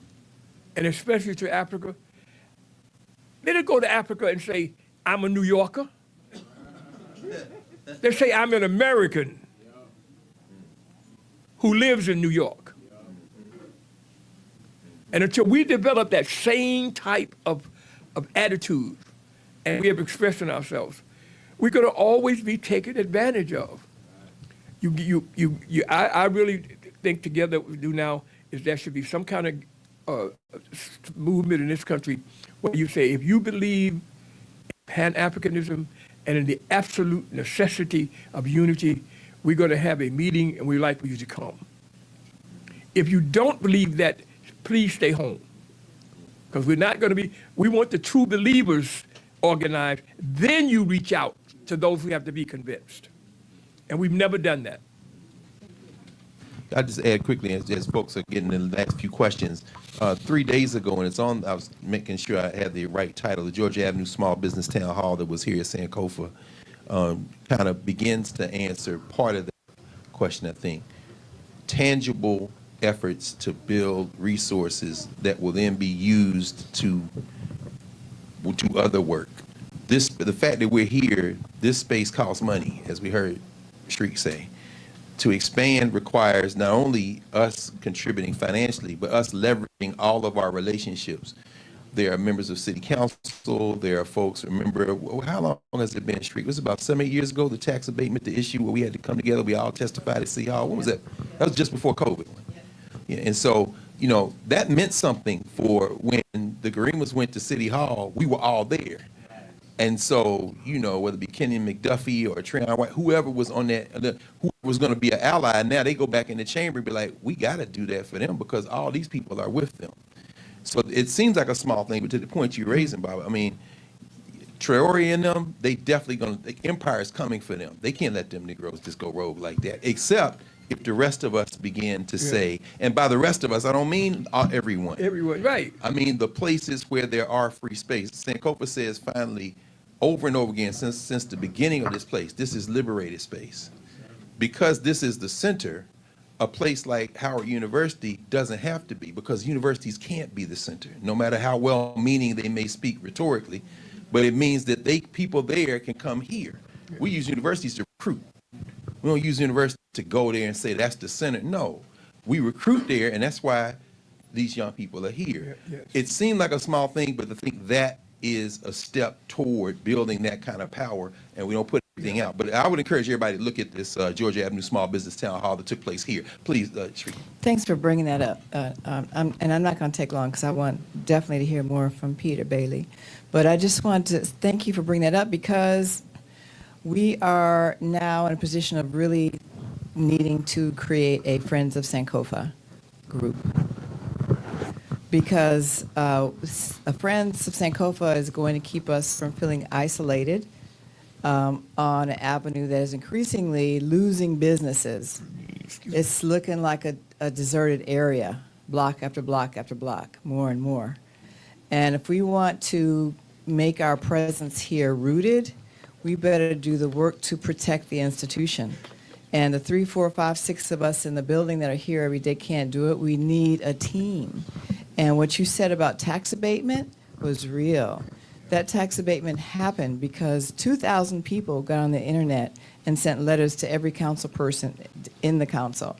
Speaker 9: and especially to Africa, they don't go to Africa and say, I'm a New Yorker. They say, I'm an American who lives in New York. And until we develop that same type of attitude, and we have expressed in ourselves, we're going to always be taken advantage of. I really think together what we do now is there should be some kind of movement in this country where you say, if you believe in Pan-Africanism and in the absolute necessity of unity, we're going to have a meeting and we'd like for you to come. If you don't believe that, please stay home. Because we're not going to be, we want the true believers organized. Then you reach out to those who have to be convinced. And we've never done that.
Speaker 3: I just add quickly as folks are getting the last few questions. 3 days ago, and it's on. I was making sure I had the right title. The Georgia Avenue Small Business Town Hall that was here at Sankofa kind of begins to answer part of the question. I think tangible efforts to build resources that will then be used to do other work. The fact that we're here, this space costs money, as we heard Shriek say. To expand requires not only us contributing financially, but us leveraging all of our relationships. There are members of city council, there are folks, remember, how long has it been, Shriek? It was about 7, 8 years ago, the tax abatement, the issue where we had to come together, we all testified at City Hall. When was that? That was just before COVID. Yeah, and so, you know, that meant something for when the Garemas went to City Hall, we were all there. And so, you know, whether it be Kenny McDuffie or Treyon White, whoever was on that, who was going to be an ally, now they go back in the chamber and be like, we got to do that for them because all these people are with them. So it seems like a small thing, but to the point you're raising, Bob, I mean, Traore and them, they definitely going to, the empire is coming for them. They can't let them Negroes just go rogue like that, except if the rest of us begin to say, and by the rest of us, I don't mean everyone.
Speaker 9: Everyone, right.
Speaker 3: I mean the places where there are free space. Sankofa says finally, over and over again, since the beginning of this place, this is liberated space. Because this is the center, a place like Howard University doesn't have to be, because universities can't be the center, no matter how well-meaning they may speak rhetorically, but it means that people there can come here. We use universities to recruit. We don't use universities to go there and say that's the center. No, we recruit there, and that's why these young people are here.
Speaker 9: Yes.
Speaker 3: It seemed like a small thing, but I think that is a step toward building that kind of power, and we don't put everything out. But I would encourage everybody to look at this Georgia Avenue Small Business Town Hall that took place here. Please, Shri.
Speaker 1: Thanks for bringing that up. And I'm not going to take long because I want definitely to hear more from Peter Bailey. But I just want to thank you for bringing that up because we are now in a position of really needing to create a Friends of Sankofa group. Because a Friends of Sankofa is going to keep us from feeling isolated on an avenue that is increasingly losing businesses. It's looking like a deserted area, block after block after block, more and more. And if we want to make our presence here rooted, we better do the work to protect the institution. And the 3, 4, 5, 6 of us in the building that are here every day can't do it. We need a team. And what you said about tax abatement was real. That tax abatement happened because 2,000 people got on the internet and sent letters to every council person in the council.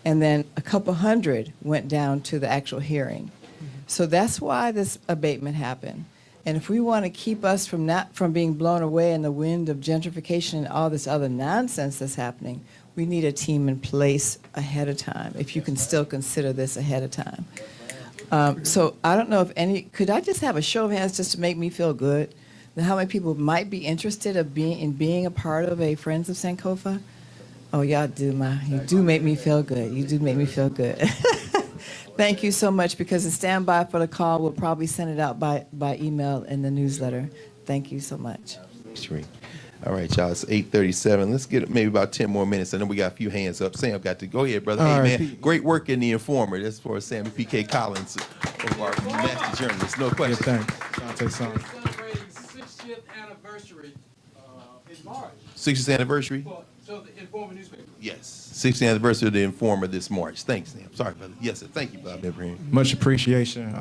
Speaker 1: And then a couple hundred went down to the actual hearing. So that's why this abatement happened. And if we want to keep us from being blown away in the wind of gentrification and all this other nonsense that's happening, we need a team in place ahead of time, if you can still consider this ahead of time. So I don't know if could I just have a show of hands just to make me feel good? How many people might be interested in being a part of a Friends of Sankofa? Oh, y'all you do make me feel good. You do make me feel good. Thank you so much, because stand by for the call. We'll probably send it out by email in the newsletter. Thank you so much.
Speaker 3: Shri. All right, y'all, it's 8:37. Let's get maybe about 10 more minutes. I know we got a few hands up. Sam got to go ahead, brother.
Speaker 11: All
Speaker 3: hey,
Speaker 11: right,
Speaker 3: man, great work in The Informer. That's for Sammy P.K. Collins, of our master journalist. No question.
Speaker 11: Yeah, thanks. Celebrating 60th anniversary in March.
Speaker 3: 60th anniversary?
Speaker 11: So the Informer newspaper.
Speaker 3: Yes, 60th anniversary of The Informer this March. Thanks, Sam. Sorry, brother. Yes, sir. Thank you, Bob Ibrahim.
Speaker 12: Much appreciation,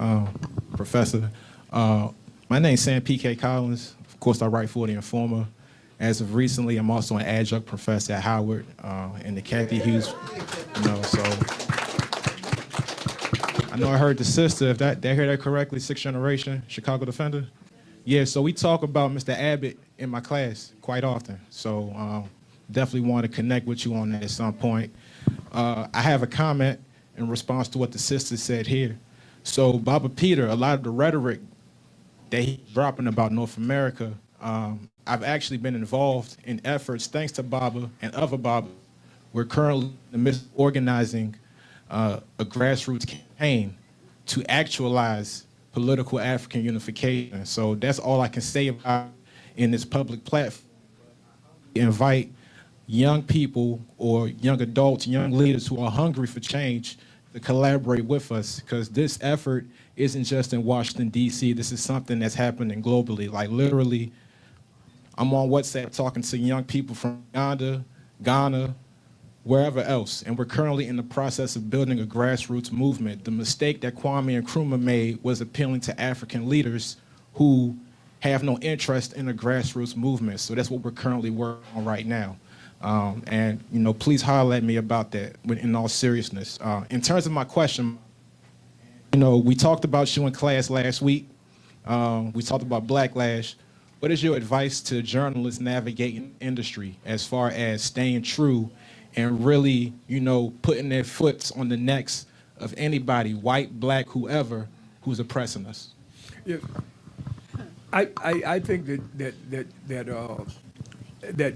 Speaker 12: Professor. My name's Sam P.K. Collins. Of course, I write for The Informer. As of recently, I'm also an adjunct professor at Howard in the Kathy Hughes, so I know I heard the sister, if did I hear that correctly, 6th generation Chicago defender? Yeah, so we talk about Mr. Abbott in my class quite often, so definitely want to connect with you on that at some point. I have a comment in response to what the sister said here. So Baba Peter, a lot of the rhetoric that he's dropping about North America, I've actually been involved in efforts, thanks to Baba and other Baba. We're currently in the midst of organizing a grassroots campaign to actualize political African unification. So that's all I can say about in this public platform. I invite young people or young adults, young leaders who are hungry for change to collaborate with us, because this effort isn't just in Washington, D.C. This is something that's happening globally. Like literally, I'm on WhatsApp talking to young people from Uganda, Ghana, wherever else, and we're currently in the process of building a grassroots movement. The mistake that Kwame Nkrumah made was appealing to African leaders who have no interest in a grassroots movement. So that's what we're currently working on right now. And please holler at me about that in all seriousness. In terms of my question, we talked about you in class last week. We talked about Blacklash. What is your advice to journalists navigating the industry as far as staying true and really, putting their foot on the necks of anybody, white, black, whoever, who's oppressing us?
Speaker 9: Yeah. I think that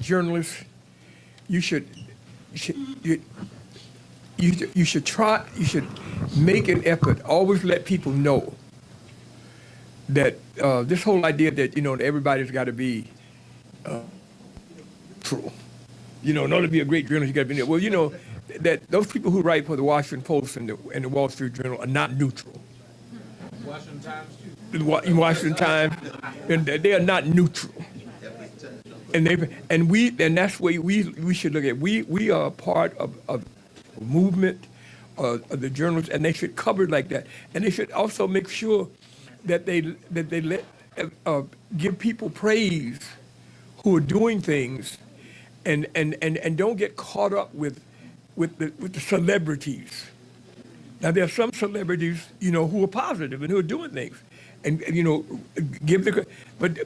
Speaker 9: journalists, you should make an effort. Always let people know that this whole idea that everybody's got to be true. In order to be a great journalist, you got to be there. Well, that those people who write for the Washington Post and the Wall Street Journal are not neutral.
Speaker 11: Washington Times too.
Speaker 9: The Washington Times, and they are not neutral. And that's the way we should look at it. We are a part of a movement of the journalists, and they should cover it like that. And they should also make sure that they let give people praise who are doing things, and don't get caught up with the celebrities. Now there are some celebrities, who are positive and who are doing things, and give the. But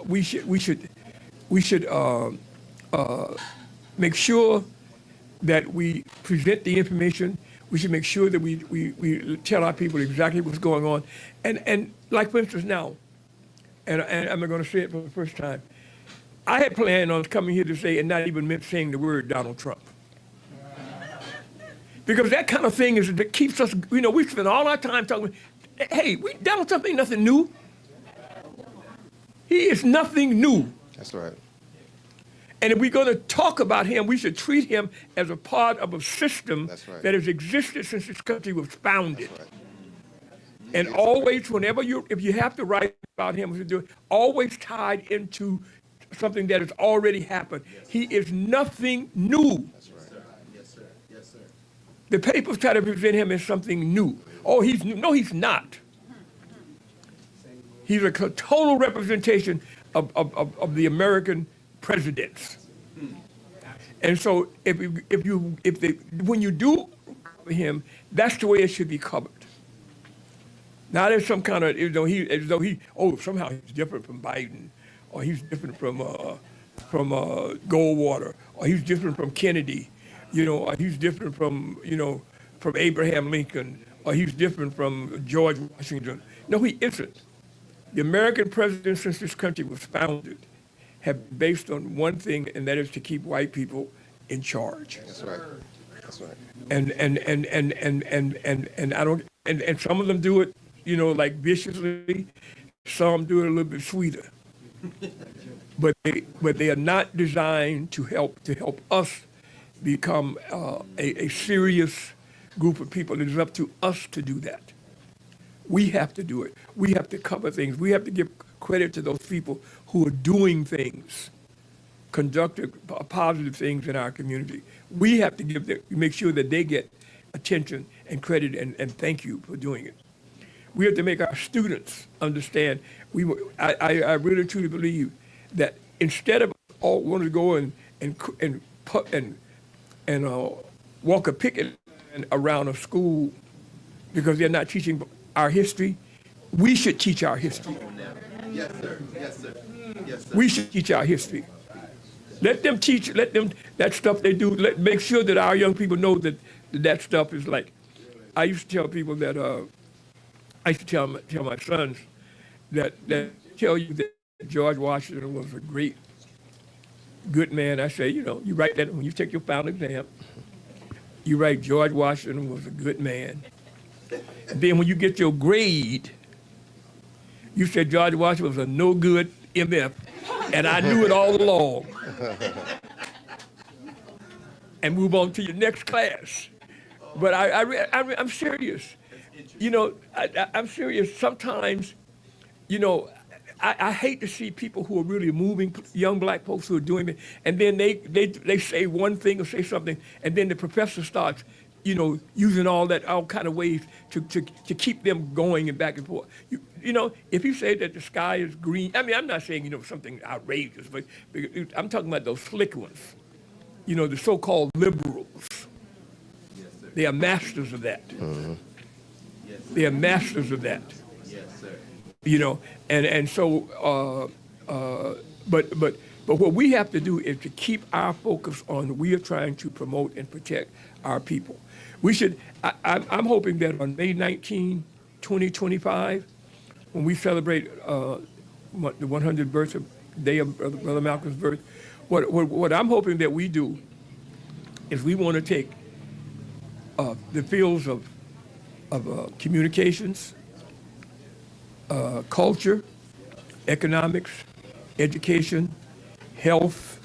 Speaker 9: we should make sure that we present the information. We should make sure that we tell our people exactly what's going on, and like for instance now, and I'm going to say it for the first time. I had planned on coming here to say and not even saying the word Donald Trump. Because that kind of thing that keeps us, we spend all our time talking, hey, Donald Trump ain't nothing new. He is nothing new.
Speaker 16: That's right.
Speaker 9: And if we're going to talk about him, we should treat him as a part of a system that has existed since this country was founded.
Speaker 16: That's right.
Speaker 9: And always, if you have to write about him, always tied into something that has already happened. He is nothing new.
Speaker 16: That's right. Yes, sir. Yes, sir.
Speaker 9: The papers try to present him as something new. Oh, he's new. No, he's not. He's a total representation of the American presidents. And so when you do him, that's the way it should be covered. Not as some kind of, somehow he's different from Biden, or he's different from Goldwater, or he's different from Kennedy, or he's different from Abraham Lincoln, or he's different from George Washington. No, he isn't. The American presidents since this country was founded have been based on one thing, and that is to keep white people in charge.
Speaker 16: That's right. That's right.
Speaker 9: And I don't, and some of them do it, like viciously. Some do it a little bit sweeter. But they are not designed to help us become a serious group of people. It is up to us to do that. We have to do it. We have to cover things. We have to give credit to those people who are doing things, conducting positive things in our community. We have to make sure that they get attention and credit and thank you for doing it. We have to make our students understand. I really truly believe that instead of all wanting to go and walk a picket line around a school because they're not teaching our history, we should teach our history.
Speaker 16: Yes, sir. Yes, sir. Yes, sir.
Speaker 9: We should teach our history. Let them teach. Let them that stuff they do. Make sure that our young people know that stuff is like. I used to tell people that. I used to tell my sons that tell you that George Washington was a great, good man. I say, you write that when you take your final exam. You write George Washington was a good man. And then when you get your grade, you said George Washington was a no good MF, and I knew it all along. and move on to your next class. But I'm serious. You know, I'm serious. Sometimes, you know, I hate to see people who are really moving, young black folks who are doing it, and then they say one thing or say something, and then the professor starts, you know, using all kind of ways to keep them going and back and forth. You know, if you say that the sky is green, I mean, I'm not saying, you know, something outrageous, but I'm talking about those slick ones, you know, the so-called liberals. They are masters of that. They are masters of that. You know, and so, but what we have to do is to keep our focus on, we are trying to promote and protect our people. We should, I'm hoping that on May 19, 2025, when we celebrate the 100th day of Brother Malcolm's birth, what I'm hoping that we do is we want to take the fields of communications, culture, economics, education, health,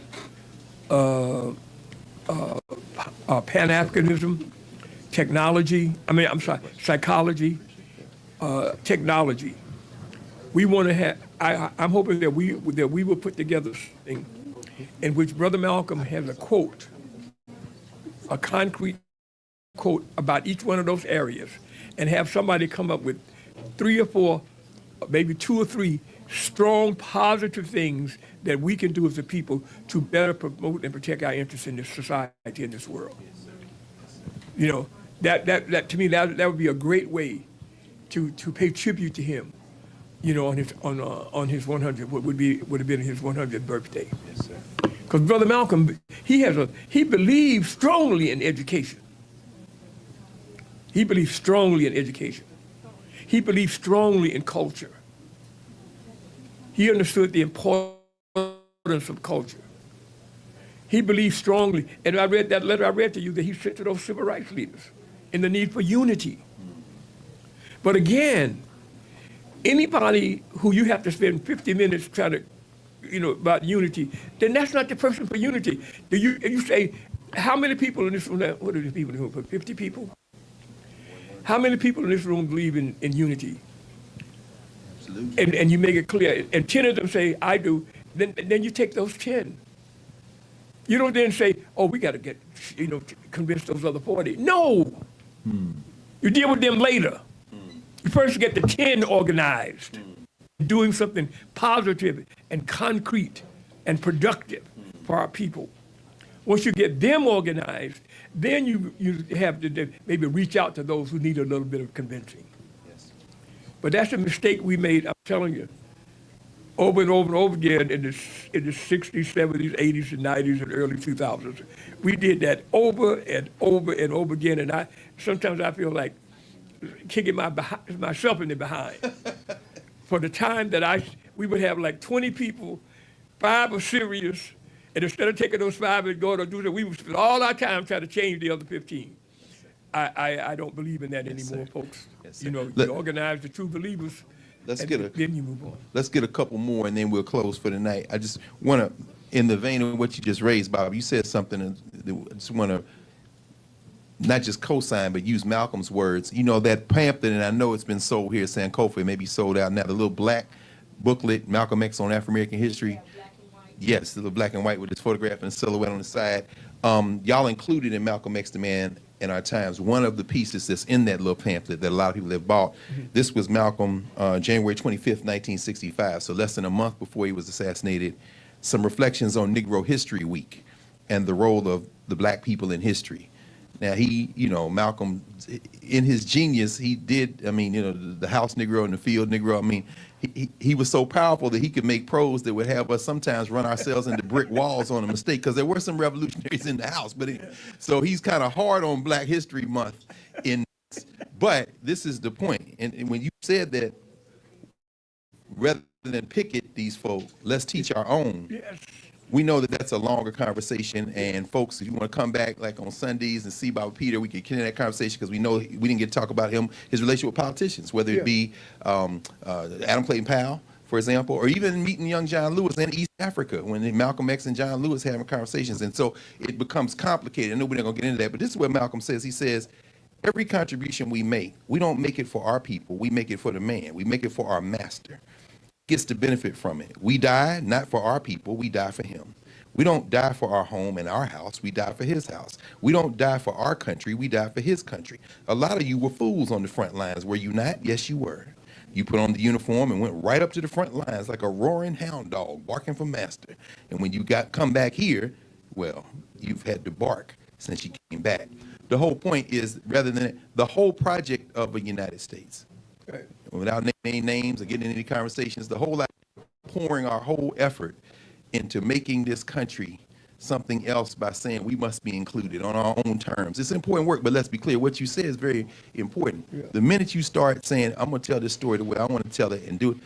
Speaker 9: Pan-Africanism, technology, psychology, technology. We want to have, I'm hoping that we will put together something in which Brother Malcolm has a quote, a concrete quote about each one of those areas, and have somebody come up with 3 or 4, maybe 2 or 3 strong, positive things that we can do as a people to better promote and protect our interests in this society, in this world. You know, that to me, that would be a great way to pay tribute to him, you know, on his 100, what would have been his 100th birthday. Yes, sir. Because Brother Malcolm, he believes strongly in education. He believes strongly in education. He believes strongly in culture. He understood the importance of culture. He believed strongly, and I read that letter I read to you that he sent to those civil rights leaders in the need for unity. But again, anybody who you have to spend 50 minutes trying to, you know, about unity, then that's not the person for unity. If you say, how many people in this room, what are the people in the room, 50 people? How many people in this room believe in unity? Absolutely. And you make it clear, and 10 of them say, I do, then you take those 10. You don't then say, oh, we got to get, you know, convince those other 40. No. You deal with them later. You first get the 10 organized, doing something positive and concrete and productive for our people. Once you get them organized, then you have to maybe reach out to those who need a little bit of convincing. Yes. But that's a mistake we made, I'm telling you, over and over and over again in the 60s, 70s, 80s, and 90s, and early 2000s. We did that over and over and over again, and sometimes I feel like kicking myself in the behind. For the time that we would have like 20 people, 5 were serious, and instead of taking those 5 and going to do that, we would spend all our time trying to change the other 15. I don't believe in that anymore, folks. You know, you organize the true believers, then you move on.
Speaker 3: Let's get a couple more, and then we'll close for the night. I just want to, in the vein of what you just raised, Bob, you said something, and I just want to not just co-sign, but use Malcolm's words. You know, that pamphlet, and I know it's been sold here at Sankofa, it may be sold out now, the little black booklet, Malcolm X on African-American history. Yes, the little black and white with his photograph and silhouette on the side. Y'all included in Malcolm X, the Man in Our Times, one of the pieces that's in that little pamphlet that a lot of people have bought. This was Malcolm, January 25th, 1965, so less than a month before he was assassinated. Some reflections on Negro History Week and the role of the black people in history. Now Malcolm, in his genius, he did, the house Negro and the field Negro, he was so powerful that he could make prose that would have us sometimes run ourselves into brick walls on a mistake, because there were some revolutionaries in the house. So he's kind of hard on Black History Month but this is the point. And when you said that, rather than picket these folk, let's teach our own. Yes. We know that that's a longer conversation, and folks, if you want to come back like on Sundays and see about Peter, we can continue that conversation, because we know we didn't get to talk about his relationship with politicians, whether it be Adam Clayton Powell for example, or even meeting young John Lewis in East Africa when Malcolm X and John Lewis having conversations. And so it becomes complicated. Nobody's going to get into that, but this is what Malcolm says. He says, every contribution we make, we don't make it for our people. We make it for the man. We make it for our master. He gets to benefit from it. We die not for our people. We die for him. We don't die for our home and our house. We die for his house. We don't die for our country. We die for his country. A lot of you were fools on the front lines. Were you not? Yes, you were. You put on the uniform and went right up to the front lines like a roaring hound dog barking for master. And when you come back here, well, you've had to bark since you came back. The whole point is, rather than the whole project of the United States, right, without naming names or getting into any conversations, the whole pouring our whole effort into making this country something else by saying we must be included on our own terms. It's important work, but let's be clear. What you say is very important. Yeah. The minute you start saying, I'm going to tell this story the way I want to tell it and do it,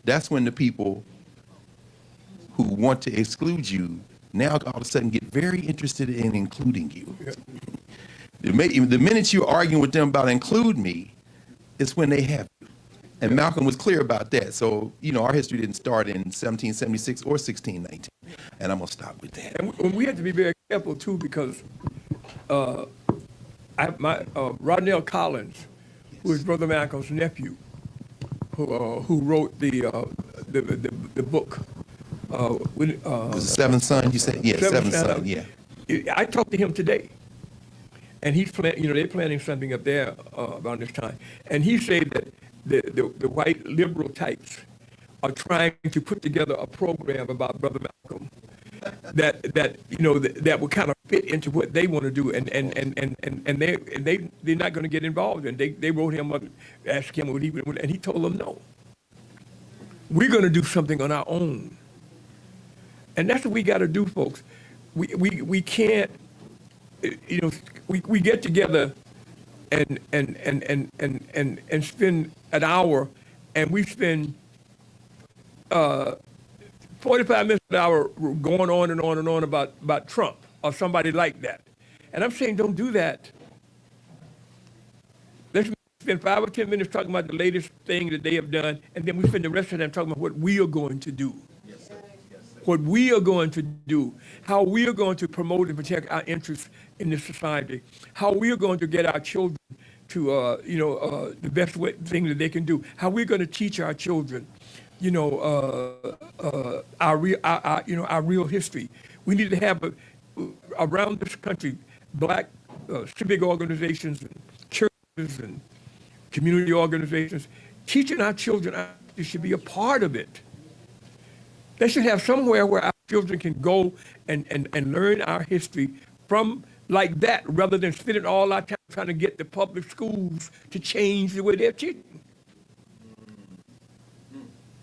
Speaker 3: that's when the people who want to exclude you now all of a sudden get very interested in including you. Yeah. The minute you're arguing with them about include me, it's when they have you. And Malcolm was clear about that. So, our history didn't start in 1776 or 1619. And I'm going to stop with that.
Speaker 9: And we have to be very careful, too, because Rodnell Collins, who is Brother Malcolm's nephew, who wrote the book.
Speaker 3: The Seventh Son, you said? Yeah, Seventh Son, yeah.
Speaker 9: I talked to him today. And he's they're planning something up there around this time. And he said that the white liberal types are trying to put together a program about Brother Malcolm that will kind of fit into what they want to do, and they're not going to get involved. And they wrote him up, asked him what he would, and he told them no. We're going to do something on our own, and that's what we got to do, folks. We can't, we get together and spend an hour, and we spend 45 minutes an hour going on and on and on about Trump or somebody like that. And I'm saying don't do that. Let's spend 5 or 10 minutes talking about the latest thing that they have done, and then we spend the rest of them talking about what we are going to do. Yes, sir. Yes, sir. What we are going to do, how we are going to promote and protect our interests in this society, how we are going to get our children to, the best thing that they can do, how we're going to teach our children, our real history. We need to have around this country black civic organizations and churches and community organizations teaching our children. They should be a part of it. They should have somewhere where our children can go and learn our history from like that, rather than spending all our time trying to get the public schools to change the way they're teaching.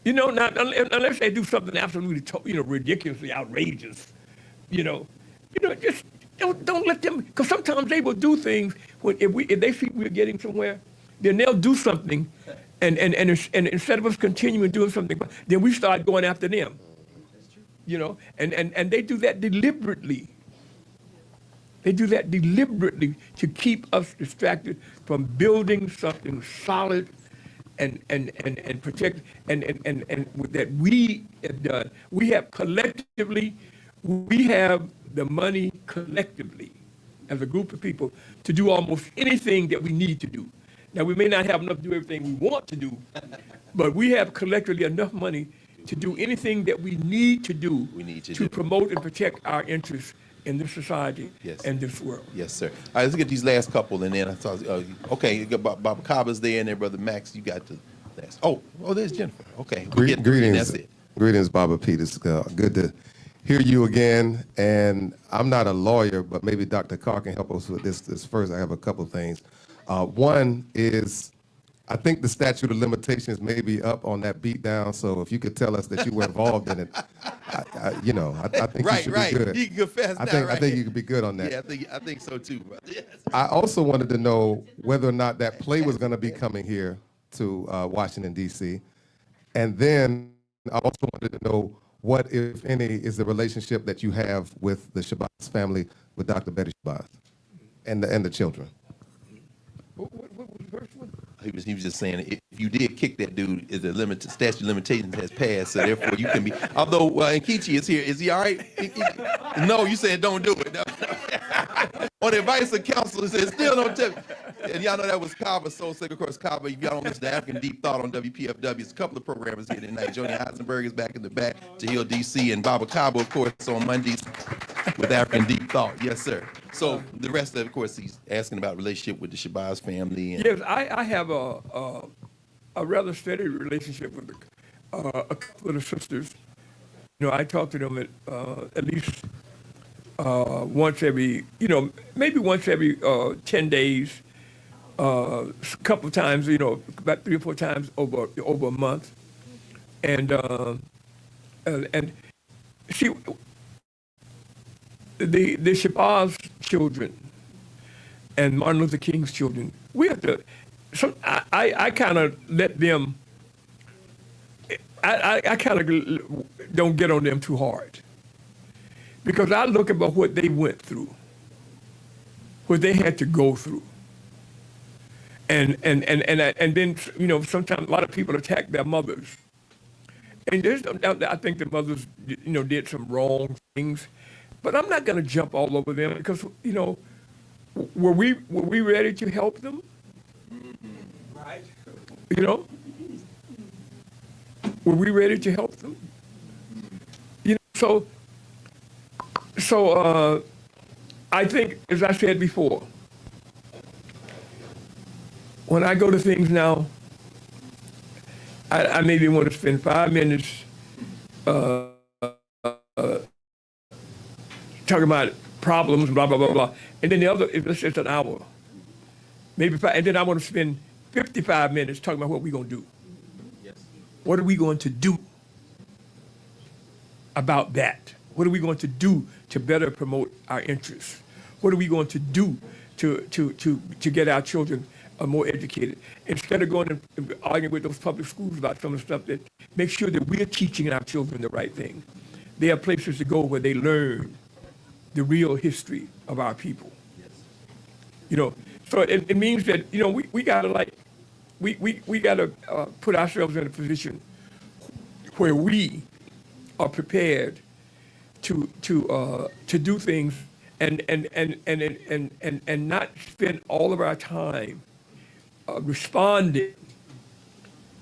Speaker 9: Not unless they do something absolutely, ridiculously outrageous. Just don't let them, because sometimes they will do things if they see we're getting somewhere, then they'll do something, and instead of us continuing doing something, then we start going after them. And they do that deliberately. They do that deliberately to keep us distracted from building something solid and protect and that we have done. We have collectively, we have the money collectively as a group of people to do almost anything that we need to do. Now, we may not have enough to do everything we want to do, but we have collectively enough money to do anything that we need to do to promote and protect our interests in this society and this world.
Speaker 3: Yes, sir. All right, let's get these last couple, and then I thought, okay, Bob Caba's there, and then Brother Max, you got the last. Oh, there's Jennifer. Okay.
Speaker 17: Greetings.
Speaker 3: That's it.
Speaker 17: Greetings, Baba Peters. Good to hear you again. And I'm not a lawyer, but maybe Dr. Carr can help us with this first. I have a couple of things. One is, I think the statute of limitations may be up on that beatdown. So if you could tell us that you were involved in it, I think you should be good.
Speaker 3: You can confess
Speaker 17: I think you could be good on that.
Speaker 3: Yeah, I think so too. Yes.
Speaker 17: I also wanted to know whether or not that play was going to be coming here to Washington, D.C. And then I also wanted to know what, if any, is the relationship that you have with the Shabazz family, with Dr. Betty Shabazz and the children.
Speaker 9: What was the first one?
Speaker 3: He was just saying if you did kick that dude, is the statute of limitations has passed, so therefore you can be. Although Nkechi is here, is he all right? No, you said don't do it. No. On the advice of counsel, it says still don't tell. And y'all know that was Kava, Soul Sick, of course, Kava. If y'all don't listen to African Deep Thought on WPFW, it's a couple of programmers here tonight. Joni Heisenberg is back in the back, Jahil DC, and Baba Kaba, of course, on Mondays with African Deep Thought. Yes, sir. So the rest of course, he's asking about relationship with the Shabazz family. And
Speaker 9: yes, I have a rather steady relationship with a couple of the sisters. You know, I talk to them at least once every, maybe once every 10 days, a couple of times, about 3 or 4 times over a month. And see, the Shabazz children and Martin Luther King's children, we have to, I kind of let them, I kind of don't get on them too hard. Because I look about what they went through, what they had to go through. And then, sometimes a lot of people attack their mothers. And there's no doubt that I think the mothers, did some wrong things. But I'm not going to jump all over them because, were we ready to help them? Right. Were we ready to help them? So I think, as I said before, when I go to things now, I maybe want to spend 5 minutes talking about problems, blah, blah, blah, blah. And then the other, it's just an hour. Maybe 5, and then I want to spend 55 minutes talking about what we're going to do. Yes. What are we going to do about that? What are we going to do to better promote our interests? What are we going to do to get our children more educated? Instead of going and arguing with those public schools about some of the stuff, that make sure that we're teaching our children the right thing. They have places to go where they learn the real history of our people. Yes. So it means that, we gotta we gotta put ourselves in a position where we are prepared to do things and not spend all of our time responding,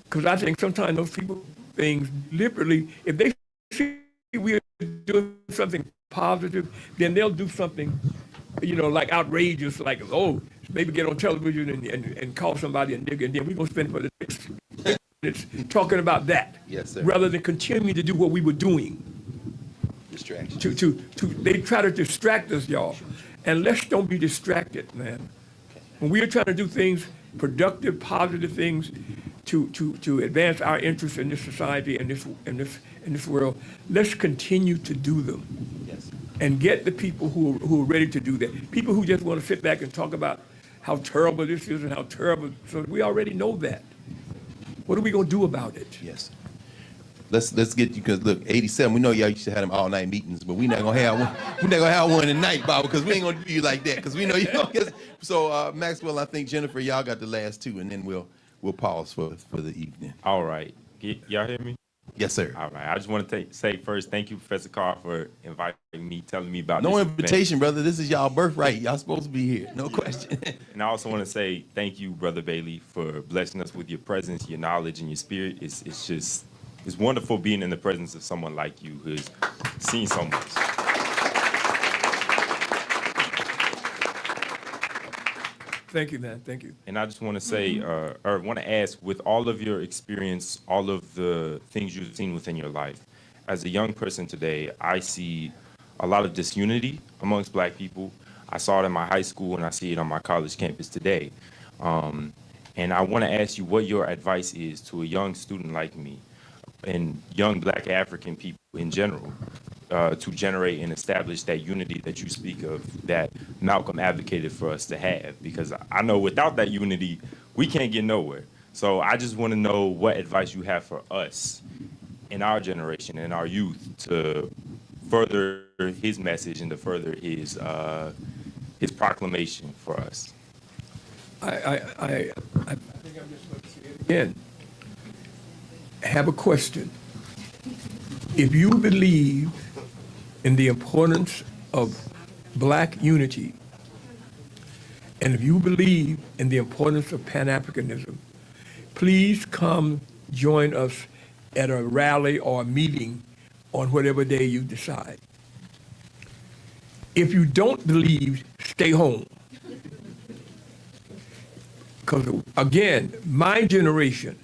Speaker 9: because I think sometimes those people things liberally, if they see we're doing something positive, then they'll do something, like outrageous, like, maybe get on television and call somebody a nigger, and then we're going to spend for the next minutes talking about that.
Speaker 3: Yes, sir.
Speaker 9: Rather than continuing to do what we were doing.
Speaker 3: Distractions.
Speaker 9: They try to distract us, y'all. And let's don't be distracted, man. When we are trying to do things, productive, positive things, to advance our interests in this society and in this world, let's continue to do them.
Speaker 3: Yes.
Speaker 9: And get the people who are ready to do that. People who just want to sit back and talk about how terrible this is and how terrible. So we already know that. What are we going to do about it?
Speaker 3: Yes. Let's get you, because look, 87. We know y'all used to have them all night meetings, but we're not gonna have one. We're not gonna have one tonight, Bob, because we ain't gonna do you like that. Because we know you. So Maxwell, I think Jennifer, y'all got the last two, and then we'll pause for the evening.
Speaker 18: All right. Y'all hear me?
Speaker 3: Yes, sir.
Speaker 18: All right. I just want to say first, thank you, Professor Carr, for inviting me, telling me about
Speaker 3: No
Speaker 18: this
Speaker 3: invitation,
Speaker 18: event.
Speaker 3: brother. This is y'all birthright. Y'all supposed to be here. No question.
Speaker 18: And I also want to say thank you, Brother Bailey, for blessing us with your presence, your knowledge, and your spirit. It's wonderful being in the presence of someone like you who's seen so much.
Speaker 9: Thank you, man. Thank you.
Speaker 18: And I just want to say, or want to ask, with all of your experience, all of the things you've seen within your life, as a young person today, I see a lot of disunity amongst Black people. I saw it in my high school, and I see it on my college campus today. And I want to ask you what your advice is to a young student like me, and young Black African people in general, to generate and establish that unity that you speak of, that Malcolm advocated for us to have. Because I know without that unity, we can't get nowhere. So I just want to know what advice you have for us in our generation and our youth to further his message and to further his proclamation for us.
Speaker 9: I think Again, have a question. If you believe in the importance of black unity, and if you believe in the importance of Pan-Africanism, please come join us at a rally or a meeting on whatever day you decide. If you don't believe, stay home. Because again, my generation,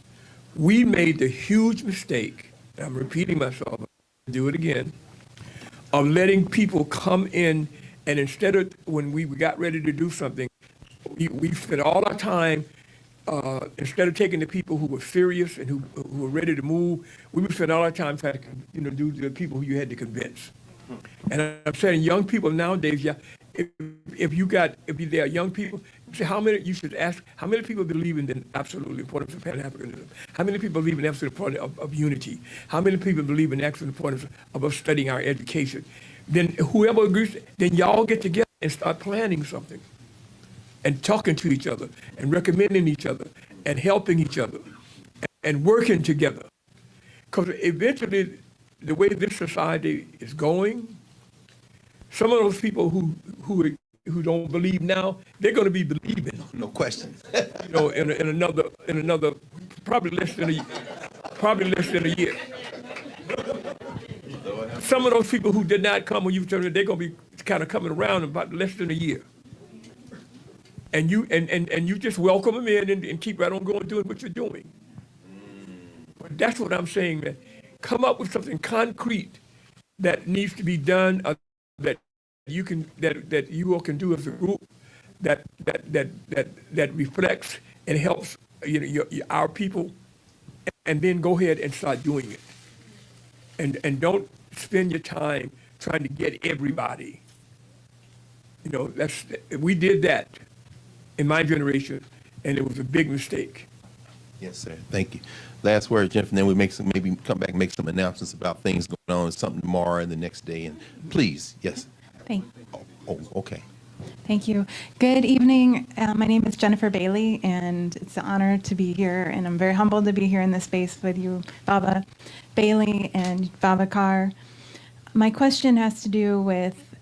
Speaker 9: we made the huge mistake, and I'm repeating myself, I'll do it again, of letting people come in, and instead of, when we got ready to do something, we spent all our time, instead of taking the people who were serious and who were ready to move, we would spend all our time trying to, do the people who you had to convince. And I'm saying young people nowadays, yeah, if there are young people, say you should ask, how many people believe in the absolute importance of Pan-Africanism? How many people believe in the absolute importance of unity? How many people believe in the absolute importance of us studying our education? Then whoever agrees, then y'all get together and start planning something and talking to each other and recommending each other and helping each other and working together. Because eventually, the way this society is going, some of those people who don't believe now, they're going to be believing.
Speaker 3: No question.
Speaker 9: In another probably less than a year. Some of those people who did not come when you told them, they're going to be kind of coming around in about less than a year. And you just welcome them in and keep right on going doing what you're doing. But that's what I'm saying, man. Come up with something concrete that needs to be done, that you all can do as a group, that reflects and helps our people, and then go ahead and start doing it. And don't spend your time trying to get everybody. We did that in my generation, and it was a big mistake.
Speaker 3: Yes, sir. Thank you. Last word, Jennifer, and then we maybe come back and make some announcements about things going on, something tomorrow and the next day. And please, yes. Okay.
Speaker 19: Thank you. Good evening. My name is Jennifer Bailey, and it's an honor to be here, and I'm very humbled to be here in this space with you, Baba Bailey and Baba Carr. My question has to do with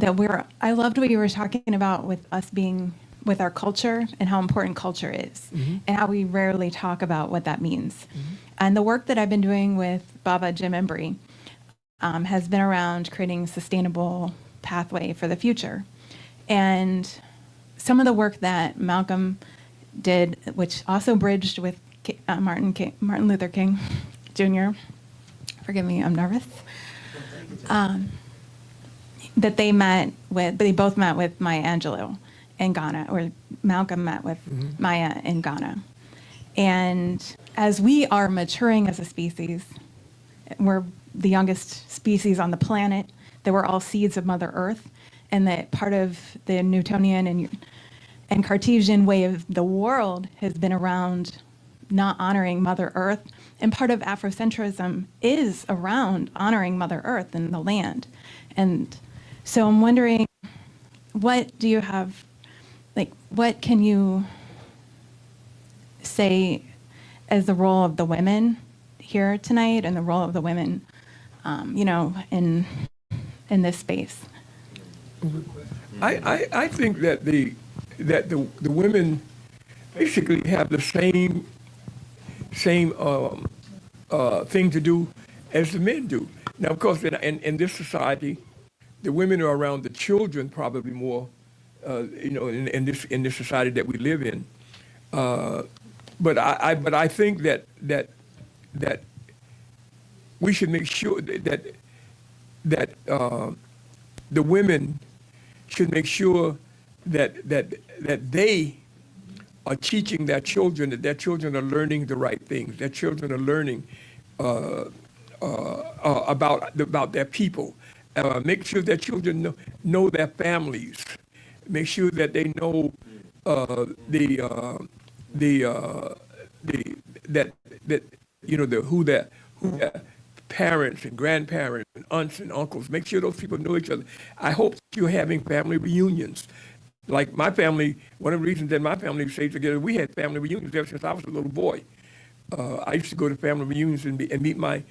Speaker 19: I loved what you were talking about with us being with our culture and how important culture is, and how we rarely talk about what that means. And the work that I've been doing with Baba Jim Embry has been around creating sustainable pathway for the future. And some of the work that Malcolm did, which also bridged with Martin Luther King Jr., forgive me, I'm nervous, that they both met with Maya Angelou in Ghana, or Malcolm met with Maya in Ghana. And as we are maturing as a species, we're the youngest species on the planet, that we're all seeds of Mother Earth, and that part of the Newtonian and Cartesian way of the world has been around not honoring Mother Earth, and part of Afrocentrism is around honoring Mother Earth and the land. And so I'm wondering, what do you have, what can you say as the role of the women here tonight and the role of the women, in this space?
Speaker 9: I think that the women basically have the same thing to do as the men do. Now, of course, in this society, the women are around the children probably more, in this society that we live in. But I think that we should make sure that the women should make sure that they are teaching their children, that their children are learning the right things. Their children are learning about their people. Make sure their children know their families. Make sure that they know who their parents and grandparents and aunts and uncles. Make sure those people know each other. I hope that you're having family reunions. Like my family, one of the reasons that my family stayed together, we had family reunions ever since I was a little boy. I used to go to family reunions and meet my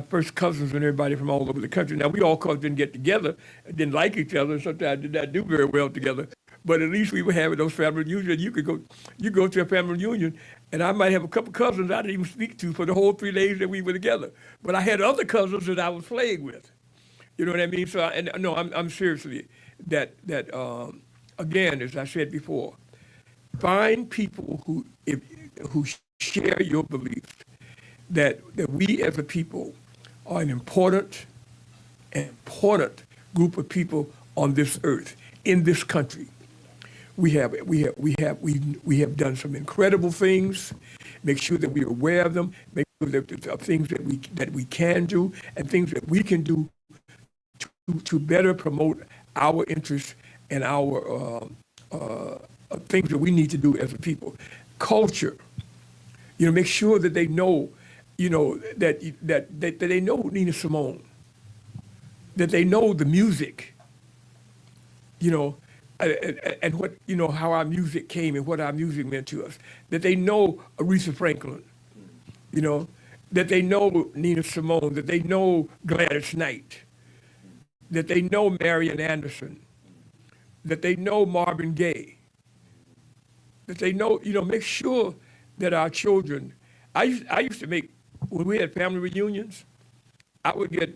Speaker 9: first cousins and everybody from all over the country. Now, we all didn't get together, didn't like each other, and sometimes did not do very well together. But at least we were having those family reunions. You go to a family reunion, and I might have a couple cousins I didn't even speak to for the whole 3 days that we were together. But I had other cousins that I was playing with. You know what I mean? So, I'm seriously that again, as I said before, find people who share your beliefs that we as a people are an important group of people on this earth, in this country. We have done some incredible things. Make sure that we're aware of them. Make sure that there are things that we can do and things that we can do to better promote our interests and our things that we need to do as a people. Culture. Make sure that they know, that they know Nina Simone, that they know the music, and what, how our music came and what our music meant to us, that they know Aretha Franklin, that they know Nina Simone, that they know Gladys Knight, that they know Marian Anderson, that they know Marvin Gaye, that they know, make sure that our children, I used to make, when we had family reunions, I would get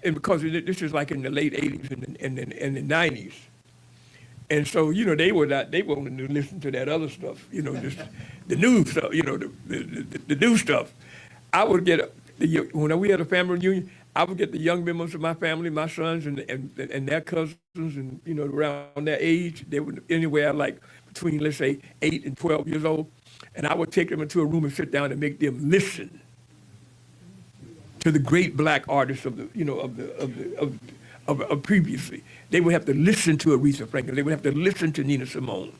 Speaker 9: and because this is like in the late 80s and the 90s. And so, they wanted to listen to that other stuff, just the new stuff, the new stuff. I would get, when we had a family reunion, I would get the young members of my family, my sons and their cousins and, around their age, they were anywhere like between, let's say, 8 and 12 years old. And I would take them into a room and sit down and make them listen to the great black artists of previously. They would have to listen to Aretha Franklin. They would have to listen to Nina Simone.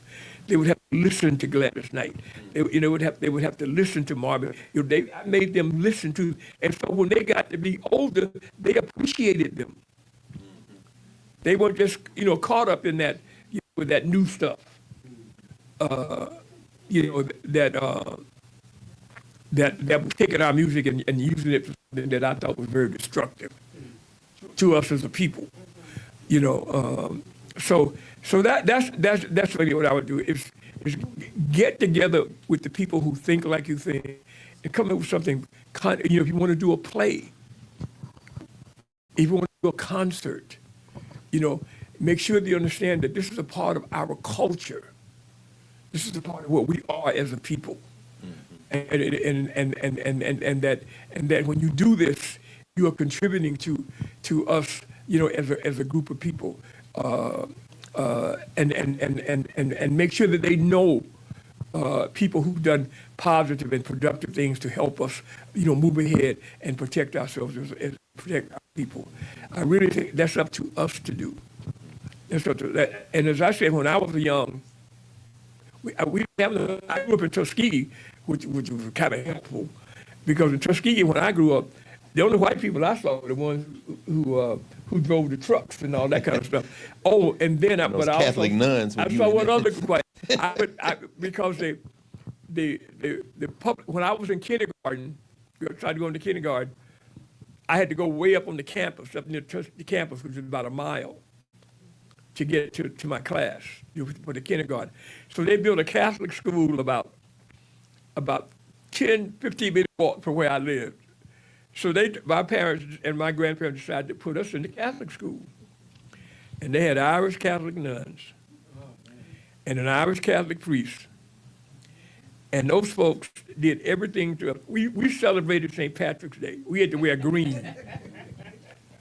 Speaker 9: They would have to listen to Gladys Knight. They would have to listen to Marvin. I made them listen to, and so when they got to be older, they appreciated them. They weren't just caught up in that with that new stuff. That was taking our music and using it for something that I thought was very destructive to us as a people. So that's really what I would do is get together with the people who think like you think and come up with something. If you want to do a play, if you want to do a concert, make sure that you understand that this is a part of our culture. This is a part of what we are as a people, and that when you do this, you are contributing to us, as a group of people, and make sure that they know people who've done positive and productive things to help us, move ahead and protect ourselves and protect our people. I really think that's up to us to do. That's up to that. And as I said, when I was young. I grew up in Tuskegee, which was kind of helpful, because in Tuskegee, when I grew up, the only white people I saw were the ones who drove the trucks and all that kind of stuff. Oh, and then
Speaker 3: Those Catholic nuns.
Speaker 9: I saw one other white. Because the public, when I was in kindergarten, tried to go into kindergarten, I had to go way up on the campus, up near the campus, which was about a mile, to get to my class for the kindergarten. So they built a Catholic school about 10, 15 minutes walk from where I lived. So my parents and my grandparents decided to put us in the Catholic school. And they had Irish Catholic nuns and an Irish Catholic priest. And those folks did everything to us. We celebrated St. Patrick's Day. We had to wear green.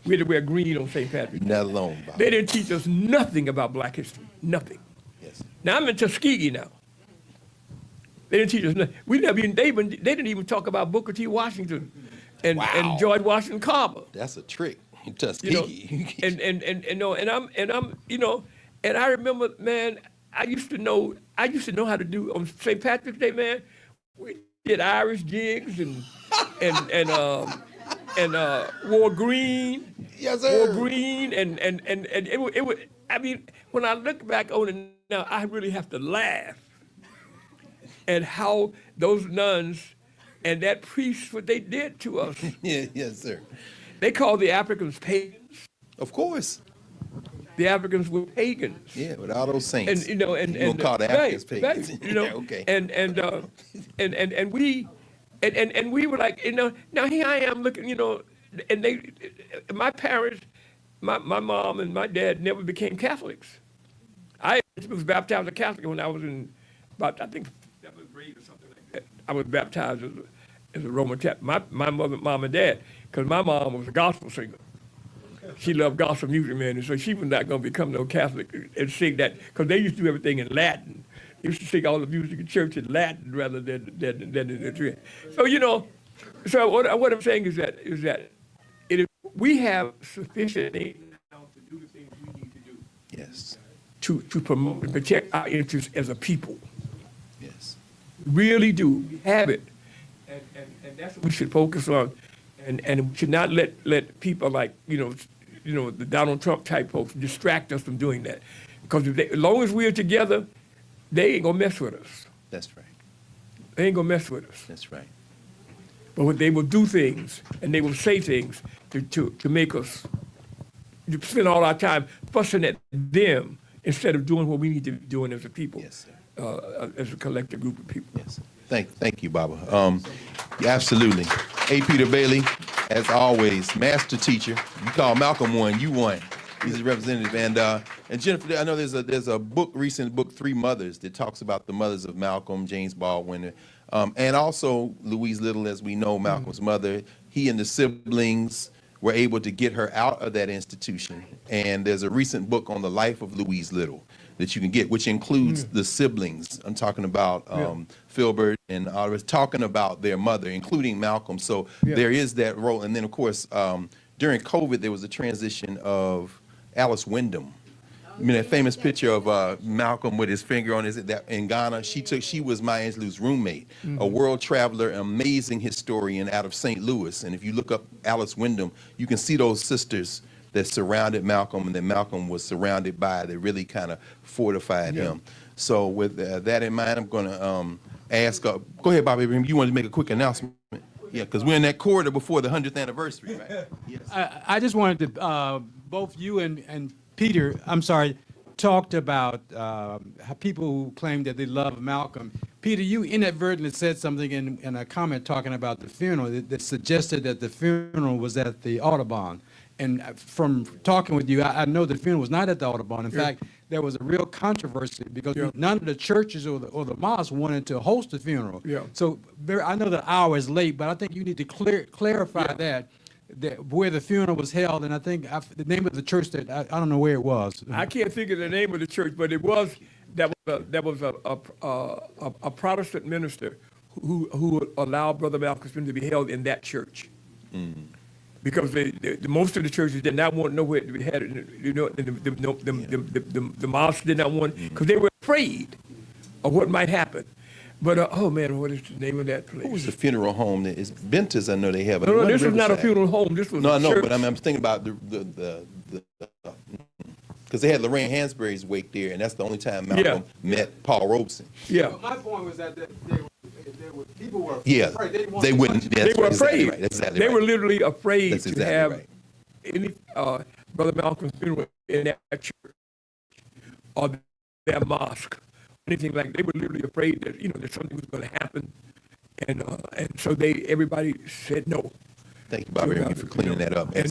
Speaker 9: We had to wear green on St. Patrick's Day.
Speaker 3: Not alone, Bob.
Speaker 9: They didn't teach us nothing about black history. Nothing.
Speaker 3: Yes.
Speaker 9: Now I'm in Tuskegee now. They didn't teach us nothing. They didn't even talk about Booker T. Washington and George Washington Carver.
Speaker 3: That's a trick. Tuskegee.
Speaker 9: And I remember, man, I used to know how to do on St. Patrick's Day, man. We did Irish jigs and wore green.
Speaker 3: Yes, sir.
Speaker 9: Wore green and it I mean, when I look back on it now, I really have to laugh at how those nuns and that priest, what they did to us.
Speaker 3: Yeah, yes, sir.
Speaker 9: They called the Africans pagans.
Speaker 3: Of course.
Speaker 9: The Africans were pagans.
Speaker 3: Yeah, with all those saints.
Speaker 9: And you know, and
Speaker 3: you gonna call the Africans pagans?
Speaker 9: Right, you know,
Speaker 3: Yeah, okay.
Speaker 9: And we were like, you know, now here I am looking, you know, and they, my parents, my mom and my dad never became Catholics. I was baptized a Catholic when I was in about, I think, 7th grade or something like that. I was baptized as a Roman Catholic. My mom and dad, because my mom was a gospel singer. She loved gospel music, man, and so she was not going to become no Catholic and sing that, because they used to do everything in Latin. They used to sing all the music in church in Latin rather than in the church. So, you know, so what I'm saying is that we have sufficient things now to do the things we need to do.
Speaker 3: Yes.
Speaker 9: To promote and protect our interests as a people.
Speaker 3: Yes.
Speaker 9: Really do. We have it. And that's what we should focus on. And we should not let people like, you know, the Donald Trump type folks distract us from doing that. Because as long as we're together, they ain't gonna mess with us.
Speaker 3: That's right.
Speaker 9: They ain't gonna mess with us.
Speaker 3: That's right.
Speaker 9: But they will do things and they will say things to make us spend all our time fussing at them instead of doing what we need to be doing as a people,
Speaker 3: yes, sir.
Speaker 9: As a collective group of people.
Speaker 3: Yes. Thank you, Baba. Yeah, absolutely. A. Peter Bailey, as always, master teacher. You call Malcolm one, you won. He's a representative. And Jennifer, I know there's a book, recent book, Three Mothers, that talks about the mothers of Malcolm, James Baldwin, and also Louise Little, as we know, Malcolm's mother. He and the siblings were able to get her out of that institution. And there's a recent book on the life of Louise Little that you can get, which includes the siblings. I'm talking about Filbert and Oliver, talking about their mother, including Malcolm. So there is that role. And then, of course, during COVID, there was a transition of Alice Wyndham. I mean, that famous picture of Malcolm with his finger on his, that in Ghana, she was Maya Angelou's roommate, a world traveler, amazing historian out of St. Louis. And if you look up Alice Wyndham, you can see those sisters that surrounded Malcolm and that Malcolm was surrounded by, that really kind of fortified him. So with that in mind, I'm going to ask, go ahead, Bobby, you wanted to make a quick announcement? Yeah, because we're in that corridor before the 100th anniversary, right? Yes.
Speaker 11: I just wanted to, both you and Peter, talked about how people who claim that they love Malcolm. Peter, you inadvertently said something in a comment talking about the funeral that suggested that the funeral was at the Audubon. And from talking with you, I know the funeral was not at the Audubon. In fact, there was a real controversy because none of the churches or the mosques wanted to host the funeral. So I know the hour is late, but I think you need to clarify that where the funeral was held. And I think the name of the church that I don't know where it was.
Speaker 9: I can't think of the name of the church, but it was a Protestant minister who allowed Brother Malcolm to be held in that church. Because most of the churches did not want to know where we had it. You know, the mosques did not want, because they were afraid of what might happen. But oh man, what is the name of that place?
Speaker 3: What was the funeral home? It's Bentis, I know they have.
Speaker 9: No, this was not a funeral home. This was
Speaker 3: no,
Speaker 9: a
Speaker 3: I know,
Speaker 9: church.
Speaker 3: but I'm thinking about because they had Lorraine Hansberry's wake there, and that's the only time Malcolm met Paul Robeson.
Speaker 11: Yeah. My point was that people were afraid.
Speaker 3: They wouldn't.
Speaker 9: They were afraid.
Speaker 3: Right. That's exactly
Speaker 9: they
Speaker 3: right.
Speaker 9: were literally afraid
Speaker 3: That's
Speaker 9: to
Speaker 3: exactly
Speaker 9: have
Speaker 3: right.
Speaker 9: any Brother Malcolm's funeral in that church or that mosque, anything like. They were literally afraid that that something was going to happen, and so everybody said no.
Speaker 3: Thank you, Bobby, for cleaning that up. And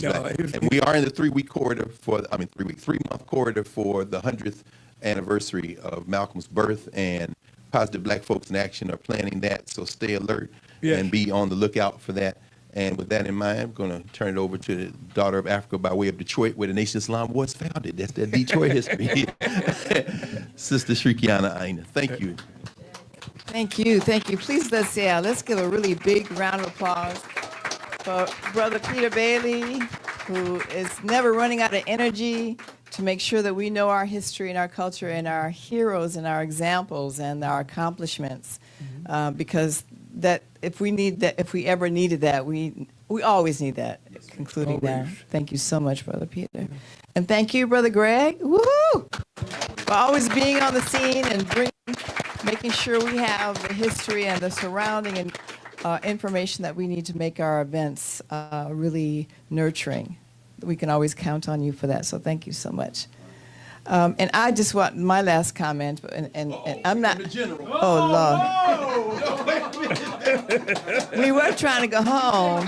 Speaker 3: we are in the 3-week corridor three-month corridor for the 100th anniversary of Malcolm's birth, and Positive Black Folks in Action are planning that, so stay alert and be on the lookout for that. And with that in mind, I'm going to turn it over to the daughter of Africa by way of Detroit, where the Nation of Islam was founded. That's that Detroit history. Sister Shrikiana Aina. Thank you.
Speaker 1: Thank you. Thank you. Please, let's give a really big round of applause for Brother Peter Bailey, who is never running out of energy to make sure that we know our history and our culture and our heroes and our examples and our accomplishments, because that if we ever needed that, we always need that, including that. Thank you so much, Brother Peter. And thank you, Brother Greg. Woohoo! always being on the scene and making sure we have the history and the surrounding and information that we need to make our events really nurturing. We can always count on you for that, so thank you so much. And I just want my last comment, and I'm not. Oh, Lord. We were trying to go home.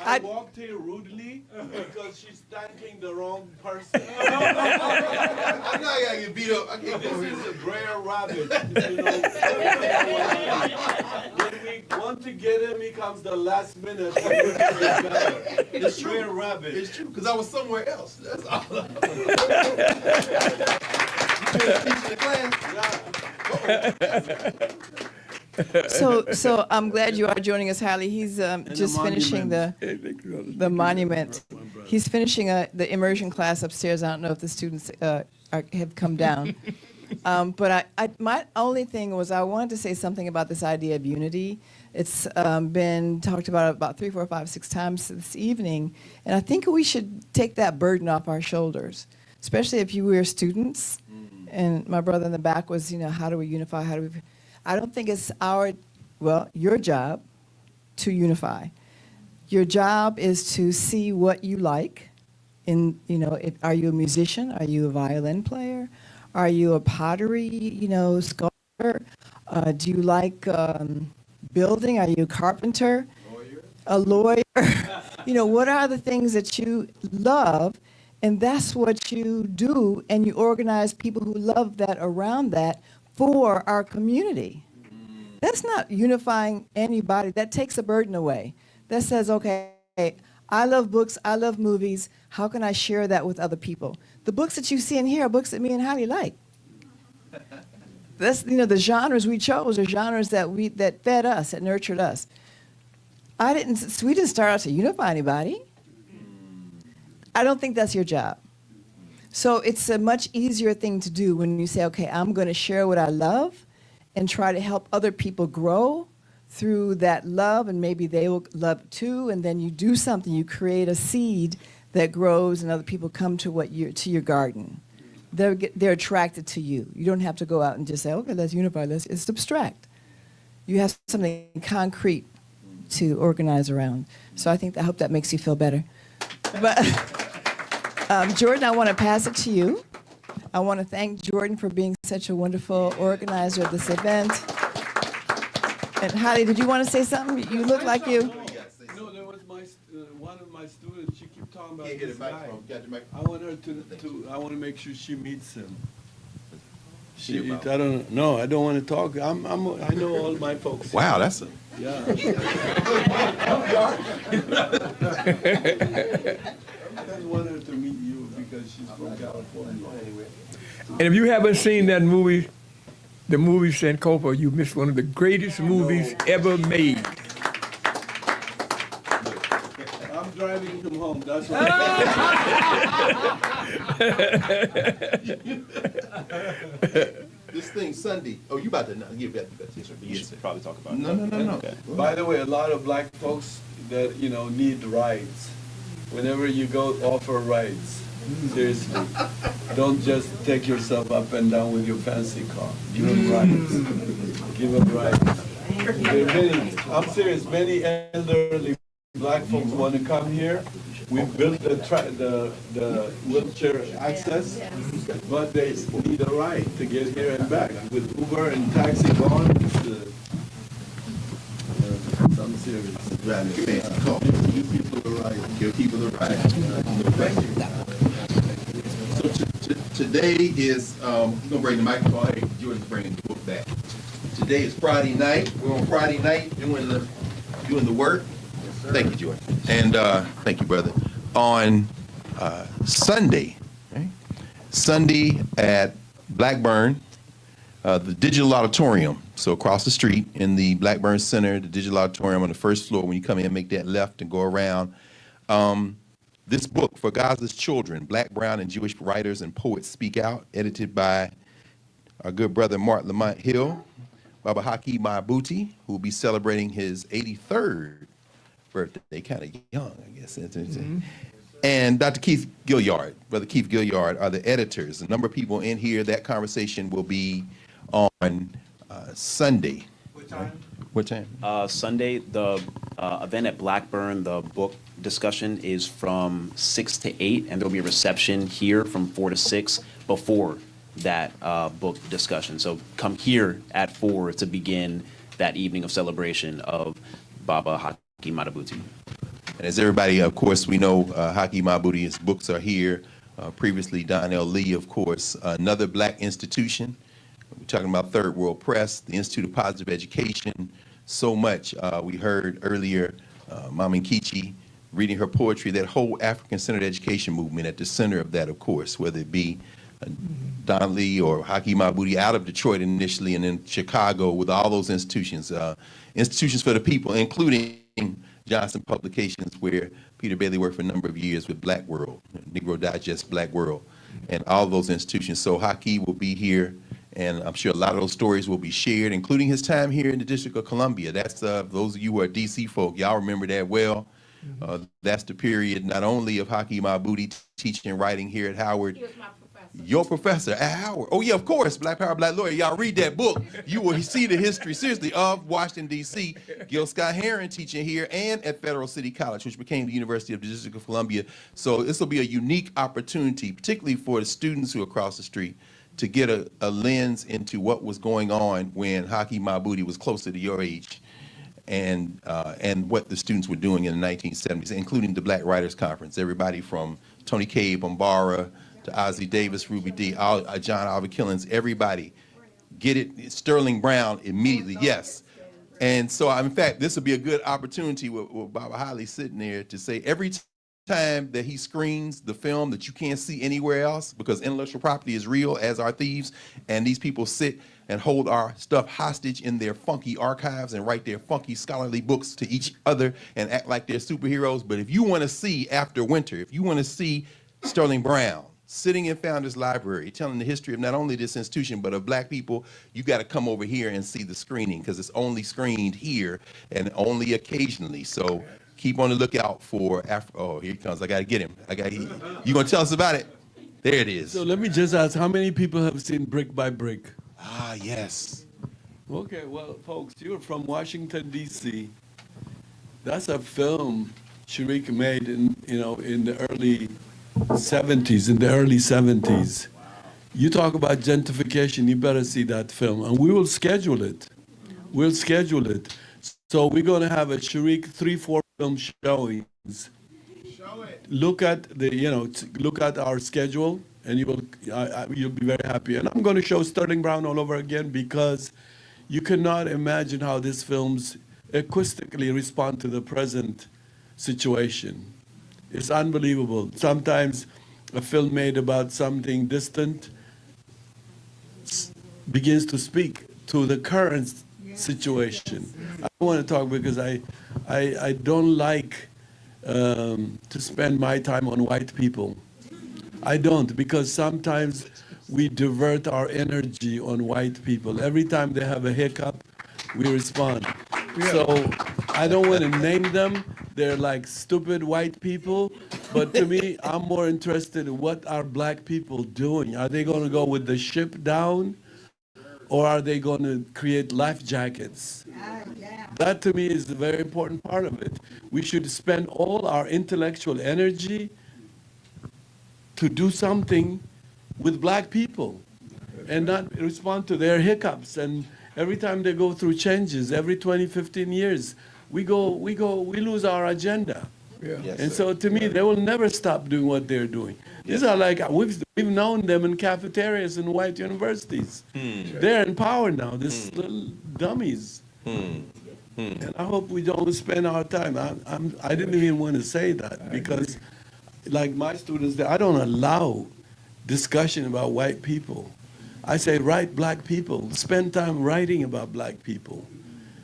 Speaker 16: I walked here rudely because she's thanking the wrong person. I know I gotta get beat up. I can't go here. This is a Brer Rabbit. You know. When we want to get him, he comes the last minute. It's true. Brer Rabbit. It's true, because I was somewhere else. That's all. You been teaching the class?
Speaker 1: So I'm glad you are joining us, Hallie. He's just finishing the monument. He's finishing the immersion class upstairs. I don't know if the students have come down. But my only thing was I wanted to say something about this idea of unity. It's been talked about 3, 4, 5, 6 times this evening, and I think we should take that burden off our shoulders, especially if you were students. And my brother in the back was, how do we unify? How do we? I don't think it's your job to unify. Your job is to see what you like. Are you a musician? Are you a violin player? Are you a pottery, sculptor? Do you like building? Are you a carpenter? A lawyer? What are the things that you love? And that's what you do, and you organize people who love that around that for our community. That's not unifying anybody. That takes a burden away. That says, okay, I love books, I love movies. How can I share that with other people? The books that you see in here are books that me and Hallie like. That's the genres we chose are genres that fed us, that nurtured us. We didn't start out to unify anybody. I don't think that's your job. So it's a much easier thing to do when you say, okay, I'm going to share what I love and try to help other people grow through that love, and maybe they will love it too, and then you do something, you create a seed that grows and other people come to your garden. They're attracted to you. You don't have to go out and just say, okay, let's unify, it's abstract. You have something concrete to organize around. So I hope that makes you feel better. But Jordan, I want to pass it to you. I want to thank Jordan for being such a wonderful organizer of this event. And Hallie, did you want to say something? You look like you.
Speaker 16: No, there was one of my students. She kept talking about this guy. I want her I want to make sure she meets him. I don't know. I don't want to talk. I know all my folks.
Speaker 3: Wow, that's a.
Speaker 16: Yeah. I just want her to meet you because she's from California.
Speaker 9: And if you haven't seen that movie, the movie Sankofa, you missed one of the greatest movies ever made.
Speaker 16: I'm driving him home. That's why.
Speaker 3: This thing Sunday. Oh, you about to give that?
Speaker 2: You should probably talk about it.
Speaker 3: No.
Speaker 2: Okay.
Speaker 16: By the way, a lot of black folks that need rides. Whenever you go, offer rides. Seriously, don't just take yourself up and down with your fancy car. Give them rides. Give them rides. There are many. I'm serious. Many elderly black folks want to come here. We built the wheelchair access, but they need a ride to get here and back. With Uber and taxi gone, I'm serious.
Speaker 3: Driving a fancy car. Give people a ride. Give people a ride. So today is, I'm going to bring the microphone. Hey, Jordan's bringing the book back. Today is Friday night. We're on Friday night doing the work. Thank you, Jordan. And thank you, brother. On Sunday, right? Sunday at Blackburn, the Digital Auditorium. So across the street in the Blackburn Center, the Digital Auditorium on the first floor. When you come in, make that left and go around. This book, For Gaza's Children, Black, Brown, and Jewish Writers and Poets Speak Out, edited by our good brother Mark Lamont Hill, Baba Haki Maabuti, who will be celebrating his 83rd birthday, kind of young, I guess. and Dr. Keith Gilliard, Brother Keith Gilliard, are the editors. A number of people in here. That conversation will be on Sunday. What time? What time?
Speaker 2: Sunday, the event at Blackburn, the book discussion is from 6 to 8, and there'll be a reception here from 4 to 6 before that book discussion. So come here at 4 to begin that evening of celebration of Baba Haki Madhubuti.
Speaker 3: And as everybody, of course, we know Haki Madhubuti's books are here. Previously, Don L. Lee, of course, another black institution. We're talking about Third World Press, the Institute of Positive Education, so much. We heard earlier Mama Nkechi reading her poetry, that whole African-centered education movement at the center of that, of course, whether it be Don Lee or Haki Madhubuti out of Detroit initially, and then Chicago with all those institutions, institutions for the people, including Johnson Publications, where Peter Bailey worked for a number of years with Black World, Negro Digest, Black World, and all those institutions. So Haki will be here, and I'm sure a lot of those stories will be shared, including his time here in the District of Columbia. That's those of you who are DC folk, y'all remember that well. That's the period not only of Haki Madhubuti teaching and writing here at Howard. He was my professor. Your professor at Howard. Oh yeah, of course, Black Power, Black Lawyer. Y'all read that book. You will see the history, seriously, of Washington, D.C. Gil Scott-Heron teaching here and at Federal City College, which became the University of the District of Columbia. So this will be a unique opportunity, particularly for the students who are across the street, to get a lens into what was going on when Haki Madhubuti was closer to your age, and what the students were doing in the 1970s, including the Black Writers Conference. Everybody from Tony K. Bombara to Ozzie Davis, Ruby Dee, John Oliver Killens, everybody. Get it, Sterling Brown immediately, yes. And so, in fact, this will be a good opportunity with Baba Holly sitting there to say every time that he screens the film that you can't see anywhere else, because intellectual property is real, as are thieves, and these people sit and hold our stuff hostage in their funky archives and write their funky scholarly books to each other and act like they're superheroes. But if you want to see After Winter, if you want to see Sterling Brown sitting in Founders Library telling the history of not only this institution but of Black people, you got to come over here and see the screening, because it's only screened here and only occasionally. So keep on the lookout for oh, here he comes. I got to get him. You going to tell us about it? There it is.
Speaker 16: So let me just ask, how many people have seen Brick by Brick?
Speaker 3: Ah, yes.
Speaker 16: Okay, well, folks, you're from Washington, D.C. That's a film Sharik made in the early 70s. You talk about gentrification, you better see that film, and we will schedule it. We'll schedule it. So we're going to have a Sharik 3-4 film showings. Show it. Look at look at our schedule, and you'll be very happy. And I'm going to show Sterling Brown all over again, because you cannot imagine how these films acoustically respond to the present situation. It's unbelievable. Sometimes a film made about something distant begins to speak to the current situation. I want to talk because I don't like to spend my time on white people. I don't, because sometimes we divert our energy on white people. Every time they have a hiccup, we respond. So I don't want to name them. They're like stupid white people. But to me, I'm more interested in what are Black people doing. Are they going to go with the ship down? Or are they going to create life jackets? That to me is the very important part of it. We should spend all our intellectual energy to do something with Black people and not respond to their hiccups. And every time they go through changes, every 20, 15 years, we lose our agenda. Yeah. Yes, and so to me, they will never stop doing what they're doing. These are like, we've known them in cafeterias in white universities. They're in power now, these little dummies. And I hope we don't spend our time. I didn't even want to say that, because like my students, I don't allow discussion about white people. I say, write Black people, spend time writing about Black people.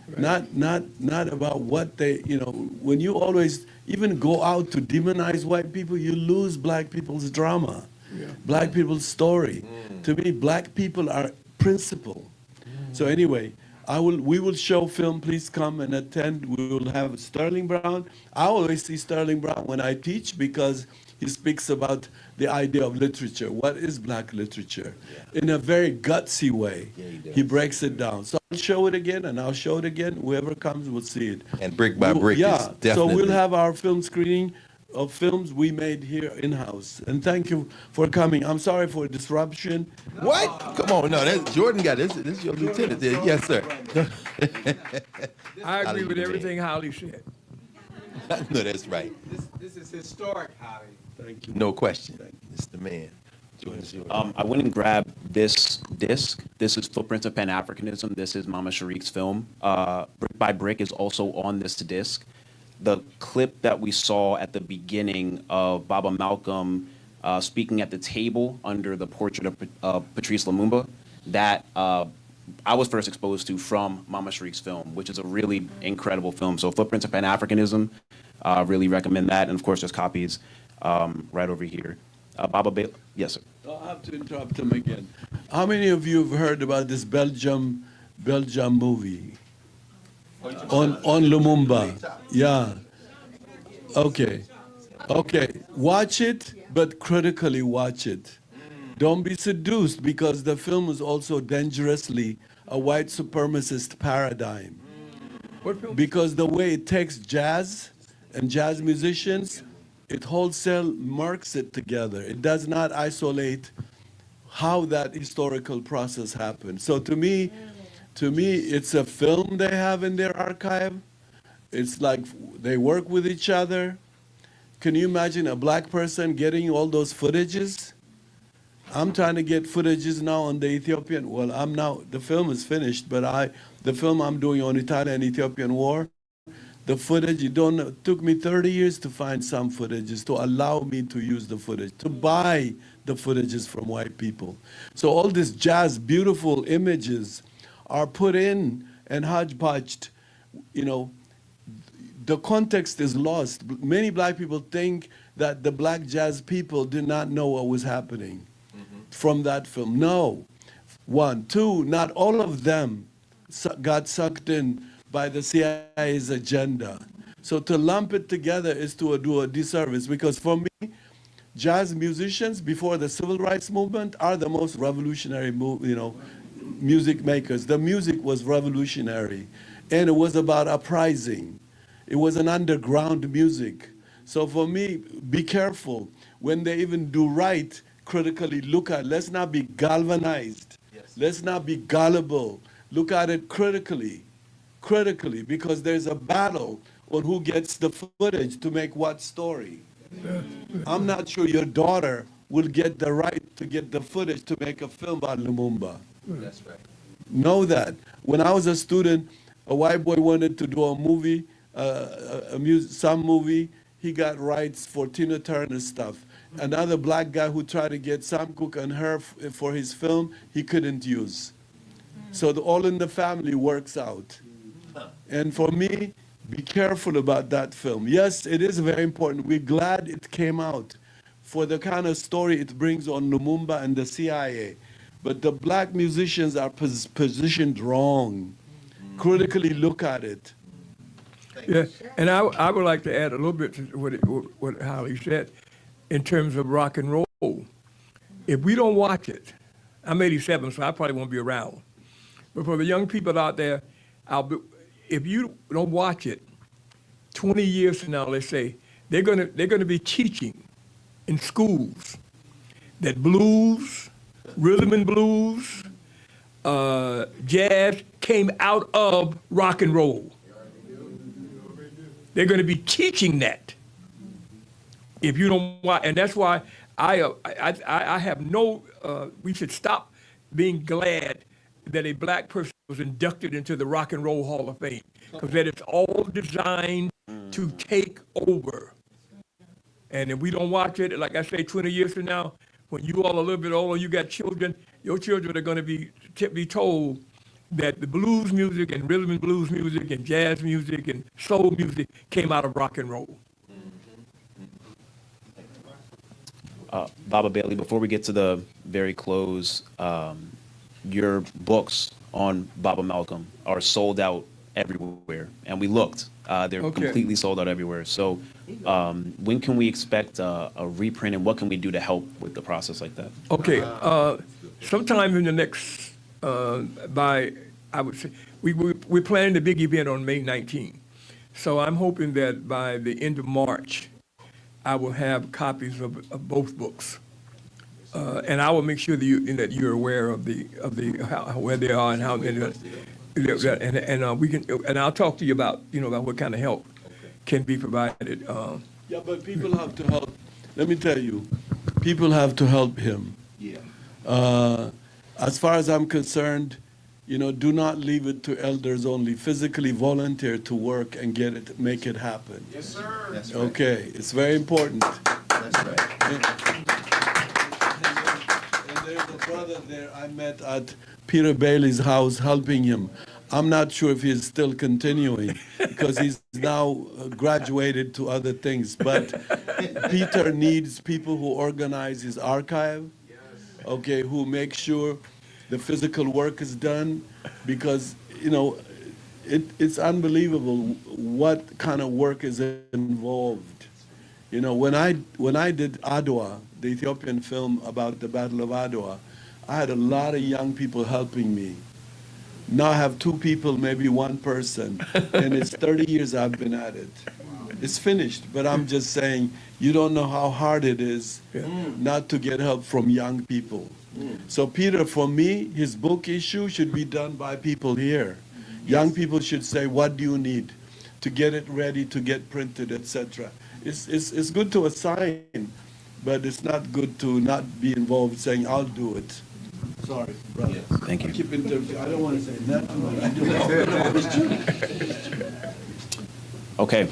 Speaker 16: Right. Not about what they, when you always even go out to demonize white people, you lose Black people's drama, Black people's story. To me, Black people are principle. So anyway, we will show film. Please come and attend. We will have Sterling Brown. I always see Sterling Brown when I teach, because he speaks about the idea of literature. What is black literature? In a very gutsy way. He breaks it down. So I'll show it again, and I'll show it again. Whoever comes will see it.
Speaker 3: And brick by brick,
Speaker 16: Yeah.
Speaker 3: it's
Speaker 16: So
Speaker 3: definitely.
Speaker 16: we'll have our film screening of films we made here in-house. And thank you for coming. I'm sorry for disruption.
Speaker 3: What? Come on, no, that's Jordan got this. This is your lieutenant there. Yes, sir.
Speaker 9: I agree with everything Holly said.
Speaker 3: No, that's right.
Speaker 11: This is historic, Holly.
Speaker 16: Thank you.
Speaker 3: No question. It's the man.
Speaker 2: I went and grabbed this disc. This is Footprints of Pan-Africanism. This is Mama Sharik's film. Brick by Brick is also on this disc. The clip that we saw at the beginning of Baba Malcolm speaking at the table under the portrait of Patrice Lumumba, that I was first exposed to from Mama Sharik's film, which is a really incredible film. So Footprints of Pan-Africanism, really recommend that. And of course, there's copies right over here. Baba Bailey, yes, sir.
Speaker 16: I'll have to interrupt him again. How many of you have heard about this Belgium movie on Lumumba? Yeah. Okay. Watch it, but critically watch it. Don't be seduced, because the film is also dangerously a white supremacist paradigm. Because the way it takes jazz and jazz musicians, it wholesale marks it together. It does not isolate how that historical process happened. So to me, it's a film they have in their archive. It's like they work with each other. Can you imagine a black person getting all those footages? I'm trying to get footages now on the Ethiopian. Well, the film is finished, but the film I'm doing on Italian-Ethiopian war, the footage, it took me 30 years to find some footages to allow me to use the footage, to buy the footages from white people. So all these jazz, beautiful images are put in and hodgepodged. The context is lost. Many black people think that the black jazz people did not know what was happening from that film. No. One. Two, not all of them got sucked in by the CIA's agenda. So to lump it together is to do a disservice, because for me, jazz musicians before the civil rights movement are the most revolutionary music makers. The music was revolutionary, and it was about uprising. It was an underground music. So for me, be careful when they even do right, critically look at, let's not be galvanized. Let's not be gullible. Look at it critically, because there's a battle on who gets the footage to make what story. I'm not sure your daughter will get the right to get the footage to make a film about Lumumba.
Speaker 13: That's right.
Speaker 16: Know that. When I was a student, a white boy wanted to do a movie, some movie. He got rights for Tina Turner stuff. Another black guy who tried to get Sam Cooke and her for his film, he couldn't use. So all in the family works out. And for me, be careful about that film. Yes, it is very important. We're glad it came out for the kind of story it brings on Lumumba and the CIA. But the black musicians are positioned wrong. Critically look at it.
Speaker 9: Yeah, and I would like to add a little bit to what Holly said in terms of rock and roll. If we don't watch it, I'm 87, so I probably won't be around. But for the young people out there, if you don't watch it, 20 years from now, let's say, they're gonna be teaching in schools that blues, rhythm and blues, jazz came out of rock and roll. They're going to be teaching that. If you don't watch, and that's why I have no. We should stop being glad that a black person was inducted into the Rock and Roll Hall of Fame, because that is all designed to take over. And if we don't watch it, like I say, 20 years from now, when you all are a little bit older, you got children, your children are going to be told that the blues music and rhythm and blues music and jazz music and soul music came out of rock and roll.
Speaker 2: Baba Bailey, before we get to the very close, your books on Baba Malcolm are sold out everywhere. And we looked. They're
Speaker 9: Okay.
Speaker 2: completely sold out everywhere. So when can we expect a reprint, and what can we do to help with the process like that?
Speaker 9: Okay, sometime in the next, I would say, we're planning the big event on May 19th. So I'm hoping that by the end of March, I will have copies of both books. And I will make sure that you're aware of where they are and how they're, and I'll talk to you about, about what kind of help can be provided.
Speaker 16: Yeah, but people have to help. Let me tell you, people have to help him.
Speaker 2: Yeah.
Speaker 16: As far as I'm concerned, do not leave it to elders only. Physically volunteer to work and make it happen.
Speaker 2: Yes, sir. That's right.
Speaker 16: Okay, it's very important.
Speaker 2: That's right.
Speaker 16: And there's a brother there I met at Peter Bailey's house helping him. I'm not sure if he's still continuing because he's now graduated to other things. But Peter needs people who organize his archive, okay, who make sure the physical work is done, because it's unbelievable what kind of work is involved. When I did Adwa, the Ethiopian film about the Battle of Adwa, I had a lot of young people helping me. Now I have 2 people, maybe 1 person, and it's 30 years I've been at it. It's finished, but I'm just saying, you don't know how hard it is not to get help from young people. So Peter, for me, his book issue should be done by people here. Young people should say, what do you need to get it ready, to get printed, etc. It's good to assign, but it's not good to not be involved saying, I'll do it. Sorry, brother.
Speaker 2: Thank you.
Speaker 16: I keep interrupting. I don't want to say nothing, but I do.
Speaker 2: Okay.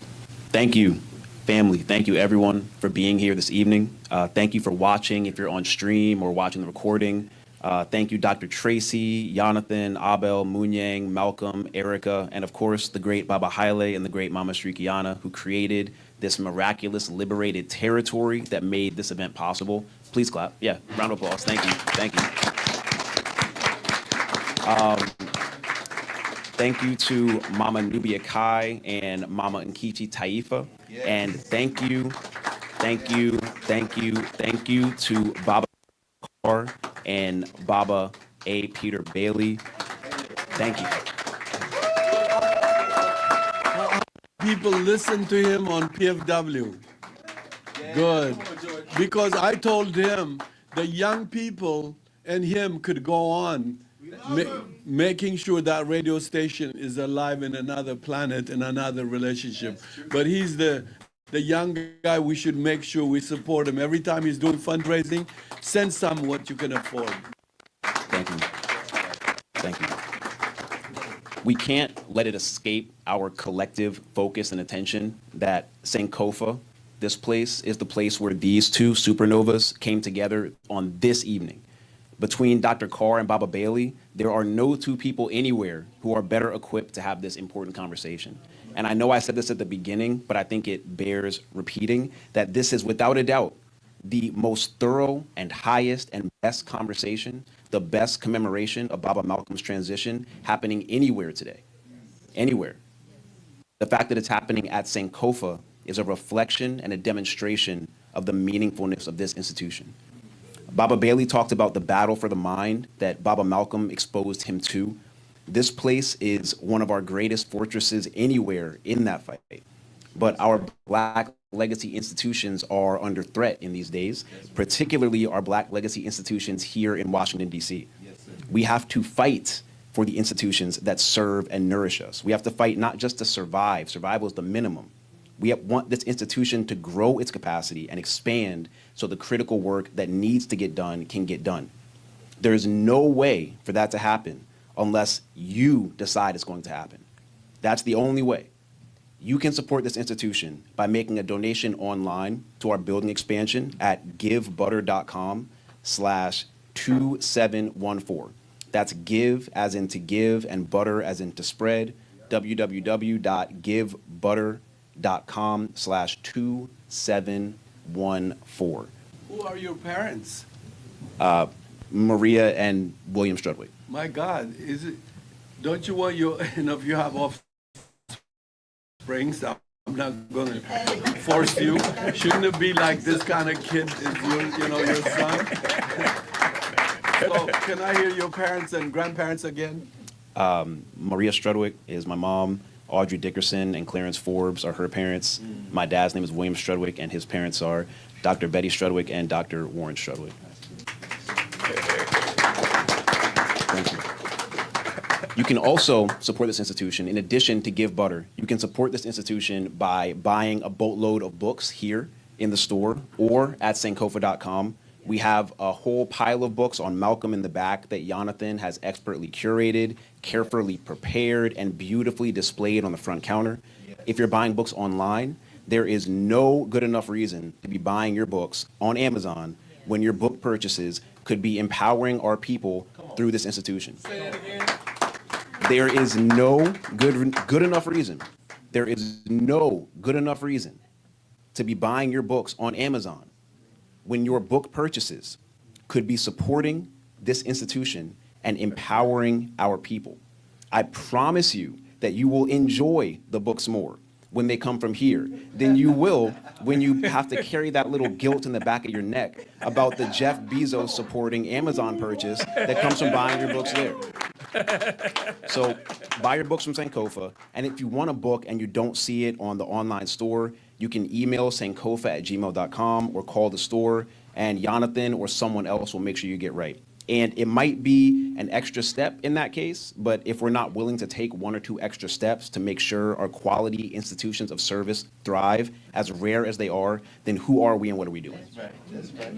Speaker 2: Thank you, family. Thank you, everyone, for being here this evening. Thank you for watching if you're on stream or watching the recording. Thank you, Dr. Tracy, Jonathan, Abel, Munyang, Malcolm, Erica, and of course, the great Baba Haile and the great Mama Srikiana, who created this miraculous, liberated territory that made this event possible. Please clap. Yeah, round of applause. Thank you. Thank you. Thank you to Mama Nubia Kai and Mama Nkichi Taifa. Yes. And thank you to Baba Carr and Baba A. Peter Bailey. Thank you.
Speaker 16: People listen to him on PFW. Good. Because I told him the young people and him could go on making sure that radio station is alive in another planet, in another relationship. But he's the young guy. We should make sure we support him. Every time he's doing fundraising, send some what you can afford.
Speaker 2: Thank you. Thank you. We can't let it escape our collective focus and attention that Sankofa, this place, is the place where these 2 supernovas came together on this evening. Between Dr. Carr and Baba Bailey, there are no 2 people anywhere who are better equipped to have this important conversation. And I know I said this at the beginning, but I think it bears repeating that this is without a doubt the most thorough and highest and best conversation, the best commemoration of Baba Malcolm's transition happening anywhere today. Anywhere. The fact that it's happening at Sankofa is a reflection and a demonstration of the meaningfulness of this institution. Baba Bailey talked about the battle for the mind that Baba Malcolm exposed him to. This place is one of our greatest fortresses anywhere in that fight. But our Black legacy institutions are under threat in these days, particularly our Black legacy institutions here in Washington, D.C. We have to fight for the institutions that serve and nourish us. We have to fight not just to survive. Survival is the minimum. We want this institution to grow its capacity and expand so the critical work that needs to get done can get done. There is no way for that to happen unless you decide it's going to happen. That's the only way. You can support this institution by making a donation online to our building expansion at givebutter.com/2714. That's give as in to give and butter as in to spread, www.givebutter.com/2714.
Speaker 16: Who are your parents?
Speaker 2: Maria and William Strudwick.
Speaker 16: My God, is it? Don't you want your? If you have offspring, Springs. I'm not going to force you. Shouldn't it be like this kind of kid is your son? So can I hear your parents and grandparents again?
Speaker 2: Maria Strudwick is my mom. Audrey Dickerson and Clarence Forbes are her parents. My dad's name is William Strudwick, and his parents are Dr. Betty Strudwick and Dr. Warren Strudwick. Thank you. You can also support this institution. In addition to Give Butter, you can support this institution by buying a boatload of books here in the store or at sankofa.com. We have a whole pile of books on Malcolm in the back that Jonathan has expertly curated, carefully prepared, and beautifully displayed on the front counter. If you're buying books online, there is no good enough reason to be buying your books on Amazon when your book purchases could be empowering our people through this institution. There is no good enough reason. There is no good enough reason to be buying your books on Amazon when your book purchases could be supporting this institution and empowering our people. I promise you that you will enjoy the books more when they come from here than you will when you have to carry that little guilt in the back of your neck about the Jeff Bezos supporting Amazon purchase that comes from buying your books there. So buy your books from Sankofa, and if you want a book and you don't see it on the online store, you can email sankofa@gmail.com or call the store, and Jonathan or someone else will make sure you get right. And it might be an extra step in that case, but if we're not willing to take one or two extra steps to make sure our quality institutions of service thrive, as rare as they are, then who are we and what are we doing?
Speaker 16: That's right.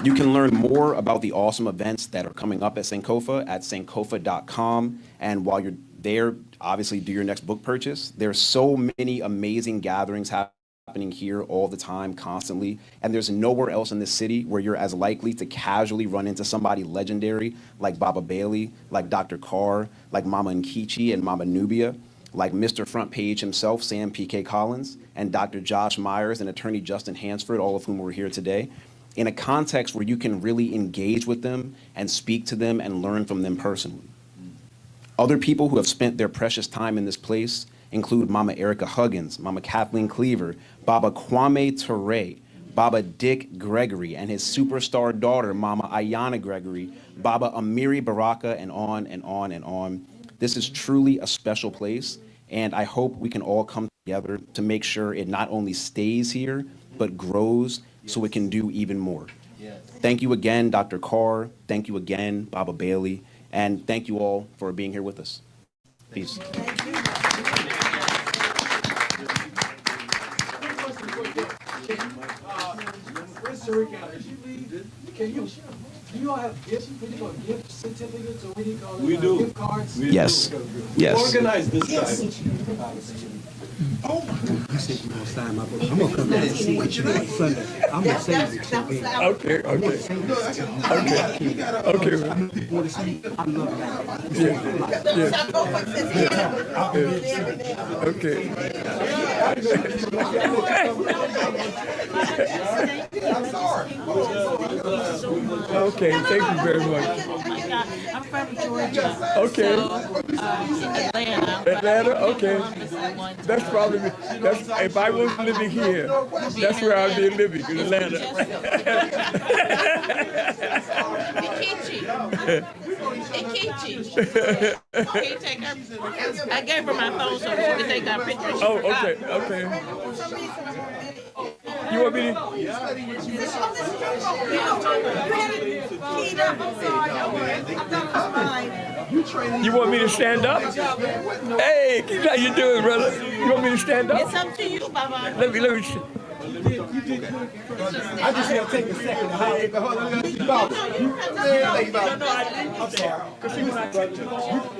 Speaker 2: You can learn more about the awesome events that are coming up at Sankofa at sankofa.com. And while you're there, obviously do your next book purchase. There's so many amazing gatherings happening here all the time, constantly. And there's nowhere else in this city where you're as likely to casually run into somebody legendary like Baba Bailey, like Dr. Carr, like Mama Nkechi and Mama Nubia, like Mr. Front Page himself, Sam P.K. Collins, and Dr. Josh Myers and Attorney Justin Hansford, all of whom were here today, in a context where you can really engage with them and speak to them and learn from them personally. Other people who have spent their precious time in this place include Mama Erica Huggins, Mama Kathleen Cleaver, Baba Kwame Ture, Baba Dick Gregory, and his superstar daughter, Mama Ayana Gregory, Baba Amiri Baraka, and on and on and on. This is truly a special place, and I hope we can all come together to make sure it not only stays here, but grows so it can do even more. Thank you again, Dr. Carr. Thank you again, Baba Bailey. And thank you all for being here with us. Peace.
Speaker 20: Where's Sarika? Do you all have gifts? What do you call it? Gift certificates, or what do you call it?
Speaker 16: We do.
Speaker 20: Gift cards?
Speaker 2: Yes. Yes.
Speaker 16: Organize this time.
Speaker 20: You said you gonna sign my book. I'm gonna come down and see what you on Sunday. I'm gonna say you something.
Speaker 9: Okay.
Speaker 20: I love
Speaker 9: Okay, thank you very much.
Speaker 21: I'm from Georgia.
Speaker 9: Okay.
Speaker 21: So, Atlanta.
Speaker 9: Atlanta, okay. That's probably, if I was living here, that's where I'd be living, in Atlanta.
Speaker 21: I gave her my phone so she could take our pictures.
Speaker 9: Oh, okay. You want me to? You want me to stand up? Hey, how you doing, brother? You want me to stand up?
Speaker 21: It's up to you, Baba.
Speaker 9: Let me.
Speaker 20: I just have to take a second to hide.
Speaker 9: I'm sorry.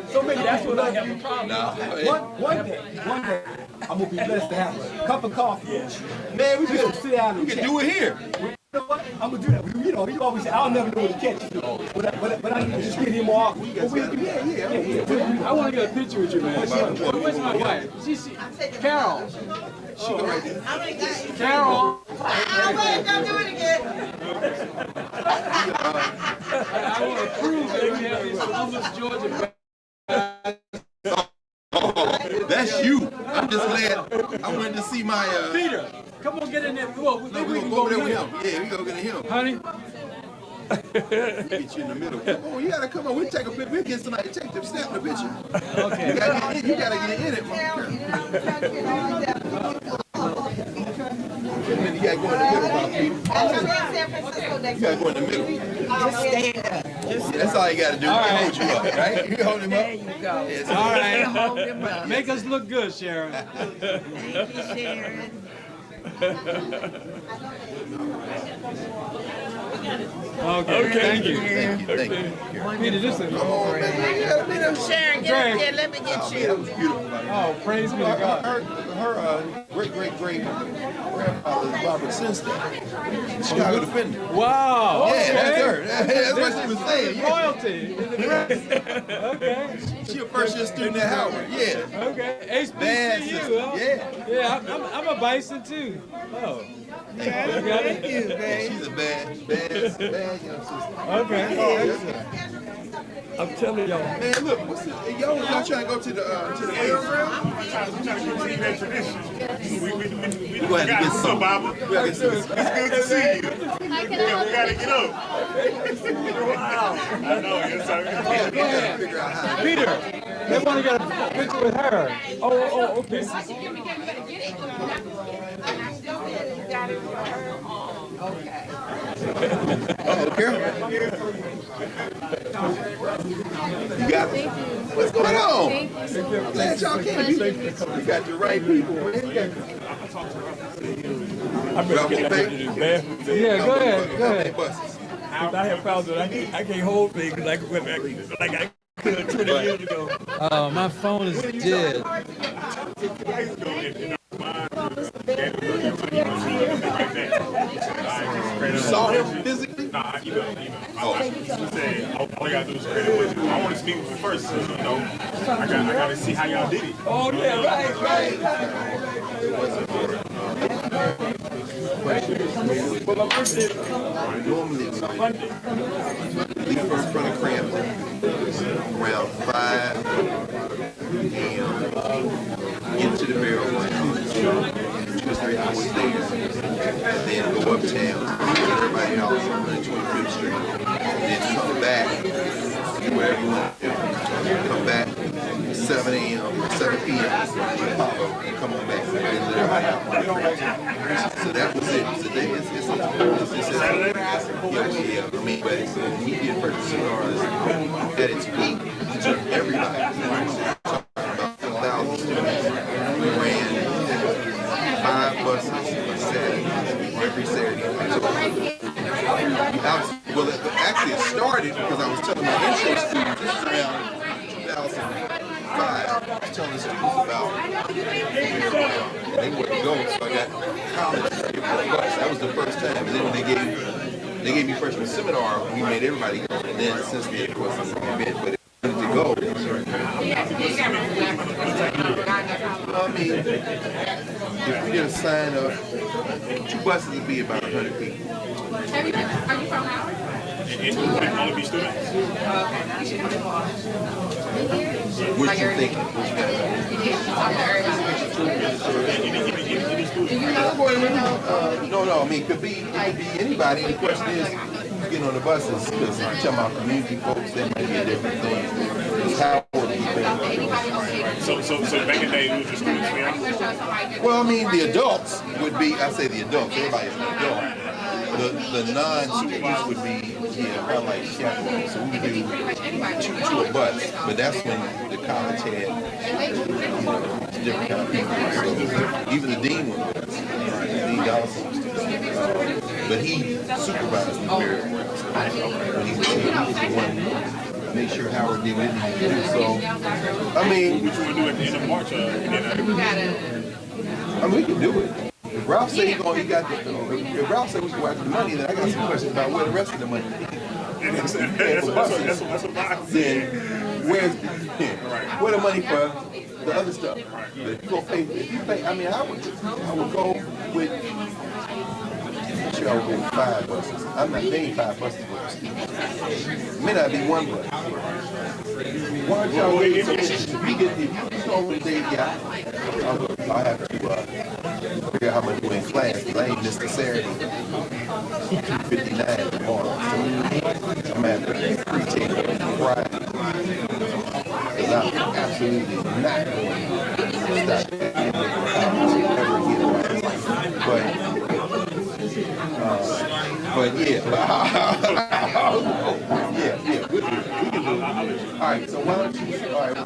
Speaker 9: So maybe that's what I have a problem.
Speaker 20: One day, I'm gonna be blessed to have a cup of coffee. Man, we can sit down and chat.
Speaker 3: do it here.
Speaker 20: You know what? I'm gonna do that. You always say, I'll never know what to catch you. But I need to just get him more often. Yeah.
Speaker 16: I want to get a picture with you, man. Where's my wife? Carol. Carol.
Speaker 10: Don't do it again.
Speaker 16: I want to prove that we have this Columbus, Georgia
Speaker 3: just glad I wanted to see my.
Speaker 11: Peter, come on, get in there. Well,
Speaker 3: No, we gonna go over there with him. Yeah, we gonna get him.
Speaker 11: Honey.
Speaker 3: Get you in the middle. Come on, you gotta come on. We'll take a picture. We'll get somebody to take the snap the picture.
Speaker 11: Okay.
Speaker 3: You gotta get in it, man. You gotta go in the middle, my people. You gotta go in the middle.
Speaker 21: Just stand up.
Speaker 3: That's all you gotta do.
Speaker 11: All right.
Speaker 3: Hold you up, right? You hold him up.
Speaker 21: There you go.
Speaker 3: Yes.
Speaker 11: All right.
Speaker 21: Hold him up.
Speaker 11: Make us look good, Sharon.
Speaker 21: Thank you, Sharon.
Speaker 11: Okay, thank you.
Speaker 3: Thank you.
Speaker 11: Peter, this is
Speaker 21: Sharon, get up there. Let me get
Speaker 3: That
Speaker 11: you.
Speaker 3: was beautiful.
Speaker 11: Oh, praise be to God.
Speaker 3: Her great-great-great-grandfather is Robert Sinstack, Chicago Defender.
Speaker 11: Wow.
Speaker 3: Yeah,
Speaker 11: okay.
Speaker 3: that's her. That's what she was saying. Yeah.
Speaker 11: Royalty. Okay.
Speaker 3: She a first-year student at Howard. Yeah.
Speaker 11: Okay.
Speaker 3: Bad
Speaker 11: HBCU,
Speaker 3: sister.
Speaker 11: huh?
Speaker 3: Yeah.
Speaker 11: Yeah, I'm a bison too. Oh. You got it?
Speaker 3: She's a bad young sister.
Speaker 11: Okay.
Speaker 9: I'm telling y'all.
Speaker 3: Man, look, y'all trying to go to the base. We gotta get some. We gotta get some.
Speaker 8: It's good to see you. We gotta get up. Wow. I know, yes, sir.
Speaker 11: Peter, they want to get a picture with her. Oh, okay.
Speaker 3: Carol. You got it. What's going on? Glad y'all came. You got the right people, man.
Speaker 9: I better get back to this bathroom.
Speaker 11: Yeah, go ahead.
Speaker 9: I have found that I can't hold things like I could 20 years ago.
Speaker 11: Oh, my phone is dead.
Speaker 3: You saw him physically?
Speaker 8: Nah, email. Oh. She said, all I gotta do is credit with you. I want to speak with you first, so, you know, I gotta see how y'all did it.
Speaker 9: Oh, yeah, right. Well, my birthday
Speaker 3: Normally, leave from in front of Cramlin around 5 a.m. Into the burial ground, 2 or 3 hours there, and then go uptown, meet everybody else on 125th Street, and then come back, do whatever you want to do. Come back 7 a.m., 7 p.m., pop up, and come on back. And let everybody out. So that was it. Today it's Saturday? Yeah. I mean, but we did purchase cigars at its peak. We took everybody. About 1,000 students. We ran 5 buses on Saturday, every Saturday. Well, actually it started because I was telling my intro students, this is around 2005, I was telling the students about and they wouldn't go, so I got college to give them a bus. That was the first time. And then when they gave me freshman seminar, we made everybody go. And then since then, of course, it's an event, but to go. I mean, if we did a sign up, 2 buses would be about 100 people.
Speaker 8: And would it only be students?
Speaker 3: What you thinking? No, I mean, it could be anybody. The question is, who's getting on the buses? Because I'm talking about community folks, that might be a different thing. How old are people?
Speaker 8: So back in the day, it was just students, man?
Speaker 3: Well, I mean, the adults would be, I say the adults, everybody's an adult. The non-students would be, kind of like chaperones. So we would do 2 to a bus, but that's when the college had, different kind of people. So even the dean was with us. Dean Dawson was but he supervised the burial grounds. When he was the one to make sure Howard did what he needed to do. So, I mean,
Speaker 8: What you want to do at the end of March?
Speaker 3: I mean, we can do it. If Ralph said if Ralph said we can watch the money, then I got some questions about where the rest of the money is. Then where the money for the other stuff? But if you go pay, I mean, I would go with. I'm sure I would go with 5 buses. I'm not paying 5 buses for the students. It may not be 1 bus. Why don't y'all wait? If you know what they got, I have to figure out how much we're in class, because I ain't missed a Saturday. 2:59 tomorrow. So I'm at the pre-tape on Friday. Because I'm absolutely not going to stop ever again. But yeah. Yeah, we can do it. All right, so why don't you, all right, I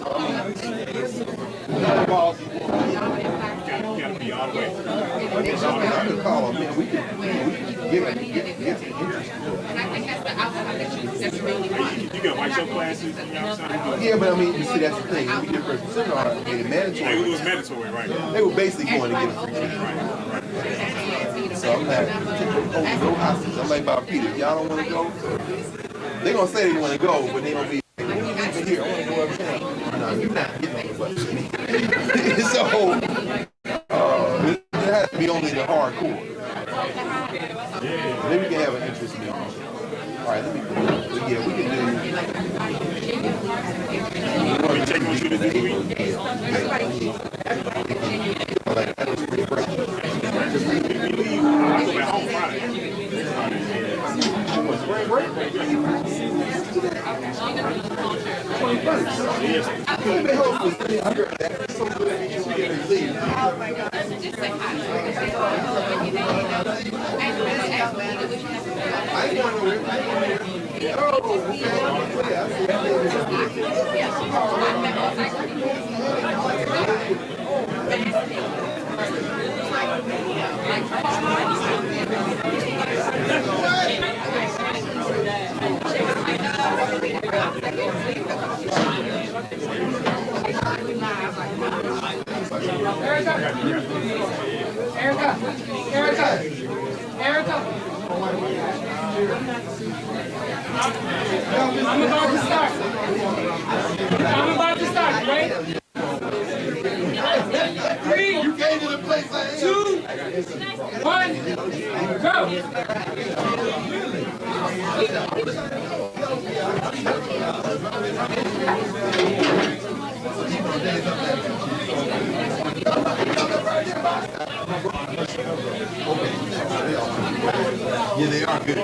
Speaker 3: can call them, we can get some interest.
Speaker 8: You can watch your classes.
Speaker 3: Yeah, but I mean, you see, that's the thing. We did first seminar, made it mandatory.
Speaker 8: It was mandatory, right?
Speaker 3: They were basically going to get a free ticket. So I'm not no hostage. I'm like Bob Peter. Y'all don't want to go? They're going to say they want to go, but they don't be here. I want to go up there. No, you're not getting on the bus with me. So, it has to be only the hardcore. Then we can have an interest meeting. All right, let me put it. Yeah, we can do.
Speaker 21: Erica. I'm about to start. Right? 3, 2, 1, go.
Speaker 3: Yeah, they are good.